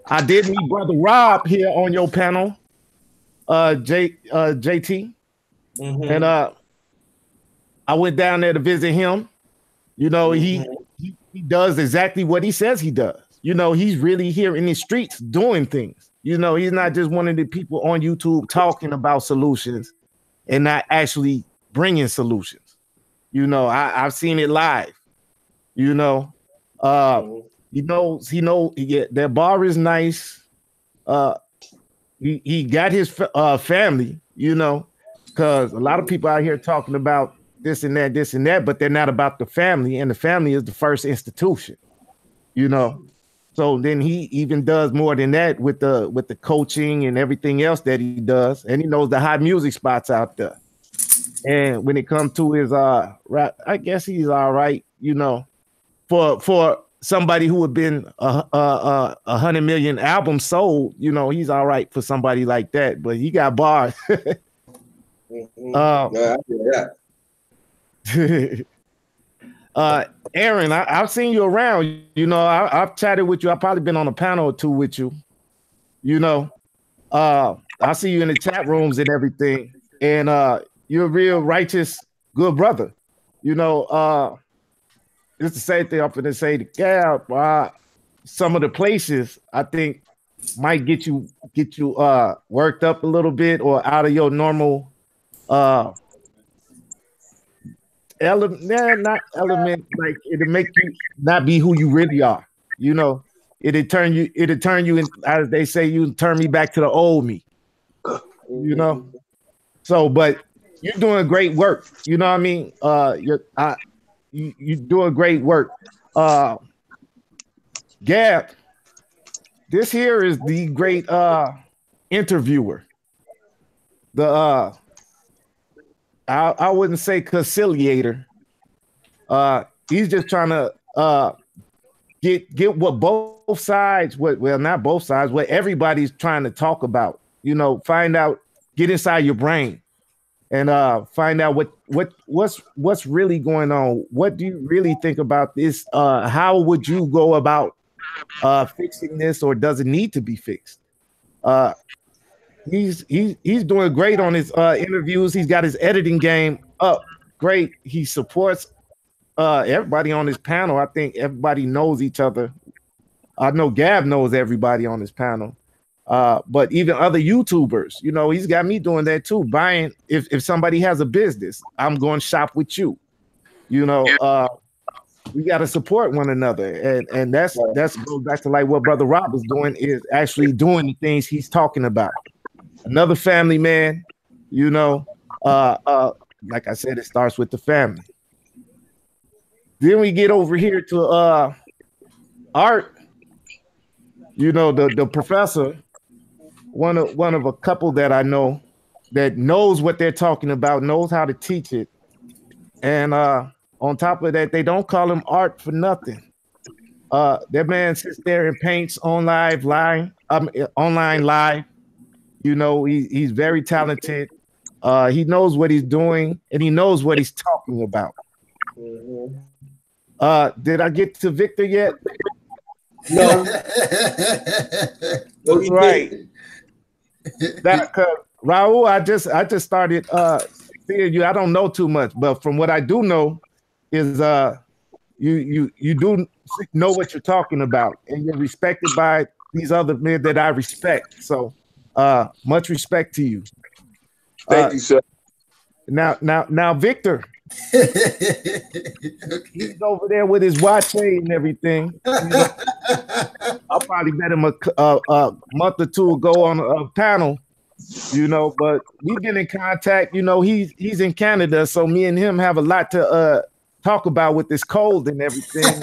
I did meet Brother Rob here on your panel, JT. Mm-hmm. And I went down there to visit him. You know, he does exactly what he says he does. You know, he's really here in the streets doing things. You know, he's not just one of the people on YouTube talking about solutions and not actually bringing solutions. You know, I've seen it live. You know, he knows their bar is nice. He got his family, you know, because a lot of people out here talking about this and that, but they're not about the family, and the family is the first institution, you know. So then he even does more than that with the coaching and everything else that he does, and he knows the hot music spots out there. And when it comes to his rap, I guess he's all right. you know, for somebody who had been 100 million albums sold, you know, he's all right for somebody like that. But he got bars. Yeah, I hear that. Aaron, I've seen you around. You know, I've chatted with you. I've probably been on a panel or two with you. You know, I see you in the chat rooms and everything. And you're a real righteous, good brother. You know, it's the same thing I'm going to say. Yeah, some of the places I think might get you worked up a little bit or out of your normal not element, like it'll make you not be who you really are. You know, it'll turn you in, as they say, you turn me back to the old me. You know, so but you're doing great work. You know what I mean? You're doing great work. Gab, this here is the great interviewer. The I wouldn't say conciliator. He's just trying to get what both sides, well, not both sides, what everybody's trying to talk about. You know, find out, get inside your brain, and find out what's really going on. What do you really think about this? How would you go about fixing this, or does it need to be fixed? He's doing great on his interviews. He's got his editing game up great. He supports everybody on his panel. I think everybody knows each other. I know Gab knows everybody on his panel. But even other YouTubers, you know, he's got me doing that too. Buying, if somebody has a business, I'm going to shop with you. You know, we got to support one another, and that's goes back to like what Brother Rob is doing, is actually doing the things he's talking about. Another family man, you know. Like I said, it starts with the family. Then we get over here to Art. You know, the professor, one of a couple that I know that knows what they're talking about, knows how to teach it, and on top of that, they don't call him Art for nothing. That man sits there and paints online live. You know, he's very talented. He knows what he's doing, and he knows what he's talking about. Did I get to Victor yet? No. That's right. Raul, I just started seeing you. I don't know too much, but from what I do know is you do know what you're talking about, and you're respected by these other men that I respect. So much respect to you. Thank you, sir. Now, Victor, he's over there with his watch and everything. You know, I probably met him a month or two ago on a panel, you know, but we've been in contact. You know, he's in Canada, so me and him have a lot to talk about with this cold and everything.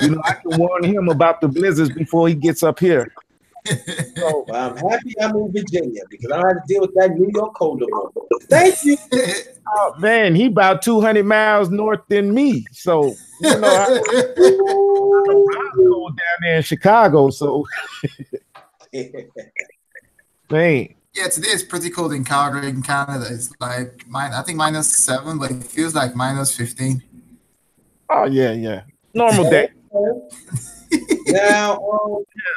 You know, I can warn him about the blizzards before he gets up here. So, I'm happy I'm in Virginia because I don't have to deal with that New York cold no more. Thank you. Oh, man, he about 200 miles north than me. So, you know, I'm cold down there in Chicago. So, man. Yeah, today it's pretty cold in Calgary, in Canada. It's like I think -7, but it feels like -15. Oh yeah. Normal day. Now,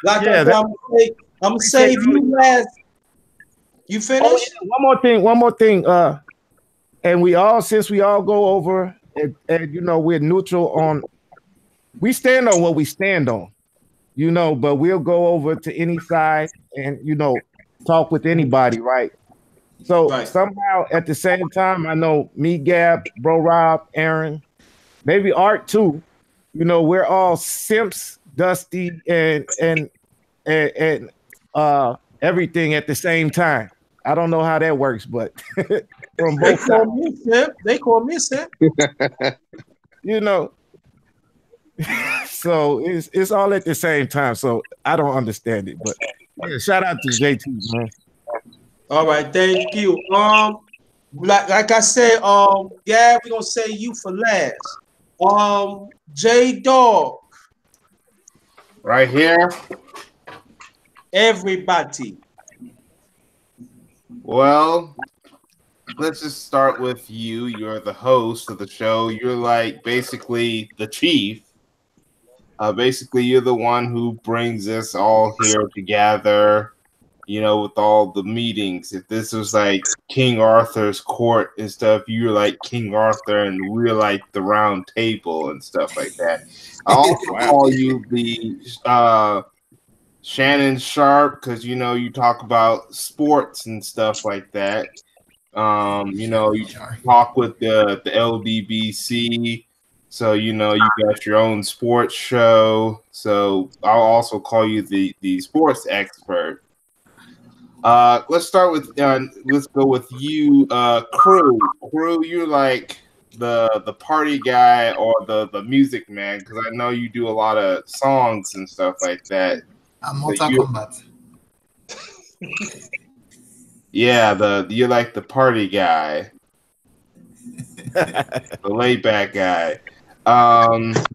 like I'm gonna save you last. You finished? Oh, yeah. One more thing. And since we all go over and you know, we're neutral on, we stand on what we stand on, you know, but we'll go over to any side and, you know, talk with anybody, right? So somehow at the same time, I know me, Gab, Bro Rob, Aaron, maybe Art too, you know, we're all simps, Dusty, and everything at the same time. I don't know how that works, but from both sides. They call me simp. You know. So it's all at the same time. So I don't understand it. But yeah, shout out to JT, man. All right, thank you. Like I said, yeah, we're gonna say you for last. J Dog. Right here. Everybody. Well, let's just start with you. You're the host of the show. You're like basically the chief. Basically, you're the one who brings us all here together, with all the meetings. If this was like King Arthur's court and stuff, you're like King Arthur and we're like the round table and stuff like that. I also call you the Shannon Sharp because, you talk about sports and stuff like that. You talk with the LDBC. So, you got your own sports show. So I'll also call you the sports expert. Let's start with let's go with you, Crew. Crew, you're like the party guy or the music man because I know you do a lot of songs and stuff like that. Mortal Kombat. Yeah, you're like the party guy, the laid back guy.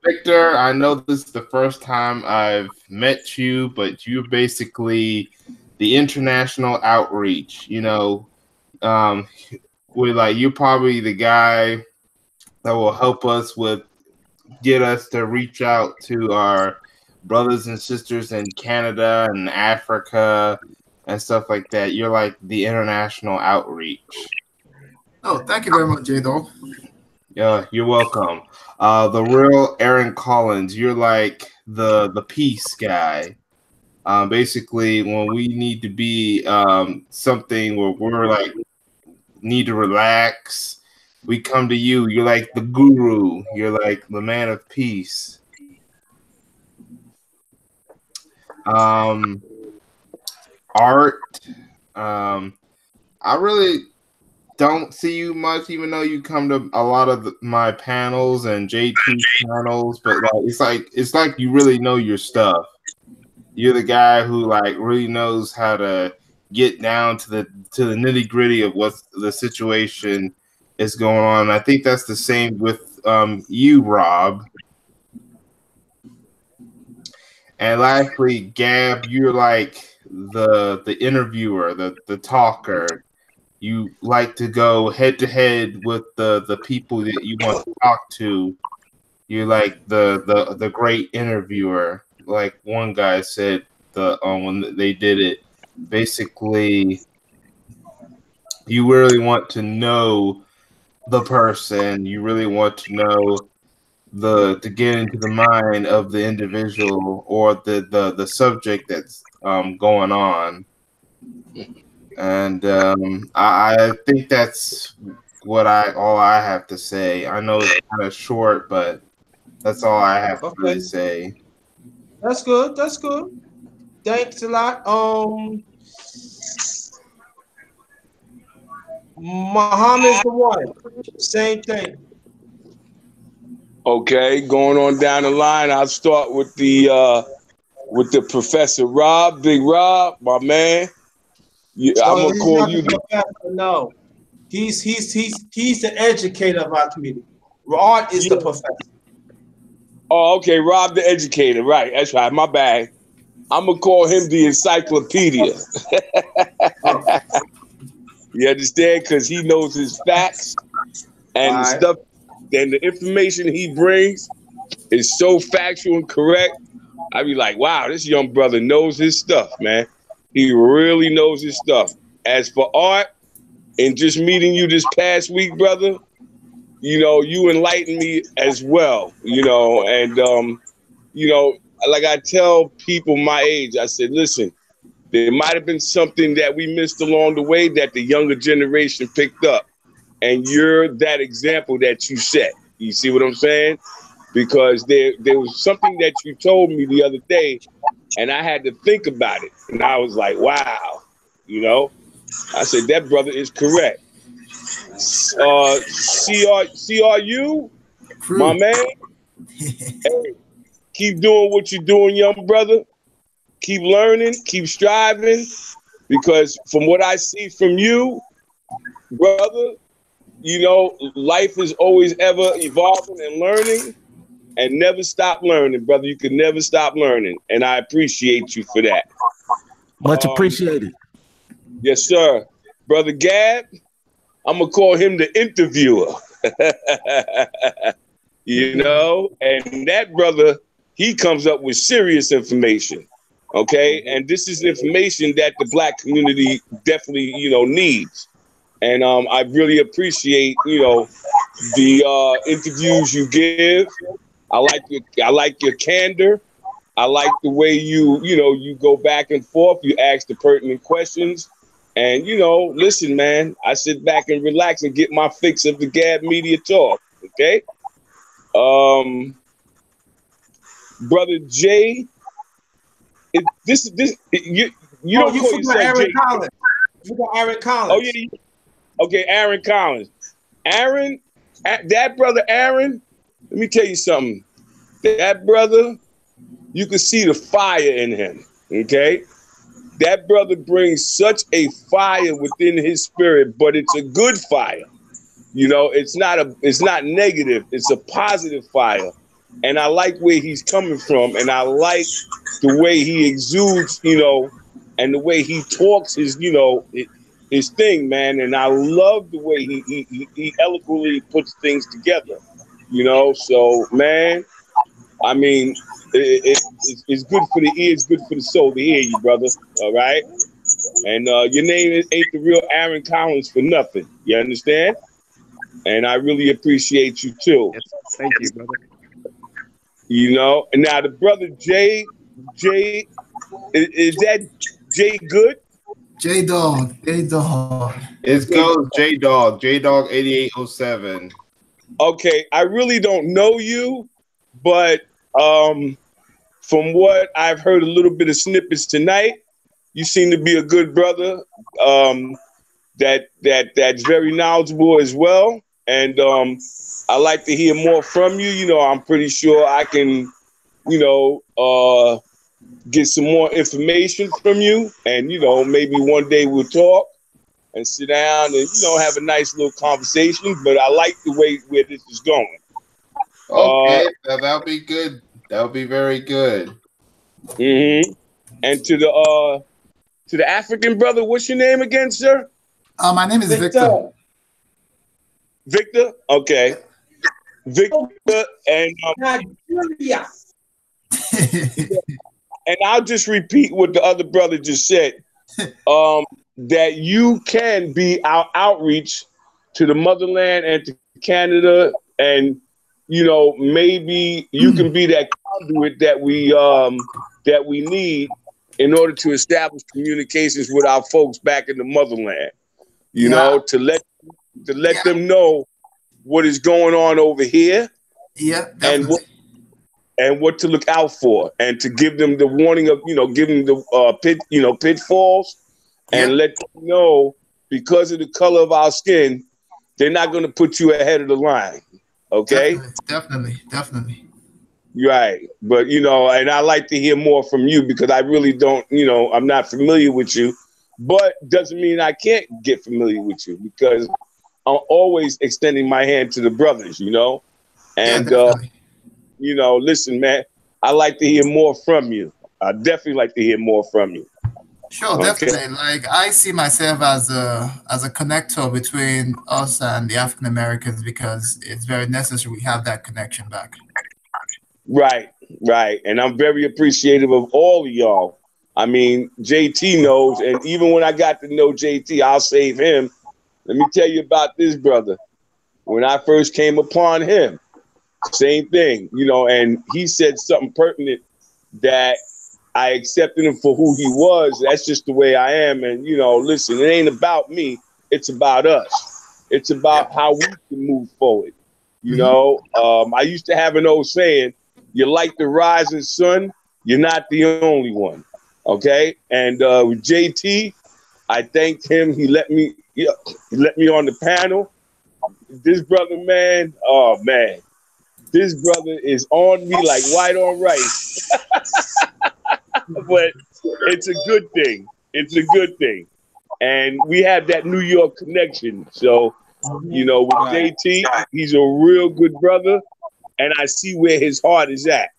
Victor, I know this is the first time I've met you, but you're basically the international outreach. We're like you're probably the guy that will help us get us to reach out to our brothers and sisters in Canada and Africa and stuff like that. You're like the international outreach. Oh, thank you very much, J-Dog. Yeah, you're welcome. The real Aaron Collins, you're like the peace guy. Basically, when we need to be something where we're like need to relax, we come to you. You're like the guru. You're like the man of peace. Art. I really don't see you much, even though you come to a lot of my panels and JT's panels. But it's like you really know your stuff. You're the guy who like really knows how to get down to the nitty gritty of what the situation is going on. I think that's the same with you, Rob. And lastly, Gab, you're like the interviewer, the talker. You like to go head to head with the people that you want to talk to. You're like the great interviewer. Like one guy said when they did it, basically you really want to know the person. You really want to know to get into the mind of the individual or the subject that's going on. And I think that's all I have to say. I know it's kind of short, but that's all I have to really say. That's good. That's good. Thanks a lot. Muhammad's the one. Same thing. Okay, going on down the line, I'll start with the Professor Rob, Big Rob, my man. I'm gonna call you the professor. No, he's the educator of our community. Rod is the professor. Oh, okay, Rob the educator, right? That's right. My bad. I'm gonna call him the encyclopedia. You understand? Because he knows his facts and stuff, and the information he brings is so factual and correct. I be like, wow, this young brother knows his stuff, man. He really knows his stuff. As for art, and just meeting you this past week, brother, you enlightened me as well, and like I tell people my age, I said, listen, there might have been something that we missed along the way that the younger generation picked up. And you're that example that you set. You see what I'm saying? Because there was something that you told me the other day, and I had to think about it. And I was like, wow, I said, that brother is correct. CRU, my man, hey, keep doing what you're doing, young brother. Keep learning, keep striving, because from what I see from you, brother, you know, life is always ever evolving and learning, and never stop learning, brother. You can never stop learning, and I appreciate you for that. Much appreciated. Yes, sir. Brother Gab, I'm gonna call him the interviewer. You know, and that brother, he comes up with serious information. Okay, and this is information that the black community definitely, you know, needs. And I really appreciate, you know, the interviews you give. I like your candor. I like the way you know, you go back and forth. You ask the pertinent questions. And, you know, listen, man, I sit back and relax and get my fix of the Gab Media Talk. Okay. Brother Jay, you don't call yourself Aaron Jay. Collins. You got Aaron Collins. Oh, yeah. Okay, Aaron Collins. Aaron, that brother Aaron, let me tell you something. That brother, you can see the fire in him, okay? That brother brings such a fire within his spirit, but it's a good fire. You know, it's not negative. It's a positive fire. And I like where he's coming from, and I like the way he exudes, you know, and the way he talks his, you know, his thing, man. And I love the way he eloquently puts things together, you know. So, man, I mean, it's good for the ear, it's good for the soul to hear you, brother. All right. And your name ain't the real Aaron Collins for nothing. You understand? And I really appreciate you too. Yes, thank you, brother. You know, and now the brother Jay, is that Jay Good? J-Dog. It goes J-Dog 8807. Okay, I really don't know you, but from what I've heard a little bit of snippets tonight, you seem to be a good brother. That's very knowledgeable as well. And I like to hear more from you. You know, I'm pretty sure I can, you know, get some more information from you. And, you know, maybe one day we'll talk and sit down and, you know, have a nice little conversation. But I like the way where this is going. Okay, that'll be good. That'll be very good. Mm-hmm. And to the African brother, what's your name again, sir? My name is Victor. Victor? Okay. Victor and Nigeria. and I'll just repeat what the other brother just said. That you can be our outreach to the motherland and to Canada, and you know, maybe you can be that conduit that we need in order to establish communications with our folks back in the motherland. You know, to let them know what is going on over here. Yeah, definitely. And what to look out for, and to give them the warning of, you know, give them the pitfalls, and let them know, because of the color of our skin, they're not going to put you ahead of the line. Okay. Definitely. Right. But, you know, and I like to hear more from you, because I really don't, you know, I'm not familiar with you, but doesn't mean I can't get familiar with you, because I'm always extending my hand to the brothers, you know, and, you know, listen, man, I like to hear more from you. I definitely like to hear more from you. Sure, definitely. Like, I see myself as a connector between us and the African Americans, because it's very necessary we have that connection back. Right. And I'm very appreciative of all of y'all. I mean, JT knows, and even when I got to know JT, I'll save him. Let me tell you about this brother. When I first came upon him, same thing, you know, and he said something pertinent that I accepted him for who he was. That's just the way I am. And, you know, listen, it ain't about me. It's about us. It's about how we can move forward. You know, I used to have an old saying, you're like the rising sun. You're not the only one. Okay. And with JT, I thanked him. He let me on the panel. This brother, man, oh, man. This brother is on me like white on rice. But it's a good thing. It's a good thing. And we have that New York connection. So You know, with Right. JT, he's a real good brother, and I see where his heart is at,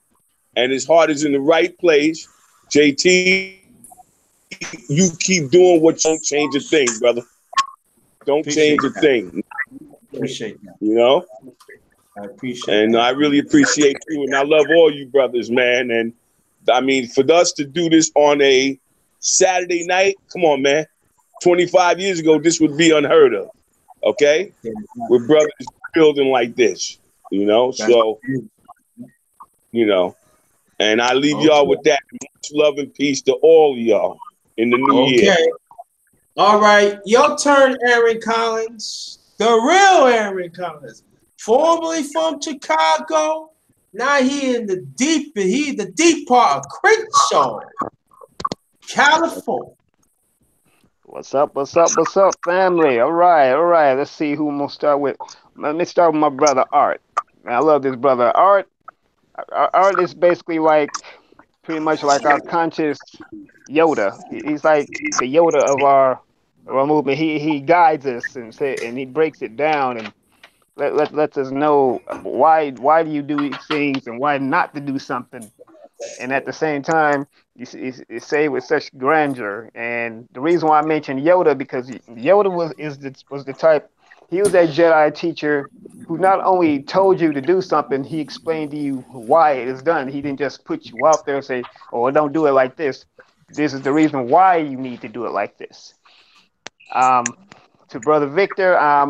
and his heart is in the right place. JT, you keep doing what you don't change a thing, brother. Don't change Appreciate a that. thing. Appreciate that. You know, I appreciate and I that. really appreciate you, and I love all you brothers, man. And I mean, for us to do this on a Saturday night, come on, man. 25 years ago, this would be unheard of. Okay, with brothers building like this, you know. So, you know, and I leave y'all Okay. with that. Much love and peace to all of y'all in the new year. Okay. All right. Your turn, Aaron Collins. The real Aaron Collins. Formerly from Chicago. Now he the deep part of Crenshaw, California. What's up? What's up? What's up, family? All right, all right. Let's see who I'm gonna start with. Let me start with my brother Art. Man, I love this brother Art. Art is basically like pretty much like our conscious Yoda. He's like the Yoda of our movement. He guides us and he breaks it down and lets us know why do you do these things and why not to do something. And at the same time, you say it with such grandeur. And the reason why I mentioned Yoda because Yoda was the type. He was that Jedi teacher who not only told you to do something, he explained to you why it is done. He didn't just put you out there and say, "Oh, don't do it like this. This is the reason why you need to do it like this." Um, to Brother Victor, I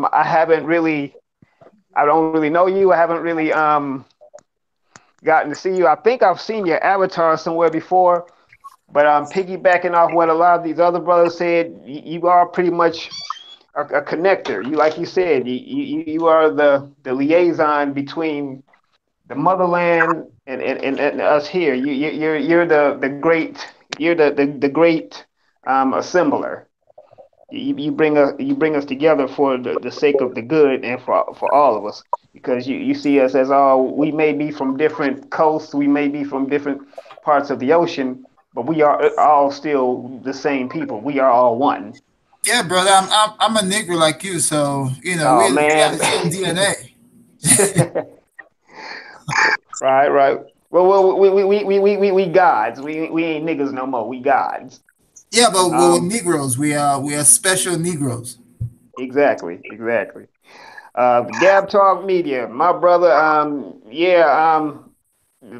don't really know you. I haven't really gotten to see you. I think I've seen your avatar somewhere before, but piggybacking off what a lot of these other brothers said, you are pretty much a connector. You, like you said, you are the liaison between the motherland and us here. You're the great assembler. You bring us together for the sake of the good and for all of us because you see us as all we may be from different coasts, we may be from different parts of the ocean, but we are all still the same people. We are all one. Yeah, brother, I'm a nigger like you, so you know Oh we got man. the same DNA. Right. We gods. We ain't niggas no more. We gods. Yeah, but we're Um, Negroes. We are special Negroes. exactly. Gab Talk Media, my brother.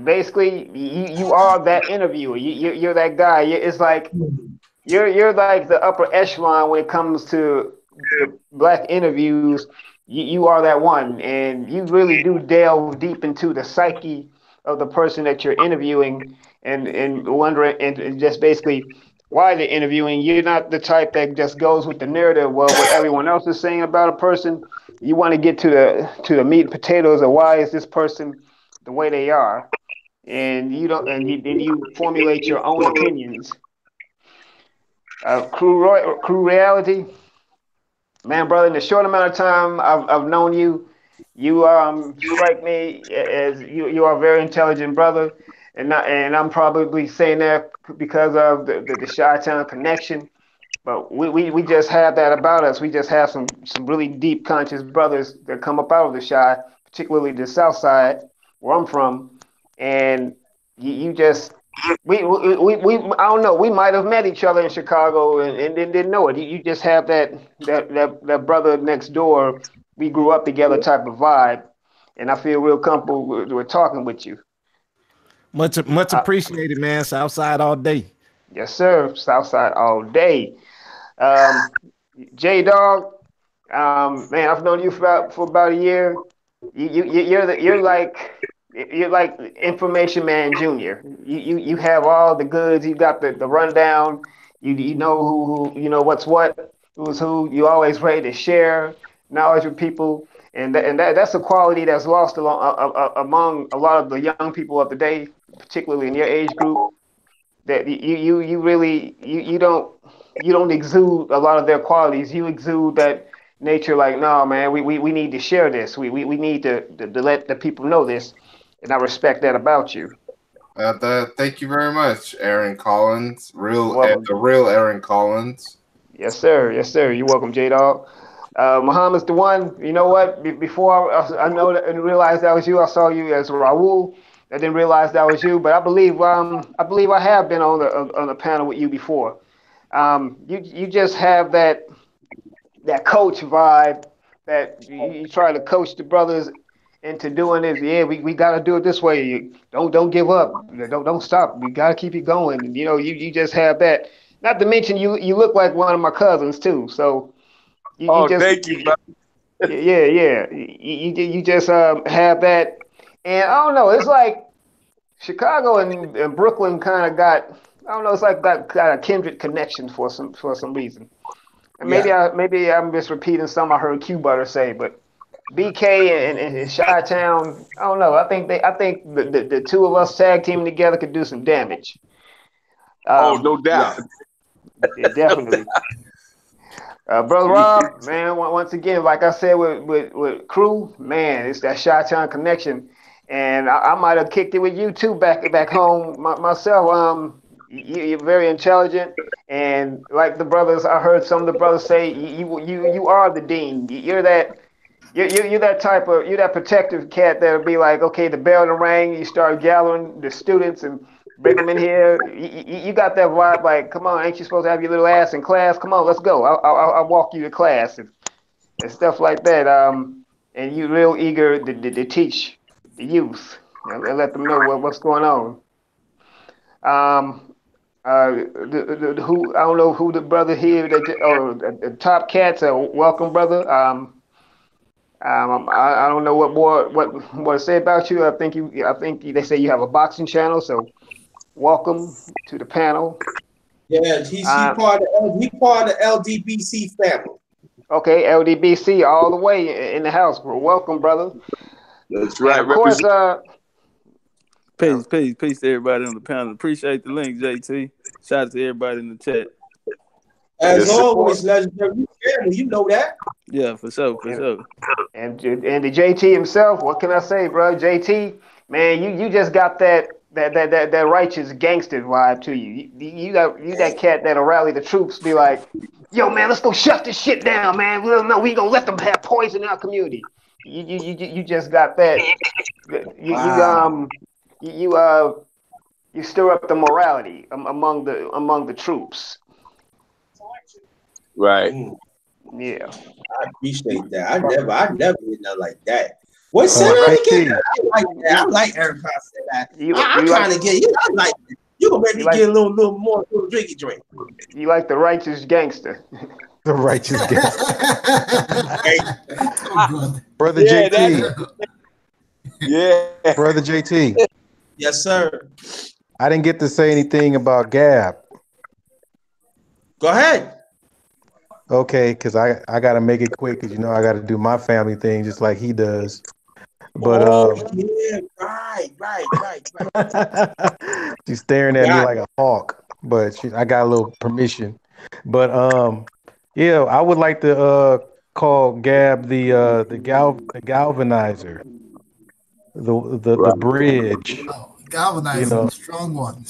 Basically, you are that interviewer. You're that guy. It's like you're like the upper echelon when it comes to the black interviews. You are that one, and you really do delve deep into the psyche of the person that you're interviewing, and wondering and just basically why they're interviewing. You're not the type that just goes with the narrative. Well, what everyone else is saying about a person. You want to get to the meat and potatoes of why is this person the way they are, and you don't, and then you formulate your own opinions. Crew reality, man, brother. In the short amount of time I've known you, you strike me as you are a very intelligent brother, and I'm probably saying that because of the Chi-Town connection. But we just have that about us. We just have some really deep conscious brothers that come up out of the Chi, particularly the South Side where I'm from, and you just I don't know. We might have met each other in Chicago and didn't know it. You just have that brother next door. We grew up together type of vibe, and I feel real comfortable with talking with you. Much Uh, appreciated, man. Southside all day. yes, sir. Southside all day. Um, J Dog, man, I've known you for about a year. You're like information man junior. You have all the goods. You got the rundown. You know who you know what's what, who's who. You always ready to share knowledge with people, that's a quality that's lost among a lot of the young people of the day, particularly in your age group. That you really you don't exude a lot of their qualities. You exude that nature like, no man, we need to share this. We need to let the people know this. And I respect that about you. Thank you very much, Aaron Collins. You're welcome. The real Aaron Collins. Yes, sir. Yes, sir. You're welcome, J Dog. Muhammad's the one. You know what? Before I know that and realized that was you, I saw you as Raul. I didn't realize that was you, but I believe I have been on the panel with you before. You just have that coach vibe that you try to coach the brothers into doing this. Yeah, we got to do it this way. Don't give up. Don't stop. We got to keep it going. You know, you just have that. Not to mention you look like one of my cousins too. So you Oh, just thank you, bro. yeah. You just have that. And I don't know. It's like Chicago and Brooklyn kind of got. I don't know. It's like got a kindred connection for some reason. And Yeah. maybe I'm just repeating something I heard Q Butter say, but BK and Chi Town, I don't know. I think the two of us tag teaming together could do some damage. Oh, no Yeah. doubt. Yeah, definitely. Brother Rob, man, once again, like I said with Crew, man, it's that Chi Town connection, and I might have kicked it with you too back home myself. You're very intelligent, and like the brothers, I heard some of the brothers say, you are the dean. You're that. You're that type of you're that protective cat that'll be like, okay, the bell to ring, you start gathering the students and bring them in here. You got that vibe, like, come on, ain't you supposed to have your little ass in class? Come on, let's go. I'll walk you to class and stuff like that. And you real eager to teach the youth and let them know what's going on. Um, who I don't know who the brother here that or the top cats. Welcome, brother. I don't know what to say about you. I think they say you have a boxing channel, so welcome to the panel. Yeah, he part of the LDBC family. Okay, LDBC all the way in the house. Well, welcome, brother. That's And right. of course, Peace to everybody on the panel. Appreciate the link, JT. Shout out to everybody in the chat. As Yes, sir. always, legendary family. You know that. Yeah, for sure. and the JT himself. What can I say, bro? JT, man, you just got that righteous gangster vibe to you. You got that cat that'll rally the troops. Be like, yo, man, let's go shut this shit down, man. We don't know we gonna let them have poison in our community. You just got that. Wow. You stir up the morality among the troops. Right. Yeah. I appreciate that. I never did nothing like that. What say What that again? JT, I like that. I like everybody say that. you I you kind like of get you. I like it. You gonna make you me like get a little more, little drink. you like the righteous gangster. the righteous guy. Hey, Brother Yeah, that's JT, yeah. brother JT. yes, sir. I didn't get to say anything about Gab. Go ahead. Okay, because I gotta make it quick because you know I gotta do my family thing just like he does. But Oh yeah, right. she's staring at me Got like a hawk. But I got a little permission. But yeah, I would like to call Gab the galvanizer, the Right. bridge. Oh, You galvanizing, know, strong one.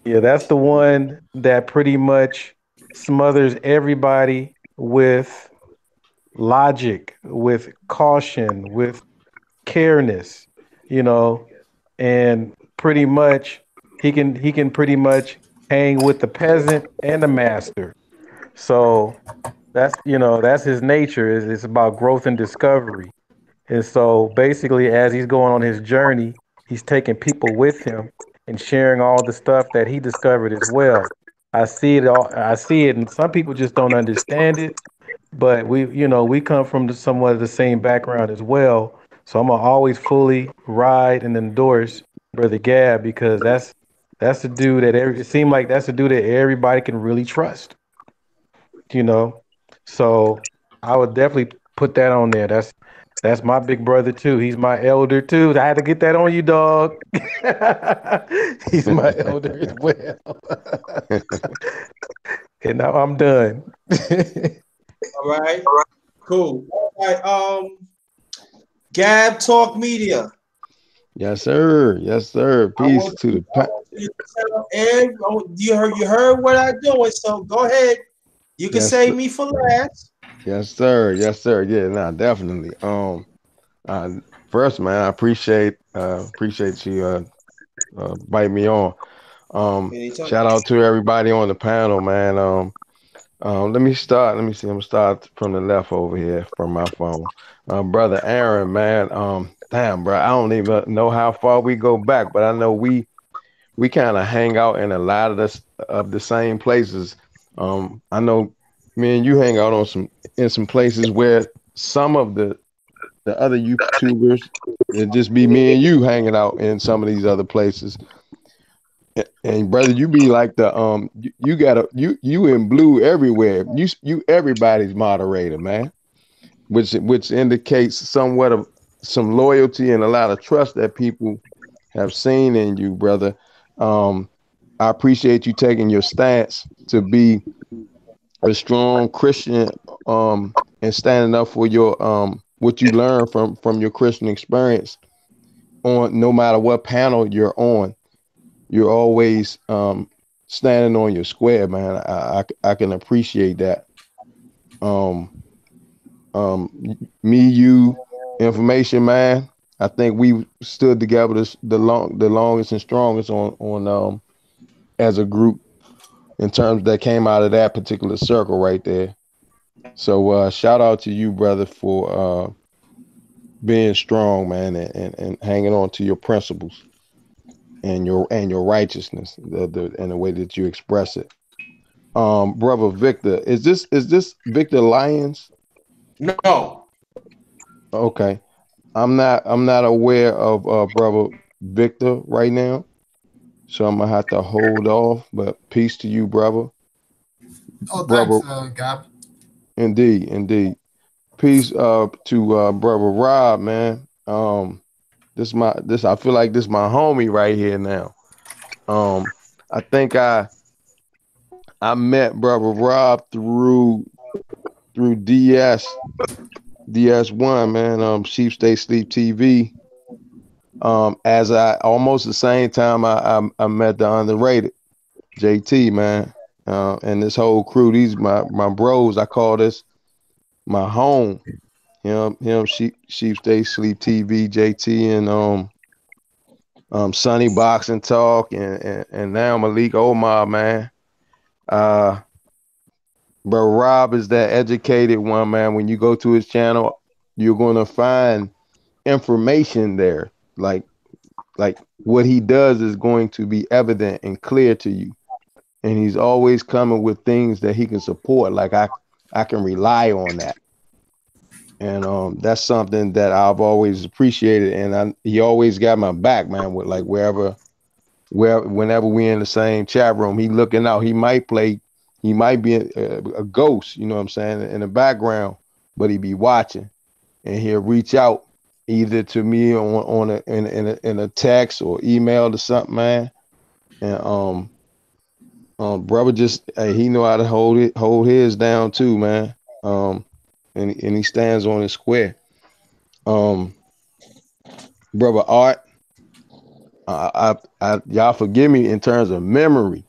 yeah, that's the one that pretty much smothers everybody with logic, with caution, with careness, you know, and pretty much he can pretty much hang with the peasant and the master. So that's his nature. Is it's about growth and discovery. And so basically, as he's going on his journey, he's taking people with him and sharing all the stuff that he discovered as well. I see it all. I see it, and some people just don't understand it. But we come from somewhat of the same background as well. So I'm gonna always fully ride and endorse Brother Gab because that's the dude that it seemed like that's the dude that everybody can really trust. You know, so I would definitely put that on there. That's my big brother too. He's my elder too. I had to get that on you, dog. He's my elder as well. And now I'm done. All right. Cool. All right. Gab Talk Media. Yes, sir. Yes, sir. I Peace want to you, the I want you to tell you heard what I'm doing. So go ahead. You can yes, save me for last. Yes, sir. Yes, sir. Yeah, nah, definitely. Uh, First, man, I appreciate you biting me on. Anytime. Shout out to everybody on the panel, man. Let me start. Let me see. I'm gonna start from the left over here from my phone. Brother Aaron, man. Damn, bro. I don't even know how far we go back, but I know we kind of hang out in a lot of the same places. I know me and you hang out on some places where some of the other YouTubers, it just be me and you hanging out in some of these other places. And brother, you be like you got you in blue everywhere. You everybody's moderator, man. Which indicates somewhat of some loyalty and a lot of trust that people have seen in you, brother. Um, I appreciate you taking your stance to be a strong Christian, and standing up for your what you learn from your Christian experience on no matter what panel you're on. You're always standing on your square, man. I can appreciate that. Um, Me, you, information, man. I think we stood together the longest and strongest on as a group in terms that came out of that particular circle right there. So shout out to you, brother, for being strong, man, and hanging on to your principles and your righteousness, and the way that you express it. Brother Victor, is this Victor Lyons? No. Okay. I'm not aware of brother Victor right now, so I'm gonna have to hold off. But peace to you, brother. Oh, Brother, thanks, Gab. indeed. Peace to brother Rob, man. This I feel like this my homie right here now. Um, I think I met brother Rob through DS1, man. Sheep Stay Sleep TV. As I almost the same time I met the Underrated JT, man. And this whole crew, these my bros. I call this my home. Sheep Stay Sleep TV, JT, and Sunny Boxing Talk, and now Malik Omar, man. Uh, but Rob is that educated one, man. When you go to his channel, you're gonna find information there, like what he does is going to be evident and clear to you, and he's always coming with things that he can support. Like I can rely on that, and that's something that I've always appreciated, and he always got my back, man. With like whenever we in the same chat room, he looking out. He might be a ghost, you know what I'm saying, in the background, but he be watching, and he'll reach out either to me in a text or email or something, man. And brother just he know how to hold his down too, man. And he stands on his square. Um, Brother Art, y'all forgive me in terms of memory,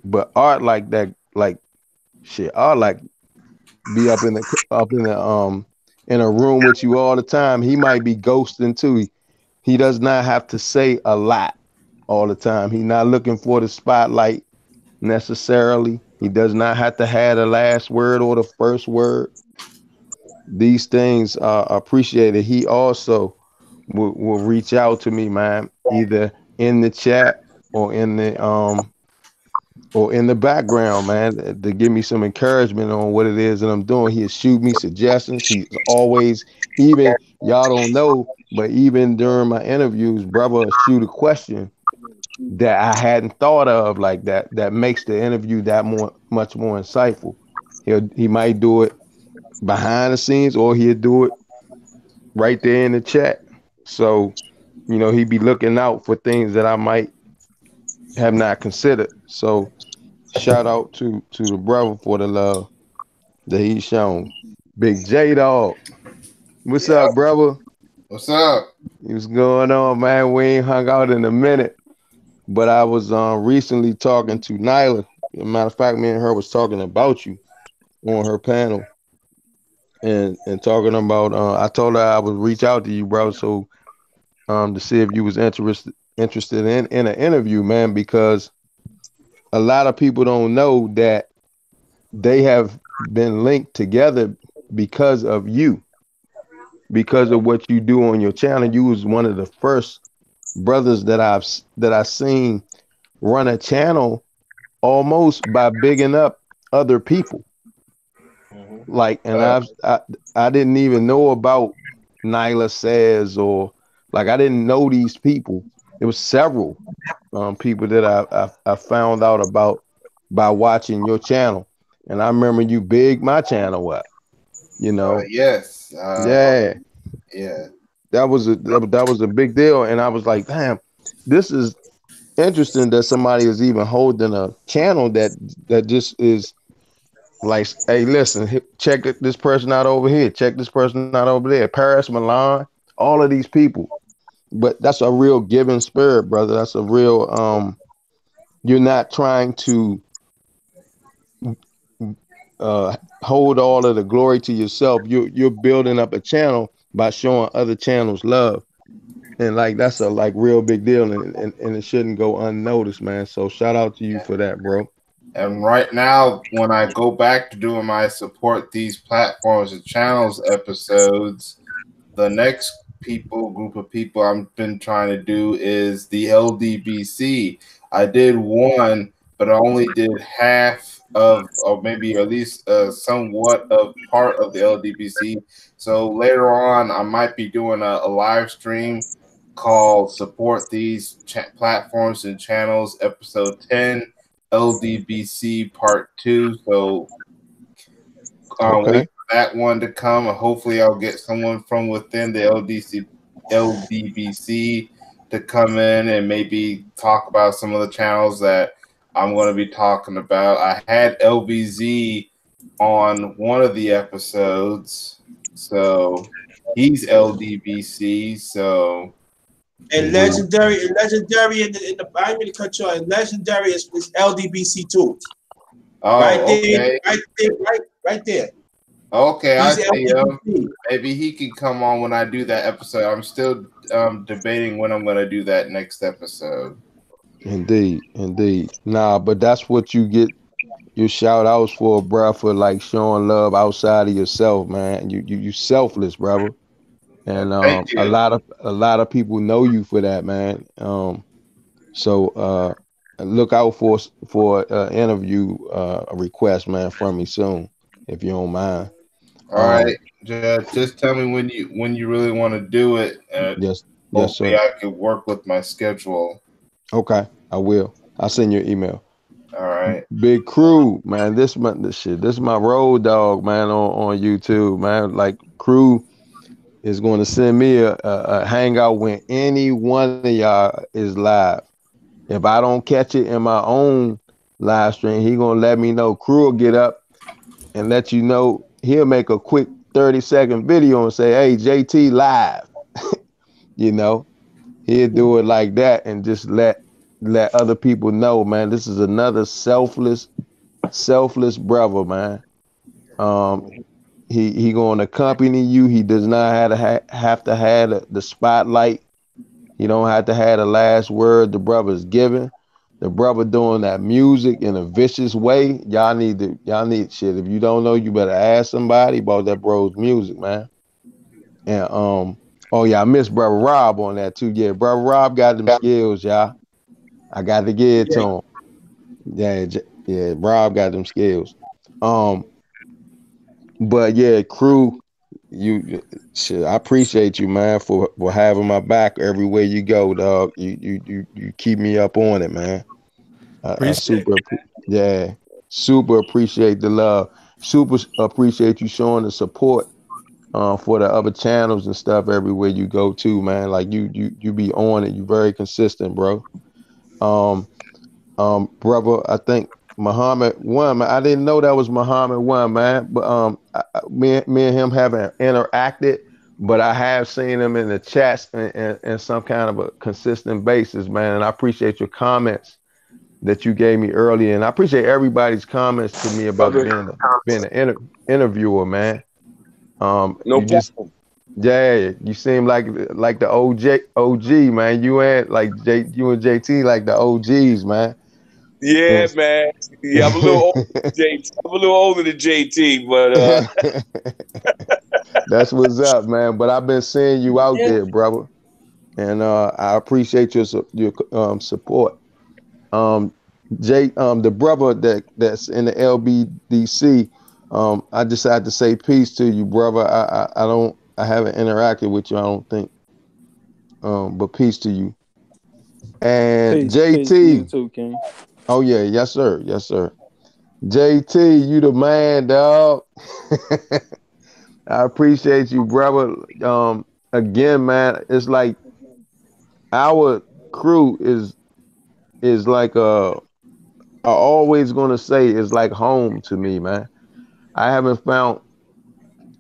but Art like that, like shit. Art like be in a room with you all the time. He might be ghosting too. He does not have to say a lot all the time. He's not looking for the spotlight necessarily. He does not have to have the last word or the first word. These things are appreciated. He also will reach out to me, man, either in the chat or in the background, man, to give me some encouragement on what it is that I'm doing. He'll shoot me suggestions. He's always, even y'all don't know, but even during my interviews, brother will shoot a question that I hadn't thought of, like that makes the interview that much more insightful. He might do it behind the scenes, or he'll do it right there in the chat. So, he'd be looking out for things that I might have not considered. So shout out to the brother for the love that he's shown. Big J Dog. What's Yeah. up, brother? What's up? What's going on, man? We ain't hung out in a minute. But I was recently talking to Nyla. As a matter of fact, me and her was talking about you on her panel. and talking about. I told her I would reach out to you, bro. So to see if you was interested in an interview, man, because a lot of people don't know that they have been linked together because of you, because of what you do on your channel. You was one of the first brothers that I seen run a channel almost by bigging up other people. Like, and I didn't even know about Nyla Says, or like I didn't know these people. It was several people that I found out about by watching your channel, and I remember you big my channel up. You know, Yes. yeah, Yeah. that was a big deal, and I was like, damn, this is interesting that somebody is even holding a channel that just is like, hey, listen, check this person out over here, check this person out over there, Paris, Milan, all of these people. But that's a real giving spirit, brother. That's a real you're not trying to hold all of the glory to yourself. You're building up a channel by showing other channels love. And like that's a like real big deal, and it shouldn't go unnoticed, man. So shout out to you for that, bro. And right now, when I go back to doing my support these platforms and channels episodes, the next group of people I've been trying to do is the LDBC. I did one, but I only did half of, or maybe at least somewhat of part of the LDBC. So later on, I might be doing a live stream called Support These Platforms and Channels, episode 10, LDBC part 2. So wait Okay. for that one to come. Hopefully, I'll get someone from within the LDBC to come in and maybe talk about some of the channels that I'm going to be talking about. I had LBZ on one of the episodes, so he's LDBC. So And Indeed. legendary in the I'm gonna cut you out. And legendary is LDBC too. Right oh, there, okay. right there. Okay, I He's see him. LDBC. Maybe he can come on when I do that episode. I'm still debating when I'm going to do that next episode. Indeed, indeed. Nah, but that's what you get your shout outs for, bruh, for like showing love outside of yourself, man. You selfless, brother. And Thank you. a lot of people know you for that, man. So look out for interview a request, man, from me soon, if you don't mind. All right, just tell me when you really want to do it, and Yes, yes, hopefully sir. I can work with my schedule. Okay, I will. I'll send you an email. All right. Big Crew, man. This shit. This is my road dog, man, on YouTube, man. Like Crew is going to send me a hangout when any one of y'all is live. If I don't catch it in my own live stream, he gonna let me know. Crew will get up and let you know. He'll make a quick 30-second video and say, "Hey, JT live." You know, he'll do it like that and just let other people know, man. This is another selfless brother, man. Um, he going to accompany you. He does not have to have the spotlight. He don't have to have the last word. The brother's giving. The brother doing that music in a vicious way. Y'all need shit. If you don't know, you better ask somebody about that bro's music, man. And oh yeah, I miss brother Rob on that too. Yeah, brother Rob got them skills, y'all. I got to give it to him. Yeah, yeah, Rob got them skills. Um, but yeah, Crew, you shit, I appreciate you, man, for having my back everywhere you go, dog. You keep me up on it, man. I Appreciate super, yeah, super appreciate the love. Super appreciate you showing the support for the other channels and stuff everywhere you go too, man. Like you be on it. You very consistent, bro. Um, brother, I think Muhammad won, man. I didn't know that was Muhammad won, man. But me and him haven't interacted, but I have seen him in the chats and some kind of a consistent basis, man. And I appreciate your comments that you gave me earlier, and I appreciate everybody's comments to me about being an interviewer, man. No You just problem. yeah, you seem like the OG man. You and like you and JT like the OGs, man. Yeah, And man. Yeah, I'm a little older than JT. I'm a little older than JT, but that's what's up, man. But I've been seeing you out Yeah. there, brother, and I appreciate your support. Um, the brother that's in the LBDC, I decided to say peace to you, brother. I haven't interacted with you. I don't think, but peace to you. And Peace to you JT, too, King. oh yeah, yes sir, yes sir. JT, you the man, dog. I appreciate you, brother. Again, man, it's like our crew is like I always gonna say is like home to me, man. I haven't found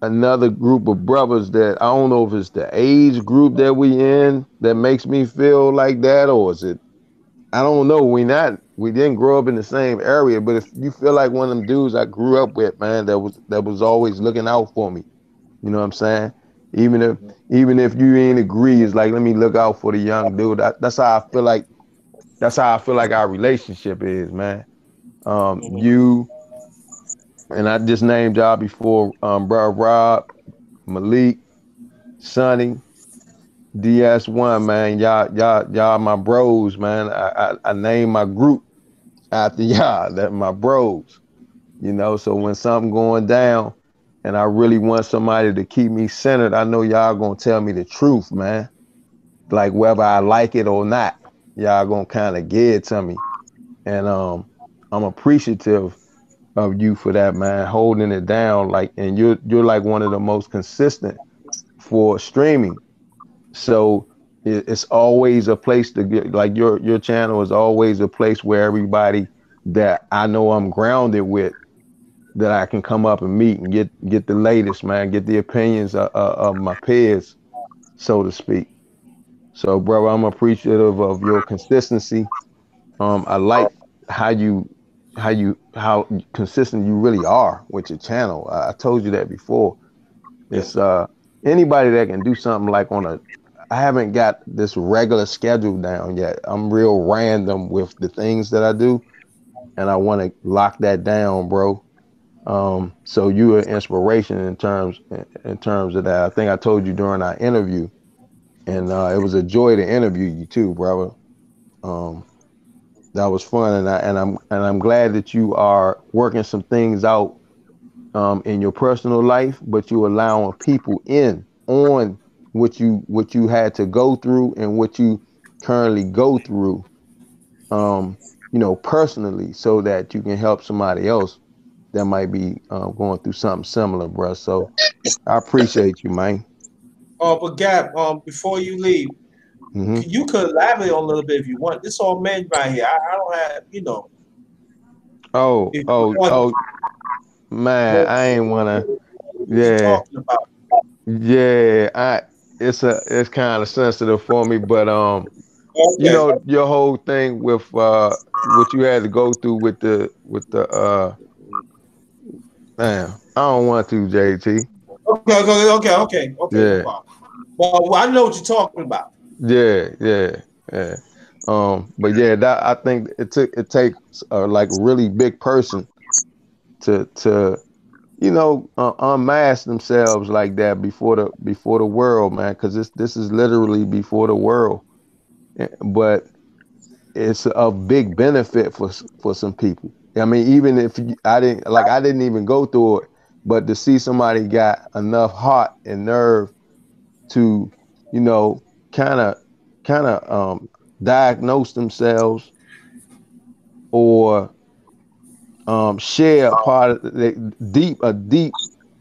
another group of brothers that I don't know if it's the age group that we in that makes me feel like that, or is it I don't know. We didn't grow up in the same area, but if you feel like one of them dudes I grew up with, man, that was always looking out for me. You know what I'm saying? Even if even if you ain't agree, it's like let me look out for the young dude. That's how I feel like our relationship is, man. You and I just named y'all before, bro Rob, Malik, Sonny, DS1, man. Y'all my bros, man. I named my group after y'all, that my bros. So when something going down and I really want somebody to keep me centered, I know y'all gonna tell me the truth, man. Like whether I like it or not, y'all gonna kind of give it to me. And I'm appreciative of you for that, man, holding it down. Like, and you're like one of the most consistent for streaming. So it's always a place to get, like your channel is always a place where everybody that I know I'm grounded with, that I can come up and meet and get the latest, man, get the opinions of my peers, so to speak. So, brother, I'm appreciative of your consistency. I like how how consistent you really are with your channel. I told you that before. Yeah. It's anybody that can do something like on a. I haven't got this regular schedule down yet. I'm real random with the things that I do, and I want to lock that down, bro. So you are inspiration in terms of that. I think I told you during our interview, and it was a joy to interview you too, brother. Um, that was fun, and I'm glad that you are working some things out in your personal life, but you allowing people in on what you had to go through and what you currently go through, personally, so that you can help somebody else that might be going through something similar, bro. So I appreciate you, man. But Gab, before you leave, Hmm. you could elaborate on a little bit if you want. This all men right here. I don't have, Oh, if you oh, want oh, man, more, I ain't wanna. what you Yeah, talking about? yeah. It's kind of sensitive for me, but Okay. your whole thing with what you had to go through with the man, I don't want to, JT. Okay, no Yeah, problem. Well, I know what you're talking about. yeah, yeah, yeah. But yeah, that I think it takes like a really big person to unmask themselves like that before the world, man, because this is literally before the world. But it's a big benefit for some people. I mean, even if I didn't even go through it, but to see somebody got enough heart and nerve to, you know, kind of diagnose themselves or share a part of a deep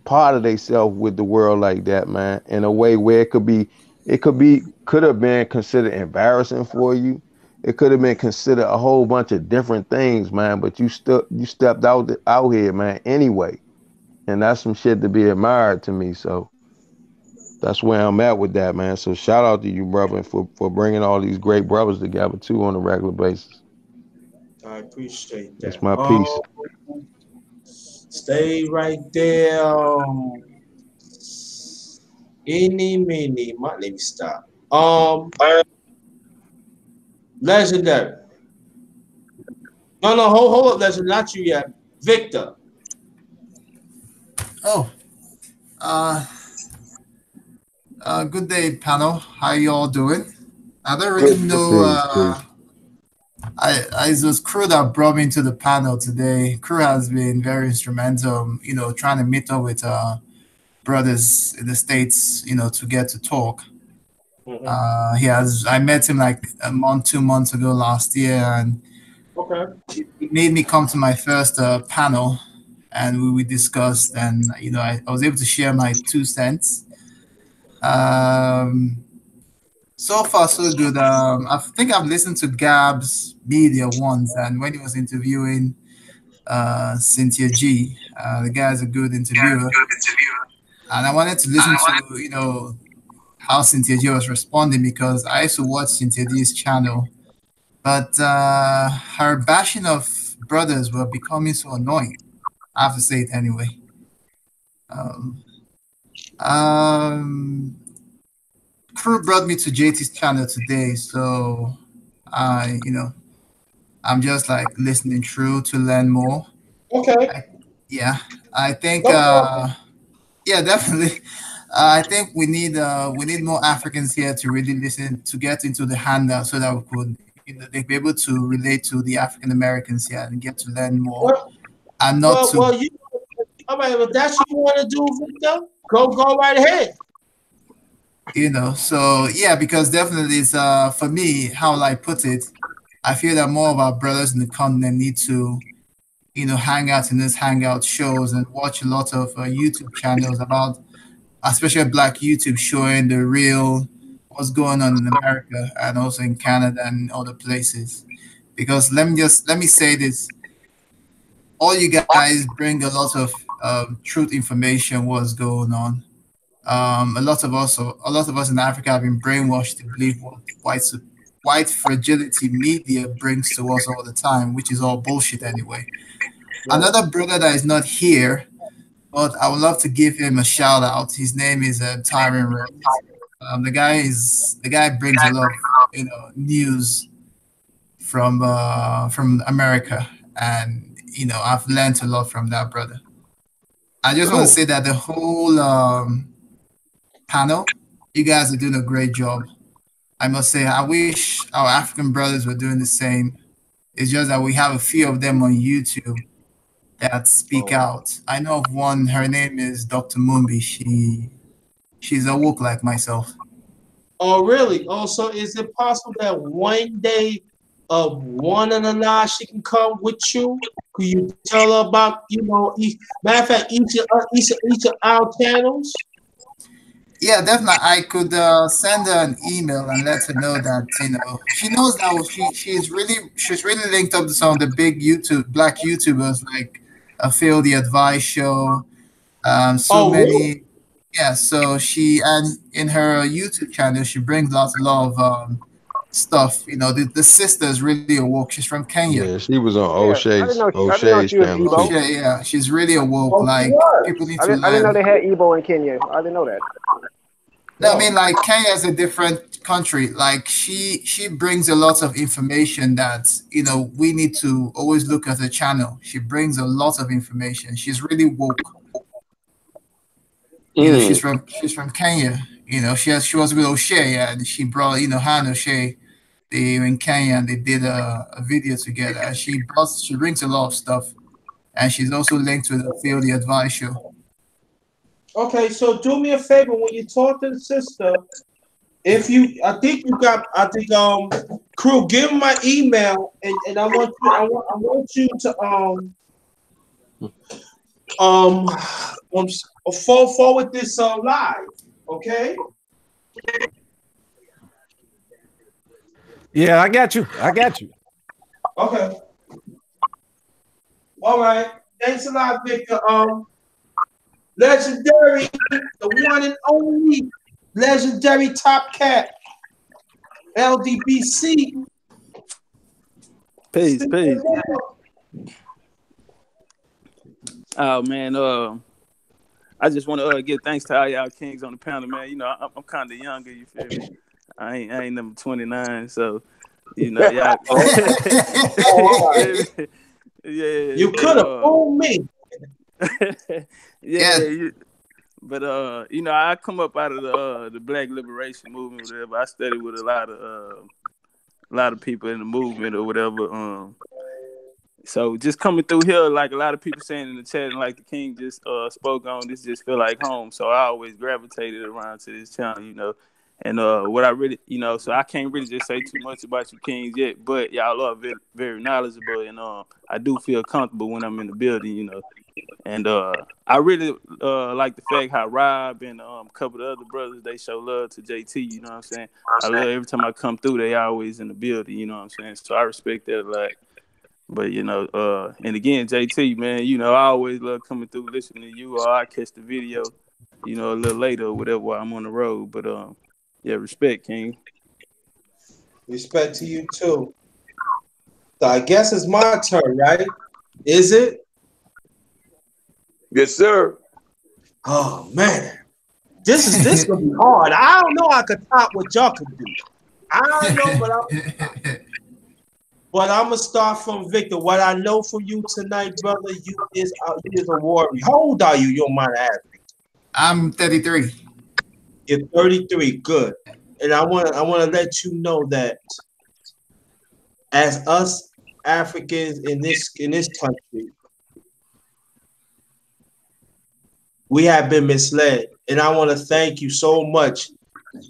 part of themselves with the world like that, man, in a way where could have been considered embarrassing for you. It could have been considered a whole bunch of different things, man. But you stepped out here, man. Anyway, and that's some shit to be admired to me. So that's where I'm at with that, man. So shout out to you, brother, for bringing all these great brothers together too on a regular basis. I appreciate That's that. my piece. Stay right there. Eeny, meeny, let me stop. Legendary. No, no, hold up, Legendary. Not you yet. Victor. Oh, uh, good day, panel. How you all doing? I don't really know. Peace, peace. It was Crew that brought me to the panel today. Crew has been very instrumental, trying to meet up with brothers in the States, to get to talk. I met him like a month, 2 months ago last year, and Okay. it made me come to my first panel, and we discussed, and I was able to share my 2 cents. Um, so far, so good. I think I've listened to Gab's media once, and when he was interviewing Cynthia G, the guy's a good interviewer, and I wanted to listen to how Cynthia G was responding because I used to watch Cynthia G's channel, but her bashing of brothers were becoming so annoying. I have to say it anyway. Um, um, Crew brought me to JT's channel today, so I'm just like listening through to learn more. Okay. Yeah, I think Okay. yeah, definitely. I think we need more Africans here to really listen to get into the handout so that we could they'd be able to relate to the African Americans here and get to learn more Well, and not well, to well, you. All right. If that's what you want to do, Victor, go right ahead. so yeah, because definitely it's for me, how will I put it, I feel that more of our brothers in the continent need to hang out in these hangout shows and watch a lot of YouTube channels about, especially Black YouTube, showing the real what's going on in America and also in Canada and other places. Because let me say this: all you guys bring a lot of truth information. What's going on? A lot of us in Africa have been brainwashed to believe what white fragility media brings to us all the time, which is all bullshit anyway. Another brother that is not here, but I would love to give him a shout out. His name is Tyron Rose. The guy brings a lot of news from America, and I've learned a lot from that brother. I just want to Cool. say that the whole panel, you guys are doing a great job. I must say, I wish our African brothers were doing the same. It's just that we have a few of them on YouTube that speak out. I know of one. Her name is Dr. Mumbi. She's a woke like myself. Oh, really? Oh, so is it possible that one day, one of the lives she can come with you? Could you tell her about, matter of fact, each of our channels? Yeah, definitely. I could send her an email and let her know that she knows that she's really linked up to some of the big Black YouTubers like Phil the Advice Show, so Oh, really? many. Yeah, so and in her YouTube channel she brings a lot of stuff. The sister is really awoke. She's from Kenya. Yeah, she was on Yeah, I didn't know O'Shea's she was channel too. Igbo. O'Shea, yeah, she's really awoke. Oh, she Like was. people need I to didn't know learn. they had Igbo in Kenya. I didn't know that. No, I No. mean like Kenya is a different country. Like she brings a lot of information that we need to always look at her channel. She brings a lot of information. She's really woke. She's Mm. from Kenya. She was with O'Shea, yeah, and she brought her and O'Shea. They were in Kenya and they did a video together. And she brings a lot of stuff, and she's also linked with the Field the Advice Show. Okay, so do me a favor when you talk to the sister. I think crew, give 'em my email, and I want you to um forward this live, okay? Yeah, I got you. I got you. Okay. All right. Thanks a lot, Victor. Legendary, the one and only legendary Top Cat, LDBC. Peace, peace. Oh man, I just want to give thanks to all y'all kings on the panel, man. You know, I'm kind of younger. You feel me? I ain't number 29, so you know, y'all. Yeah, You could have fooled me. Yeah. But you know, I come up out of the Black Liberation Movement, whatever. I studied with a lot of people in the movement or whatever. So just coming through here, like a lot of people saying in the chat, and like the King just spoke on, this just feel like home. So I always gravitated around to this channel, you know. And what I really, you know, so I can't really just say too much about you Kings yet, but y'all are very, very knowledgeable, and I do feel comfortable when I'm in the building, you know. And I really like the fact how Rob and a couple of the other brothers, they show love to JT, you know what I'm saying? I love every time I come through, they always in the building, you know what I'm saying? So I respect that a lot. But, you know, and again, JT, man, you know, I always love coming through, listening to you, or I catch the video, you know, a little later or whatever while I'm on the road. But, yeah, respect, King. Respect to you, too. So I guess it's my turn, right? Is it? Yes, sir. Oh, man. This gonna be hard. I don't know I could top what y'all could do. I don't know, but I'm gonna start from Victor. What I know from you tonight, brother, you is a warrior. How old are you? You don't mind asking. I'm 33. You're 33. Good. And I wanna let you know that as us Africans in this country, we have been misled. And I want to thank you so much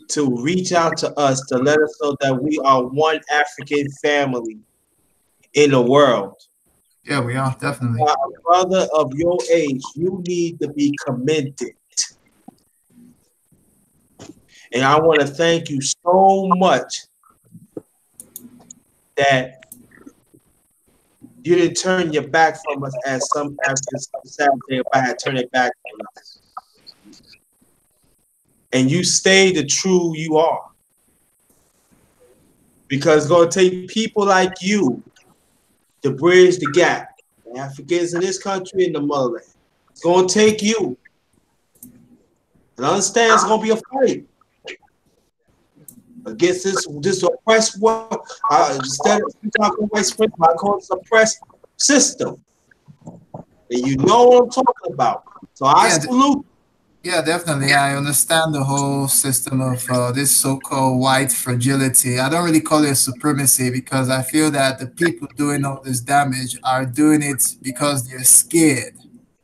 to reach out to us to let us know that we are one African family in the world. Yeah, we are, definitely. A brother of your age, you need to be commended. And I want to thank you so much that you didn't turn your back from us as some Africans Saturday if I had turned it back from us. And you stay the true you are. Because it's going to take people like you to bridge the gap. The Africans in this country and the motherland. It's going to take you. And understand it's going to be a fight against this oppressed world. Instead of talking white supremacy, I call it oppressed system. And you know what I'm talking about. So I salute. Yeah, definitely. I understand the whole system of this so-called white fragility. I don't really call it supremacy because I feel that the people doing all this damage are doing it because they're scared.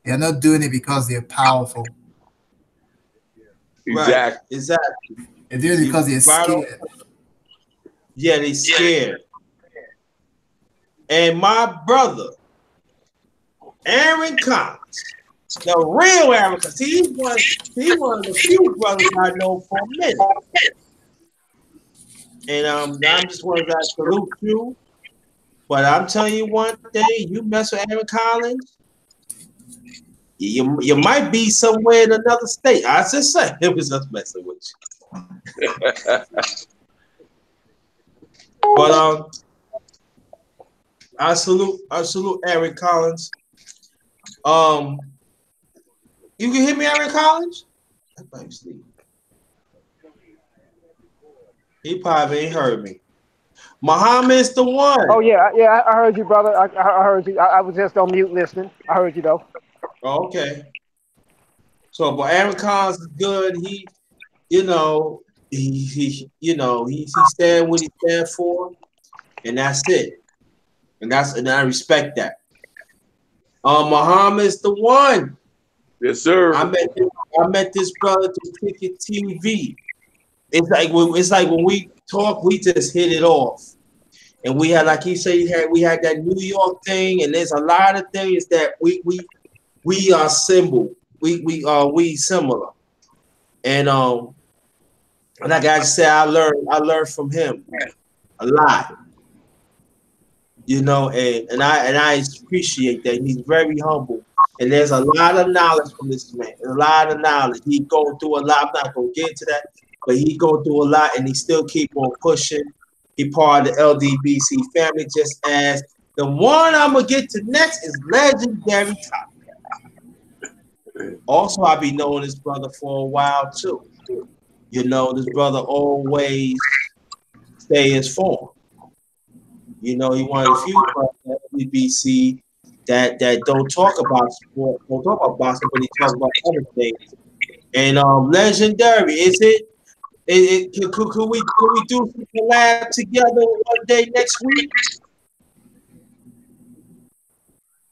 They're not doing it because they're powerful. Exactly. Right, exactly. They're doing it because they're scared. Yeah, they're scared. And my brother, Aaron Collins, the real Aaron, because he's one of the few brothers I know for a minute. And I'm just wanting to salute you. But I'm telling you one thing, you mess with Aaron Collins, you might be somewhere in another state. I just say it was just messing with you. But I salute Aaron Collins. You can hear me, Aaron Collins? He probably ain't heard me. Muhammad's the one. Oh yeah, I heard you, brother. I heard you. I was just on mute listening. I heard you though. Oh, okay. So, but Aaron Collins is good. He, you know, he stand what he stand for, and that's it. And I respect that. Muhammad's the one. Yes, sir. I met this brother through Ticket TV. It's like when we talk, we just hit it off. And we had, like he said, we had that New York thing, and there's a lot of things that we are similar. We similar. And like I said, I learned from him a lot. You know, and I appreciate that. He's very humble. And there's a lot of knowledge from this man. A lot of knowledge. He going through a lot. I'm not gonna get into that, but he going through a lot, and he still keep on pushing. He part of the LDBC family, just as the one I'm gonna get to next is legendary Top. Also, I be knowing this brother for a while too. You know, this brother always stay informed. You know, he one of the few brothers at WBC that don't talk about sport, don't talk about boxing, but he talk about other things. And legendary, is it? Could we do some collab together one day next week?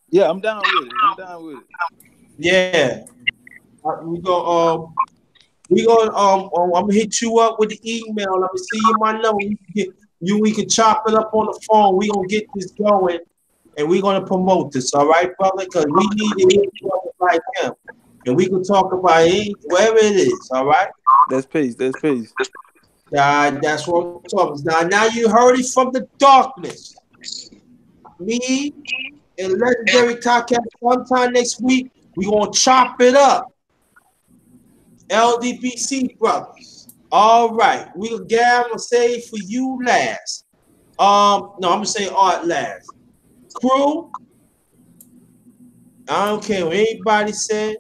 Yeah, I'm down with it. I'm down with it. Yeah, we go. I'm gonna hit you up with the email. Let me see you my number. We can chop it up on the phone. We gonna get this going, and we gonna promote this. All right, brother? Because we need to hear brothers like him, and we can talk about it wherever it is. All right. That's peace. That's peace. That's what I'm talking about. Now you heard it from the darkness. Me and Legendary Podcast sometime next week. We gonna chop it up. LDBC brothers. All right. I'm gonna say for you last. No, I'm gonna say Art last. Crew. I don't care what anybody said.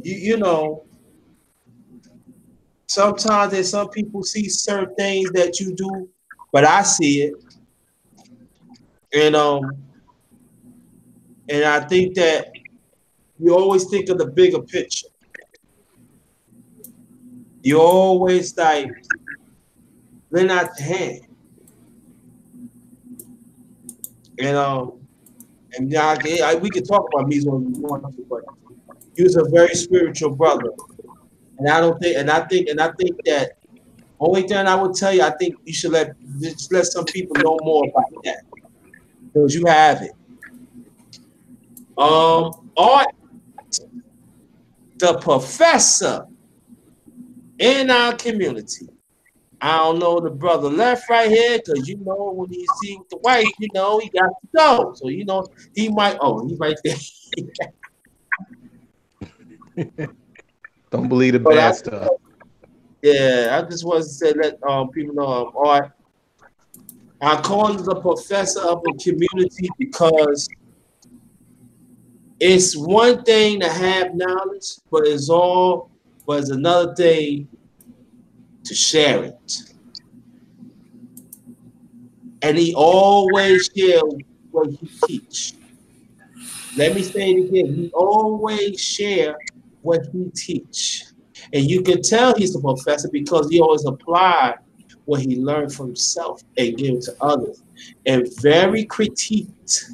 You know, sometimes there's some people see certain things that you do, but I see it. And I think that you always think of the bigger picture. You always like lend out the hand. And we can talk about me when we want to, but he was a very spiritual brother. And I think that only thing I would tell you, I think you should just let some people know more about that. Because you have it. Art, the professor in our community. I don't know the brother left right here because you know when he see the wife, you know he got to go. So you know he might. Oh, he's right there. Don't believe the bad stuff. Yeah, I just want to say let people know Art. I call him the professor of the community because it's one thing to have knowledge, but it's another thing to share it. And he always shares what he teach. Let me say it again. He always share what he teach. And you can tell he's a professor because he always apply what he learned from himself and give to others. And very critiqued.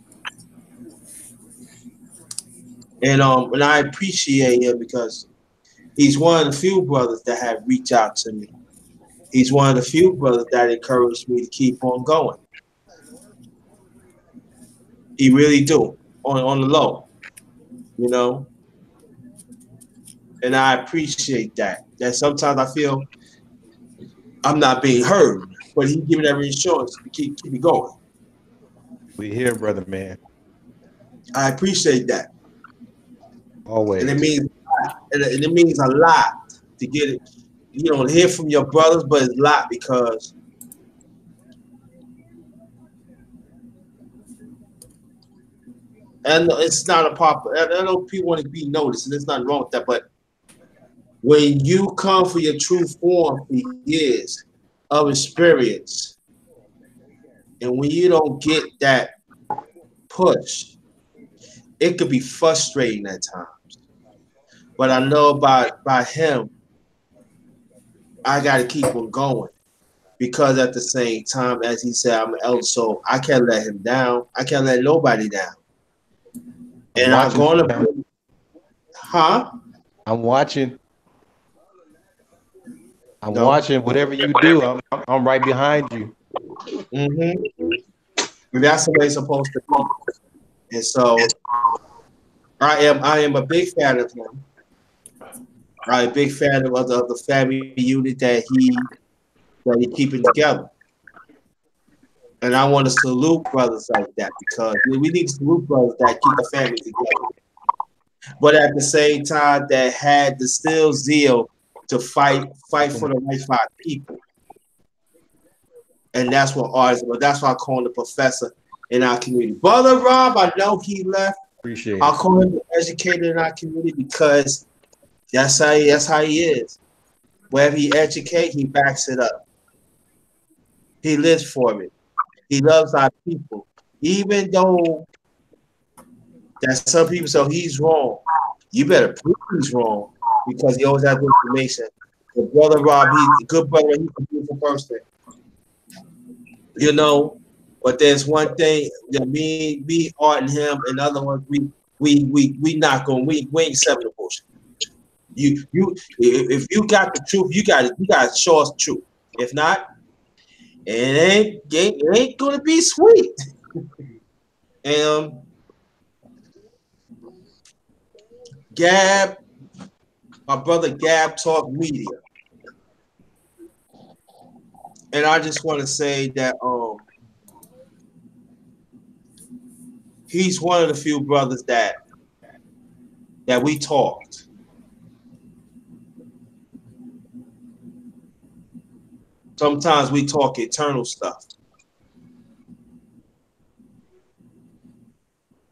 And I appreciate him because he's one of the few brothers that have reached out to me. He's one of the few brothers that encouraged me to keep on going. He really do on the low, you know. And I appreciate that. That sometimes I feel I'm not being heard, but he's giving every insurance to keep me going. We here, brother man. I appreciate that. Always. And it means a lot to get it, you know, hear from your brothers, but it's a lot because and it's not a popular. I know people want to be noticed, and there's nothing wrong with that. But when you come for your true form for years of experience, and when you don't get that push, it could be frustrating at times. But I know by him, I got to keep on going because at the same time, as he said, I'm an elder, so I can't let him down. I can't let nobody down. And I'm going to, I'm watching. I'm watching whatever you do. I'm right behind you. That's the way it's supposed to be. And so I am a big fan of him. I'm a big fan of the family unit that he keeping together. And I want to salute brothers like that because we need to salute brothers that keep the family together. But at the same time, that had the still zeal to fight for the right by people. And that's what art is about. That's why I call him the professor in our community. Brother Rob, I know he left. Appreciate I it. call him educated in our community because that's how he is. Wherever he educates, he backs it up. He lives for it. He loves our people. Even though that some people say he's wrong, you better prove he's wrong because he always has information. The brother Rob, he's a good brother, he's a beautiful person. You know, but there's one thing that me, Art, and him, and other ones, we not going, we ain't accepting the bullshit. If you got the truth, you got to show us the truth. If not, it ain't gonna be sweet. And Gab, my brother Gab Talk Media, and I just want to say that he's one of the few brothers that we talked. Sometimes we talk eternal stuff.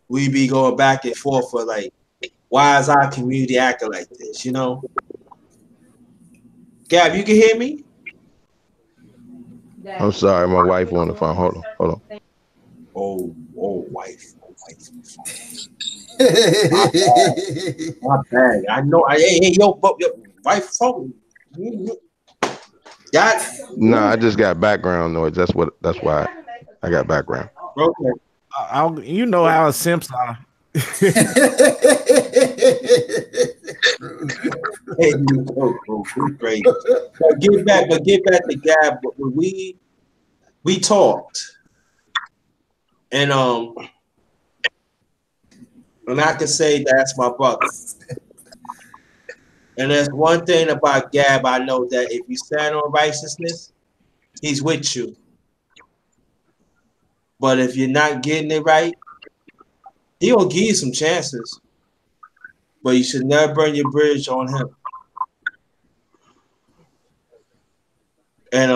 We be going back and forth for like, why is our community acting like this? You know, Gab, you can hear me? I'm sorry, my wife on the phone. Hold on. Oh, wife. My bad. I know. Hey, yo, wife phone. Got. Nah, I just got background noise. That's why I got background. Okay. You know how simps are. Hey, great. But get back to Gab. But we talked, and I can say that's my brother. And there's one thing about Gab, I know that if you stand on righteousness, he's with you. But if you're not getting it right, he'll give you some chances. But you should never burn your bridge on him. And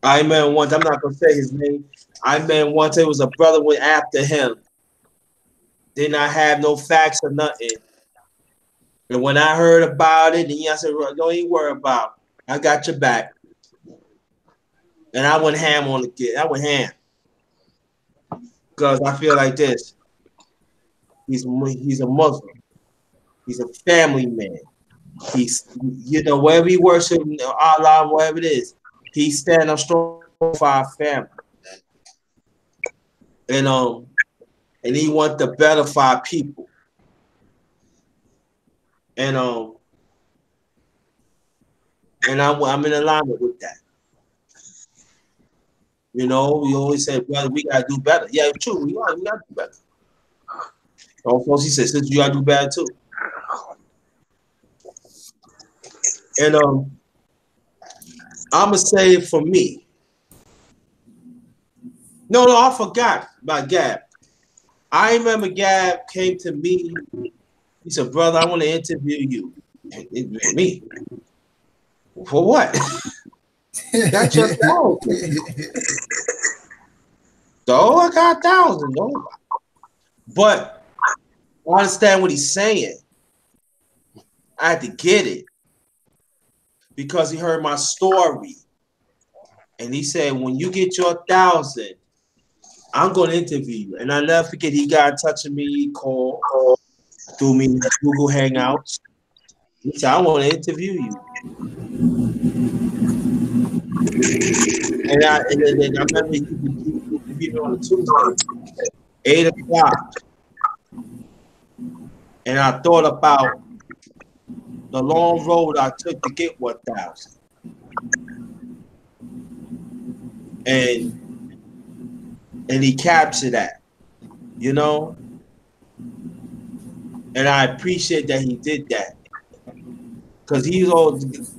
I met once, I'm not gonna say his name. I met once, it was a brother went after him. Did not have no facts or nothing. And when I heard about it, I said, don't even worry about it. I got your back. And I went ham on the kid. I went ham. Because I feel like this. He's a Muslim. He's a family man. He's, wherever he works in Allah, whatever it is, he's standing up strong for our family. And he wants the better for our people. And I'm in alignment with that. You know, we always say, brother, we gotta do better. Yeah, it's true. We gotta do better. Of course, he says, you gotta do better too. And I'ma say it for me. No, I forgot about Gab. I remember Gab came to me. He said, brother, I want to interview you. Me? For what? Got your 1,000. So I got 1,000. No. But I understand what he's saying. I had to get it because he heard my story. And he said, when you get your 1,000, I'm going to interview you. And I never forget, he got in touch with me, he called, through me Google Hangouts. He said, I want to interview you. And then I remember he interviewed me on a Tuesday, 8 o'clock. And I thought about the long road I took to get 1,000. And he captured that, you know? And I appreciate that he did that. Because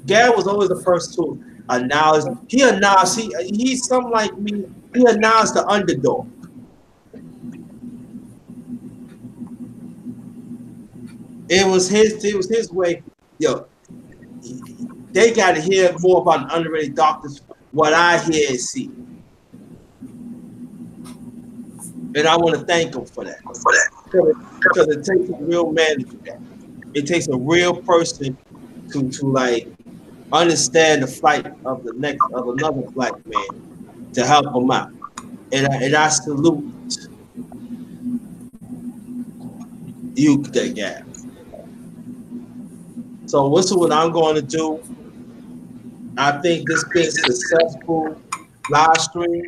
Gad was always the first to acknowledge. He's something like me. He announced the underdog. It was his way. Yo, they got to hear more about the underrated doctors. What I hear and see. And I want to thank him for that. Because it takes a real man to do that. It takes a real person to like understand the plight of another black man to help him out. And I salute you, that guy. So what's what I'm going to do? I think this been a successful live stream.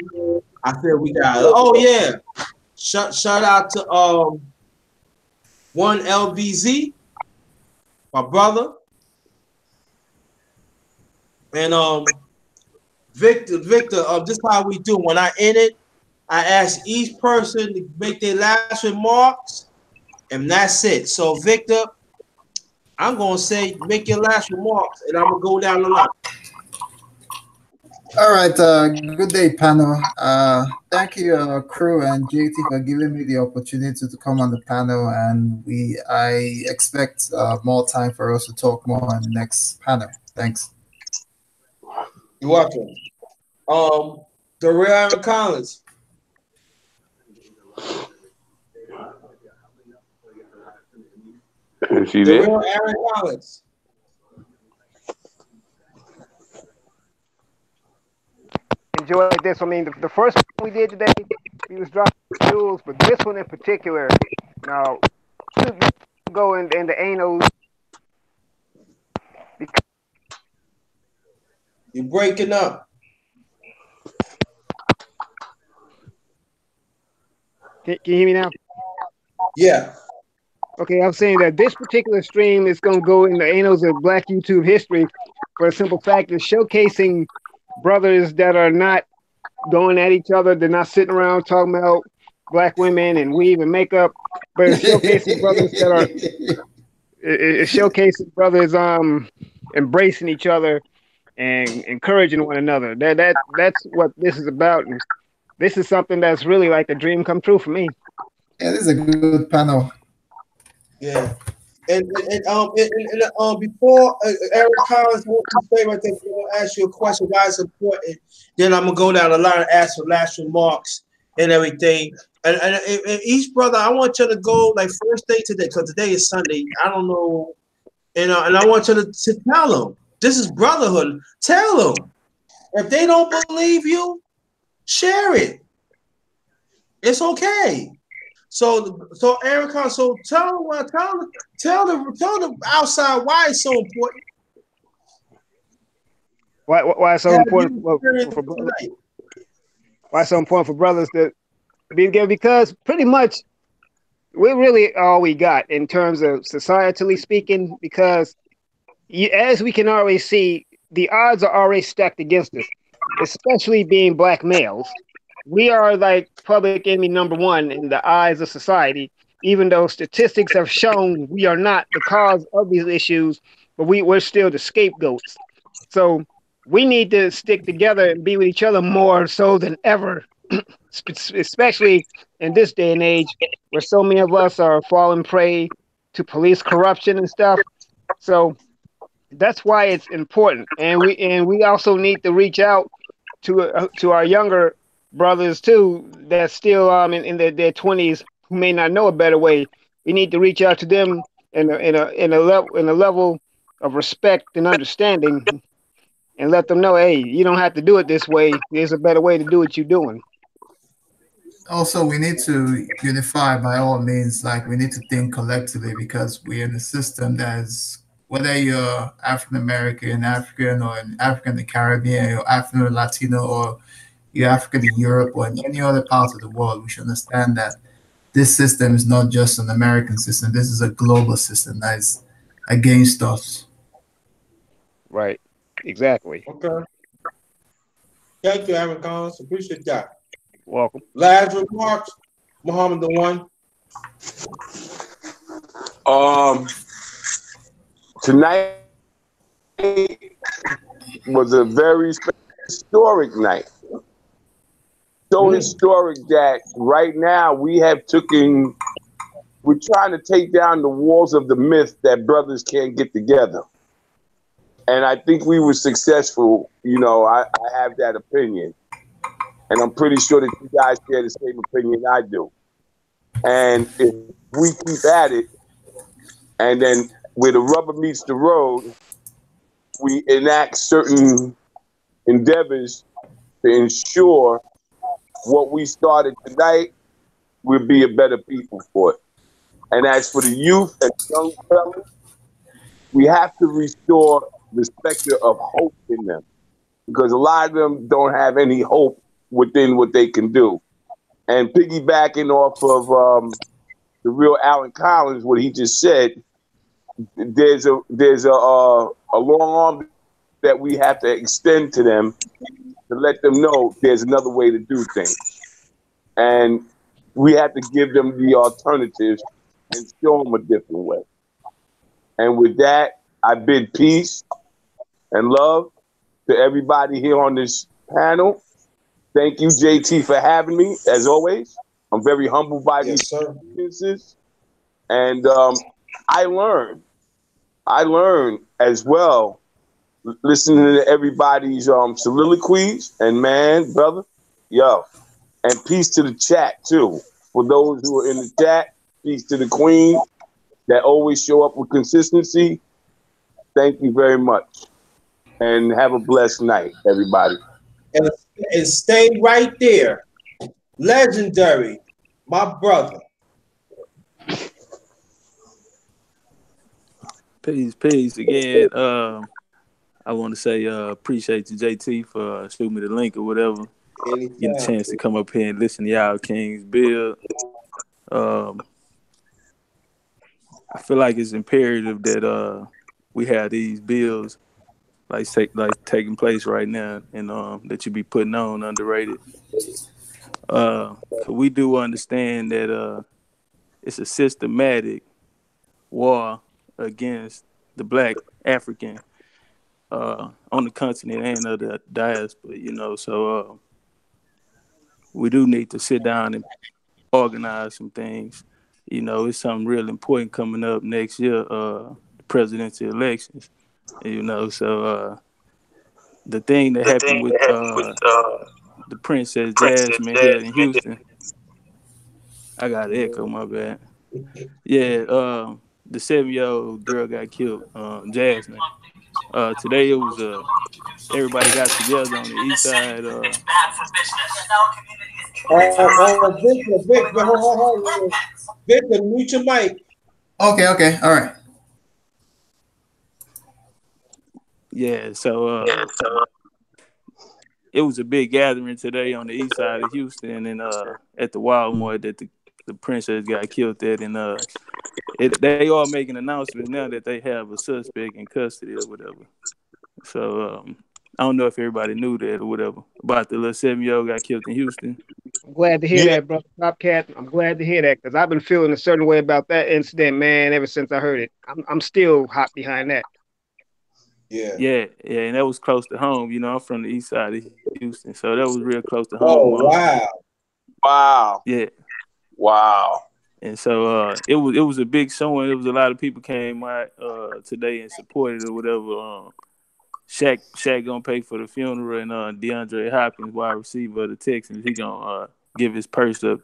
I feel we got. Oh yeah, shout out to one LBZ, my brother, and Victor. This is how we do. When I end it, I ask each person to make their last remarks, and that's it. So Victor, I'm gonna say make your last remarks, and I'm gonna go down the line. All right, good day, panel. Thank you, crew and JT, for giving me the opportunity to come on the panel, and I expect more time for us to talk more on the next panel. Thanks. You're welcome. The real Aaron Collins. Is he The there? real Aaron Collins. Enjoyed this. I mean, the first one we did today, we was dropping jewels, but this one in particular, now, you go in the anals. You're breaking up. Can you hear me now? Yeah. Okay, I'm saying that this particular stream is going to go in the annals of Black YouTube history for a simple fact of showcasing brothers that are not going at each other. They're not sitting around talking about black women and weave and makeup, but it's showcasing brothers that are it's showcasing brothers embracing each other and encouraging one another. That's what this is about. And this is something that's really like a dream come true for me. Yeah, this is a good panel. Yeah. And before Eric Collins, what you say right there, I'm gonna ask you a question. Why it's important? Then I'm gonna go down the line and ask for last remarks and everything. And each brother, I want you to go like first day today, because today is Sunday. I don't know, and I want you to tell them this is brotherhood. Tell them if they don't believe you, share it. It's okay. So Erica, so tell the outside why it's so important. Why it's so important for brothers? Why it's so important for brothers to be together? Because pretty much we're really all we got in terms of societally speaking. Because as we can already see, the odds are already stacked against us, especially being black males. We are like public enemy number one in the eyes of society, even though statistics have shown we are not the cause of these issues, but we're still the scapegoats. So we need to stick together and be with each other more so than ever, especially in this day and age where so many of us are falling prey to police corruption and stuff. So that's why it's important, and we also need to reach out to our younger brothers too that's still in their 20s who may not know a better way. We need to reach out to them in a level of respect and understanding, and let them know, hey, you don't have to do it this way. There's a better way to do what you're doing. Also, we need to unify by all means. Like, we need to think collectively because we're in a system that is, whether you're African American, African, or in African in the Caribbean, or African or Latino, or you're African in Europe or in any other parts of the world, we should understand that this system is not just an American system. This is a global system that is against us. Right. Exactly. Okay. Thank you, Aaron Collins. Appreciate that. Welcome. Last remarks, Muhammad the One. Tonight was a very historic night. So historic that right now we're trying to take down the walls of the myth that brothers can't get together. And I think we were successful. You know, I have that opinion. And I'm pretty sure that you guys share the same opinion I do. And if we keep at it, and then where the rubber meets the road, we enact certain endeavors to ensure what we started tonight, we'll be a better people for it. And as for the youth and young fellas, we have to restore the specter of hope in them, because a lot of them don't have any hope within what they can do. And piggybacking off of the real Alan Collins, what he just said, there's a long arm that we have to extend to them to let them know there's another way to do things, and we have to give them the alternatives and show them a different way. And with that, I bid peace and love to everybody here on this panel. Thank you, JT, for having me. As always, I'm very humbled by these experiences, and I learned as well listening to everybody's soliloquies. And man, brother, yo, and peace to the chat too. For those who are in the chat, peace to the queen that always show up with consistency. Thank you very much, and have a blessed night, everybody. And stay right there. Legendary, my brother. Peace again. I want to say appreciate you, JT, for shooting me the link or whatever. Anytime. Getting a chance to come up here and listen to y'all Kings build. I feel like it's imperative that we have these bills like taking place right now, and that you be putting on Underrated. We do understand that it's a systematic war against the Black African on the continent and of the diaspora, so we do need to sit down and organize some things. It's something real important coming up next year, the presidential elections. So the thing that happened with the Princess Jasmine here in Houston, I got an echo, my bad. Yeah, the 7-year-old girl got killed, Jasmine. Today it was everybody got together on the east side. Victor, hold. Victor, mute your mic. Okay, all right. Yeah, so it was a big gathering today on the east side of Houston, and at the Walmart that the princess got killed at, and they are making announcements now that they have a suspect in custody or whatever. So I don't know if everybody knew that or whatever about the little 7-year-old got killed in Houston. I'm glad to hear that, brother Top Cat. I'm glad to hear that because I've been feeling a certain way about that incident, man, ever since I heard it. I'm still hot behind that. Yeah, and that was close to home. I'm from the east side of Houston, so that was real close to home. Oh, wow. Yeah. Wow. And so it was a big showing. It was a lot of people came out today and supported or whatever. Shaq gonna pay for the funeral, and DeAndre Hopkins, wide receiver of the Texans, he gonna give his purse up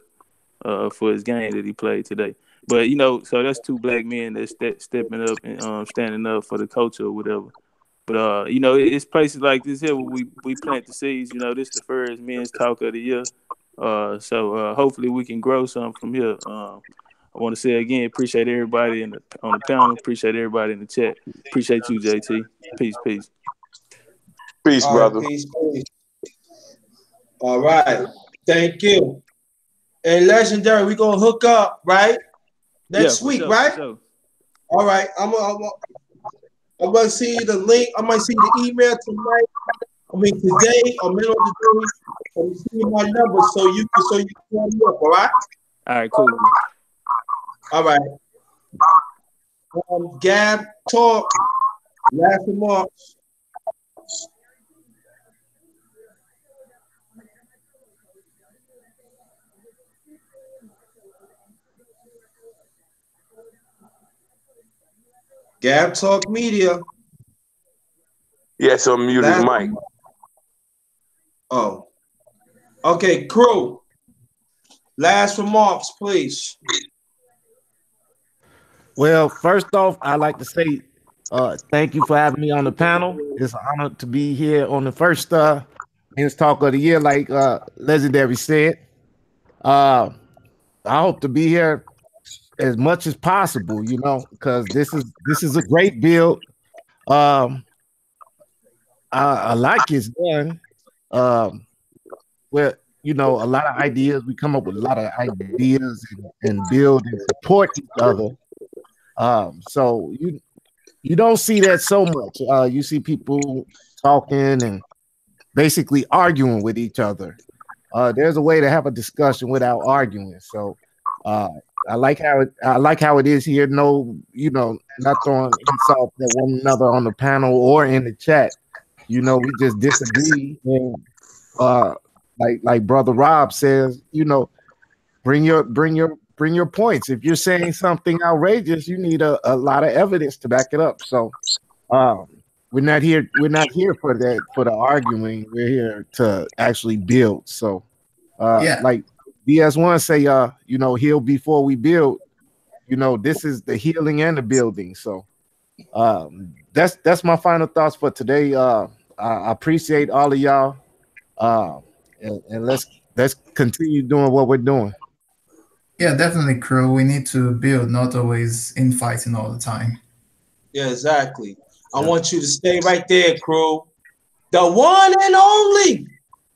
for his game that he played today. But so that's two Black men that's stepping up and standing up for the culture or whatever. But it's places like this here where we plant the seeds. This is the first men's talk of the year. So hopefully we can grow something from here. I want to say again, appreciate everybody on the panel. Appreciate everybody in the chat. Appreciate you, JT. Peace. Peace, brother. Peace. All right. Thank you. And Legendary, we're going to hook up, right? Next week, sure, right? Sure. All right. I'm going to see the link. I might see the email tonight. Today or middle of the day. I'm see my number so you can call me up, all right? All right, cool. All right. Gab Talk, last remarks. Gab Talk Media. Yes, unmute his mic. Oh, Okay, crew. Last remarks, please. Well, first off, I'd like to say thank you for having me on the panel. It's an honor to be here on the first Men's Talk of the Year, like Legendary said. Uh, I hope to be here as much as possible, because this is a great build. Um, I like it's done. Um, where a lot of ideas. We come up with a lot of ideas and build and support each other. So you don't see that so much. You see people talking and basically arguing with each other. There's a way to have a discussion without arguing. So uh, I like how it is here. No, not throwing insults at one another on the panel or in the chat. We just disagree and uh, like brother Rob says, bring your points. If you're saying something outrageous, you need a lot of evidence to back it up. So um, we're not here for that, for the arguing. We're here to actually build. So Yeah, like BS1 say, heal before we build. This is the healing and the building. So that's my final thoughts for today. I appreciate all of y'all. Uh, and let's continue doing what we're doing. yeah, definitely, crew. We need to build, not always infighting all the time. Yeah, exactly. I want you to stay right there, crew. The one and only,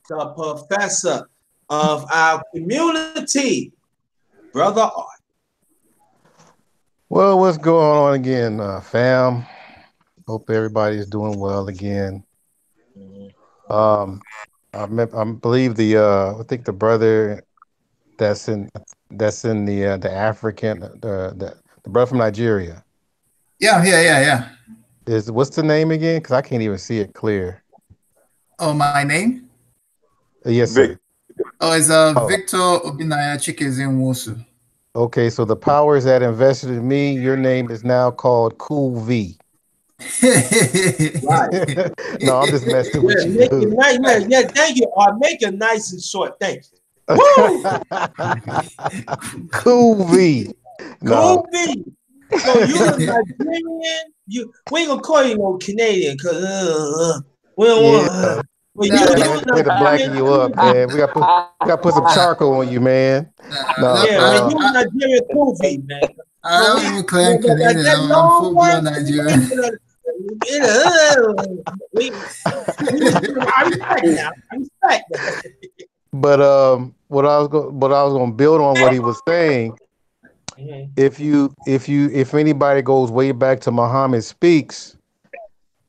the professor of our community, brother Art. Well, what's going on again, fam? Hope everybody's doing well again. Um, I believe I think the brother that's in the African the brother from Nigeria Yeah, yeah, yeah, yeah. is what's the name again? Because I can't even see it clear. Oh, my name? Yes, Vic. sir. Oh, it's Oh, Victor Obinaya Chikezin. okay. So the powers that invested in me, your name is now called Cool V. Right. No, I'm just messing Yeah, with you, make it dude. nice. Yeah, yeah, thank you, Art. Make it nice and short. Thank you. Woo! Cool V. No, Cool B. So you a Nigerian? We ain't gonna call you no Canadian because we don't yeah. want. But Nah, Yeah, you we a we to blacken Nigerian you cool up, B. man. We got to put some nah, charcoal on you, man. No, no, Yeah, man, so you a Nigerian cool B, man. I But don't we even claim like Canadian. that I'm long full one. blood We ain't Nigerian. we I respect now. I respect that. but what I was going to build on what he was saying. Mhm. If anybody goes way back to Muhammad Speaks,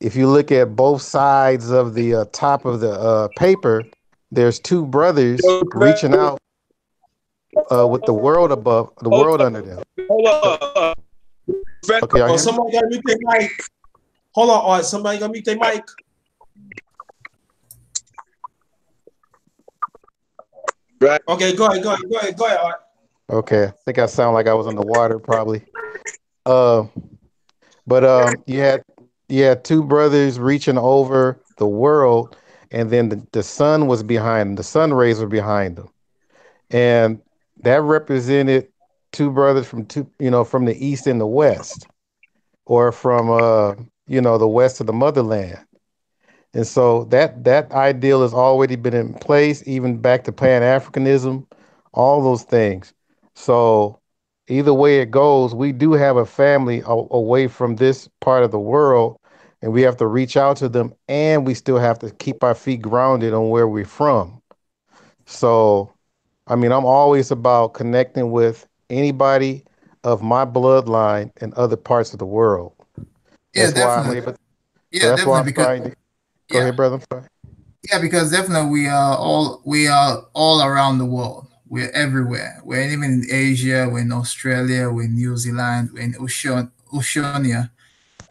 if you look at both sides of the top of the paper, there's two brothers reaching out with the world above, the Hold world up, under them. hold So, up. okay, y'all Oh, hear me? somebody gotta mute their mic. Hold on, Art. Somebody gotta mute their mic. Right. Okay, go ahead, Art. Okay, I think I sound like I was underwater, probably. Uh, but you had two brothers reaching over the world, and then the sun was behind them. The sun rays were behind them, and that represented two brothers from from the east and the west, or from the west of the motherland. And so that ideal has already been in place, even back to Pan Africanism, all those things. So either way it goes, we do have a family away from this part of the world, and we have to reach out to them, and we still have to keep our feet grounded on where we're from. So, I mean, I'm always about connecting with anybody of my bloodline in other parts of the world. Yeah, That's why I'm definitely. able. So Yeah, that's why definitely. I'm Because starting to go yeah, ahead, brother. I'm sorry. yeah, because definitely we are all around the world. We're everywhere. We're even in Asia. We're in Australia. We're in New Zealand. We're in Oceania,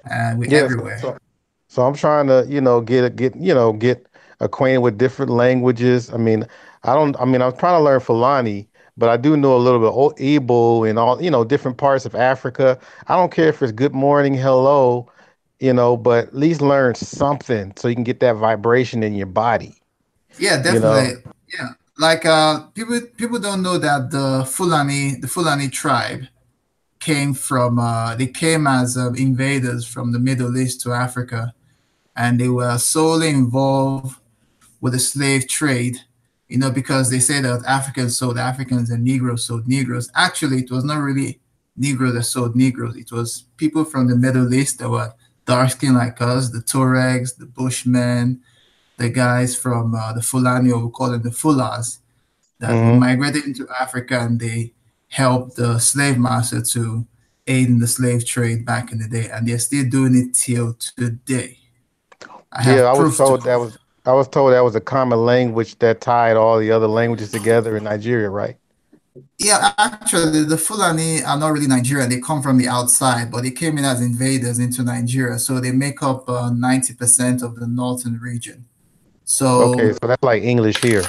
and we're Yes. everywhere. So I'm trying to, get acquainted with different languages. I mean, I don't. I mean, I'm trying to learn Fulani, but I do know a little bit of Igbo and all, different parts of Africa. I don't care if it's good morning, hello, but at least learn something so you can get that vibration in your body. Yeah, You know. definitely. Yeah, like people don't know that the Fulani tribe came from they came as invaders from the Middle East to Africa, and they were solely involved with the slave trade, because they say that Africans sold Africans and Negroes sold Negroes. Actually, it was not really Negroes that sold Negroes. It was people from the Middle East that were dark skinned like us, the Tuaregs, the Bushmen, the guys from the Fulani, or we call them the Fullahs, that were Hmm. migrated into Africa, and they helped the slave master to aid in the slave trade back in the day. And they're still doing it till today. I Yeah, have proofs to prove. I was told that was a common language that tied all the other languages together in Nigeria, right? Yeah, actually, the Fulani are not really Nigerian. They come from the outside, but they came in as invaders into Nigeria. So they make up 90% of the northern region. Okay, So so that's like English here.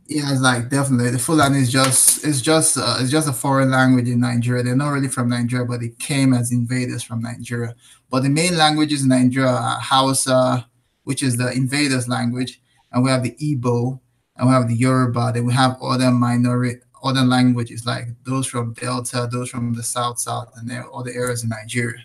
yeah, it's like definitely the Fulani is just it's just a foreign language in Nigeria. They're not really from Nigeria, but they came as invaders from Nigeria. But the main languages in Nigeria are Hausa, which is the invaders' language, and we have the Igbo, and we have the Yoruba. Then we have other languages like those from Delta, those from the South, and there are other areas in Nigeria.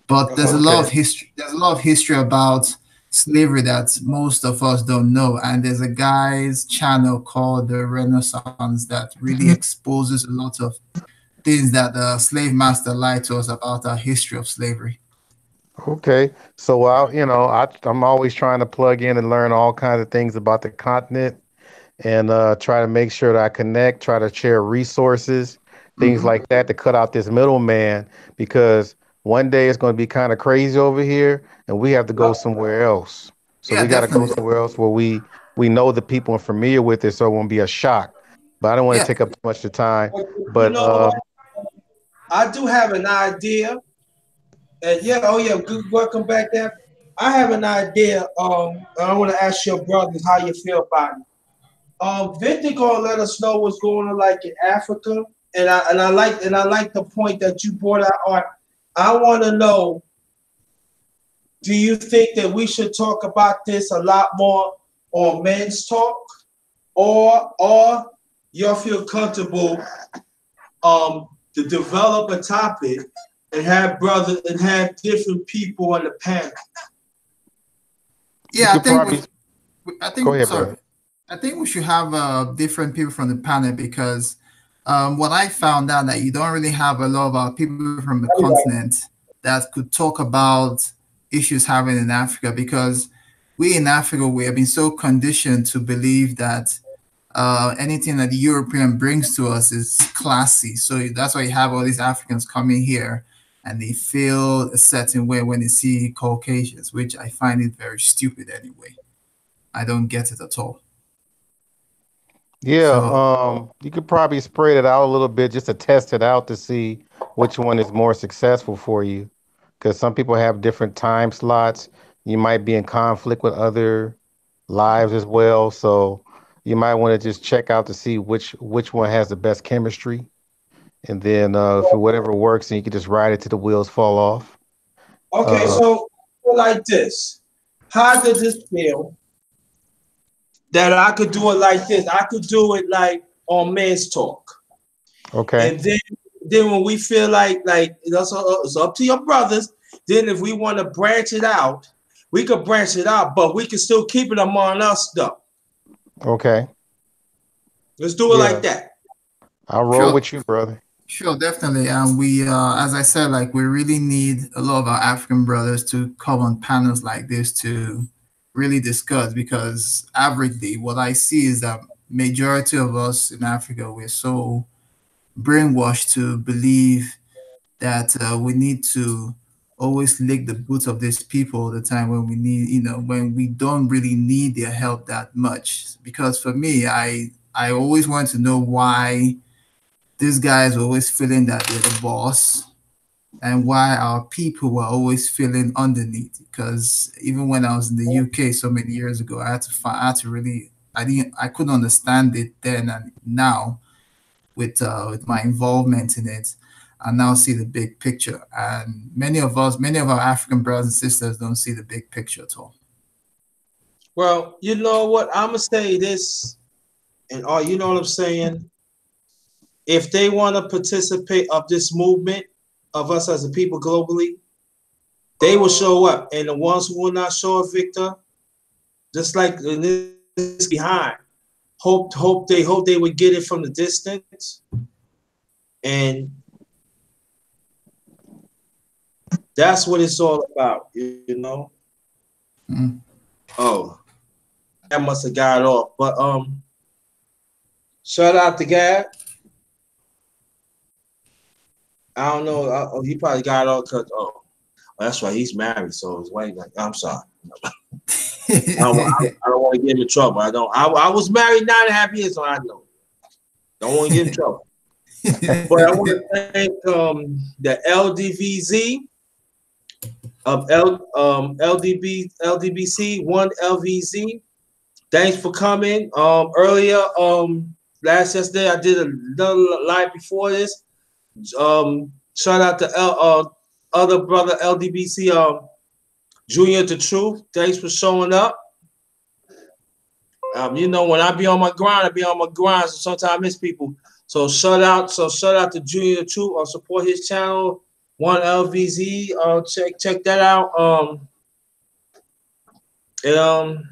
But there's a lot Okay. of history. There's a lot of history about slavery that most of us don't know. And there's a guy's channel called the Renaissance that really exposes a lot of things that the slave master lied to us about our history of slavery. Okay. So I'm always trying to plug in and learn all kinds of things about the continent and try to make sure that I connect, try to share resources, things Hmm. like that to cut out this middleman because one day it's going to be kind of crazy over here and we have to go somewhere else. So Yeah, we got to go definitely. somewhere else where we know the people and familiar with it so it won't be a shock. But I don't want to Yeah, take up too much of the time. You But know what? I do have an idea, and yeah, oh yeah, good, welcome back there. I have an idea. I want to ask your brothers how you feel about it. Victor gonna let us know what's going on like in Africa, and I like the point that you brought out. Art. I want to know: do you think that we should talk about this a lot more on Men's Talk, or y'all feel comfortable to develop a topic and have different people on the panel? you yeah. I could think we. probably I go think ahead, sorry. brother. I think we should have different people from the panel because what I found out that you don't really have a lot of people from the continent that could talk about issues happening in Africa because we in Africa we have been so conditioned to believe that anything that the European brings to us is classy. So that's why you have all these Africans coming here and they feel a certain way when they see Caucasians, which I find it very stupid anyway. I don't get it at all. Yeah, So you could probably spread it out a little bit just to test it out to see which one is more successful for you. Because some people have different time slots. You might be in conflict with other lives as well. So you might want to just check out to see which one has the best chemistry. And then if whatever works, then you can just ride it till the wheels fall off. Okay, Uh, so like this, how did this feel that I could do it like this? I could do it like on Men's Talk, okay. and then when we feel like it's up to your brothers. Then if we want to branch it out, we could branch it out, but we can still keep it among us though. Okay. Let's do it like Yeah. that. I'll roll sure. with you, brother. Sure, definitely. And we, as I said, like we really need a lot of our African brothers to come on panels like this to really discuss because averagely what I see is that majority of us in Africa, we're so brainwashed to believe that we need to always lick the boots of these people all the time when we need, when we don't really need their help that much. Because for me, I always want to know why these guys were always feeling that they're the boss and why our people were always feeling underneath. Because even when I was in the UK so many years ago, I had to really, I couldn't understand it then and now with my involvement in it. I now see the big picture, and many of our African brothers and sisters don't see the big picture at all. Well, you know what? I'm gonna say this, And all you know what I'm saying? If they want to participate of this movement of us as a people globally, they will show up. And the ones who will not show up, Victor, just like in this behind, hope they would get it from the distance. And that's what it's all about, you know. Oh, that must have got off. But shout out to Gad. I don't know. He probably got off because that's right. He's married, so his wife. Like, I'm sorry. I don't want to get in trouble. I don't. I was married 9.5 years, so I know. Don't want to get in trouble. But I want to thank the LDVZ of LDBC 1LVZ. Thanks for coming. Earlier, yesterday I did another live before this. Shout out to other brother LDBC Junior to Truth. Thanks for showing up. You know, when I be on my grind, I be on my grind. So sometimes I miss people. So shout out to Junior to Truth. Support his channel, 1LVZ. Check that out. And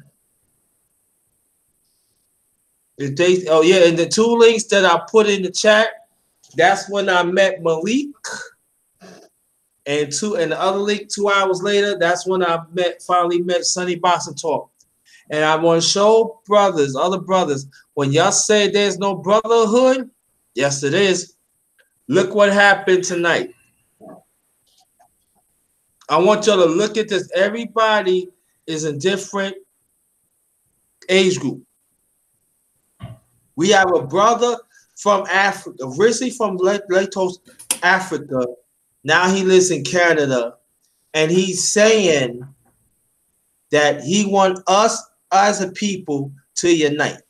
the 2 links that I put in the chat, that's when I met Malik. And the other link 2 hours later, that's when I finally met Sonny Boxing Talk. And I want to show other brothers, when y'all say there's no brotherhood, yes it is. Look what happened tonight. I want y'all to look at this. Everybody is in different age group. We have a brother from Africa, originally from Lagos, Africa. Now he lives in Canada, and he's saying that he wants us as a people to unite.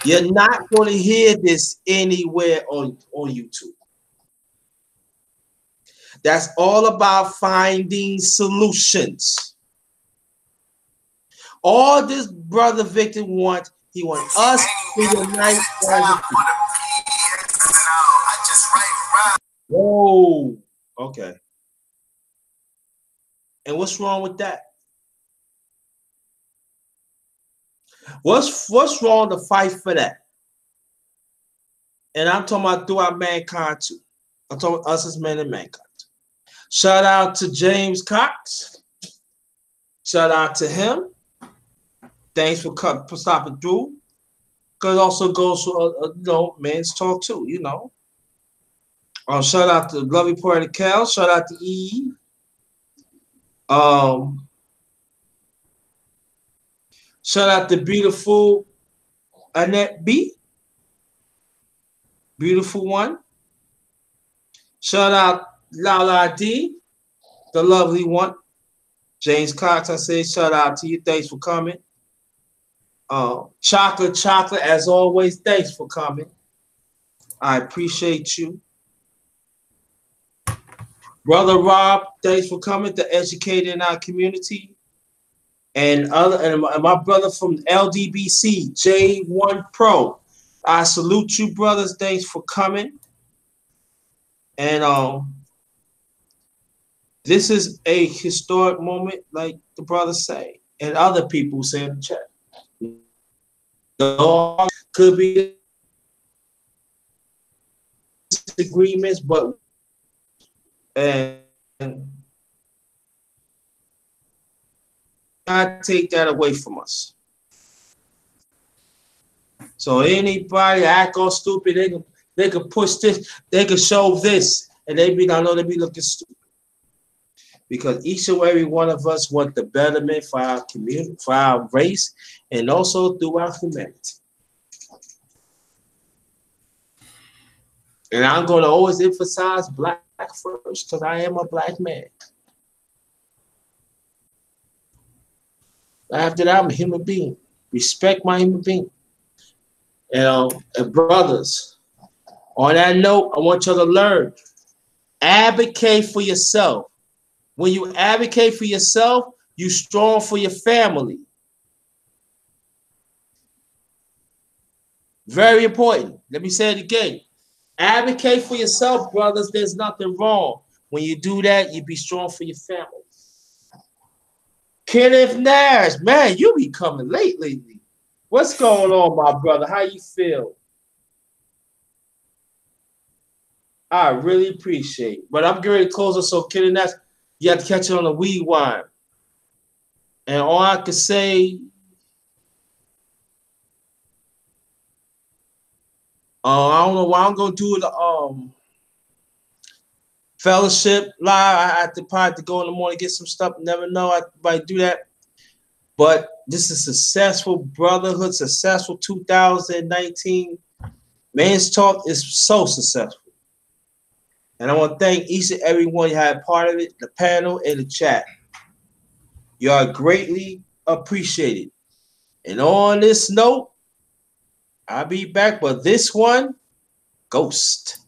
You're not going to hear this anywhere on YouTube. That's all about finding solutions. All this brother Victor wants, he wants us to unite as a people. Whoa. Okay. And what's wrong with that? What's wrong to fight for that? And I'm talking about throughout mankind too. I'm talking about us as men and mankind. Shout out to James Cox. Shout out to him. Thanks for stopping through. Because it also goes to men's talk too. You know. Shout out to Lovey Poetic Cal. Shout out to E. Shout out to beautiful Annette B. Beautiful one. Shout out Lala D, the lovely one. James Cox, I say shout out to you. Thanks for coming. Chocolate, as always, thanks for coming. I appreciate you. Brother Rob, thanks for coming to educate in our community. And my brother from LDBC, J1 Pro. I salute you, brothers. Thanks for coming. And this is a historic moment, like the brothers say, and other people say in the chat. Could be disagreements, but not take that away from us. So anybody act all stupid, they can push this, they can show this, and I know they be looking stupid. Because each and every one of us want the betterment for our community, for our race, and also through our humanity. And I'm going to always emphasize black first because I am a black man. After that, I'm a human being. Respect my human being. And brothers, on that note, I want you to learn. Advocate for yourself. When you advocate for yourself, you're strong for your family. Very important. Let me say it again. Advocate for yourself, brothers. There's nothing wrong. When you do that, you be strong for your family. Kenneth Nash, man, you be coming late lately. What's going on, my brother? How you feel? I really appreciate it. But I'm getting ready to close it. So, Kenneth Nash, you have to catch it on the weed wine. And all I can say, I don't know why I'm gonna do the fellowship live. I have to probably go in the morning get some stuff. Never know, I might do that. But this is successful brotherhood, successful 2019. Man's Talk is so successful. And I want to thank each and every one who had part of it, the panel and the chat. You are greatly appreciated. And on this note, I'll be back, but this one, Ghost.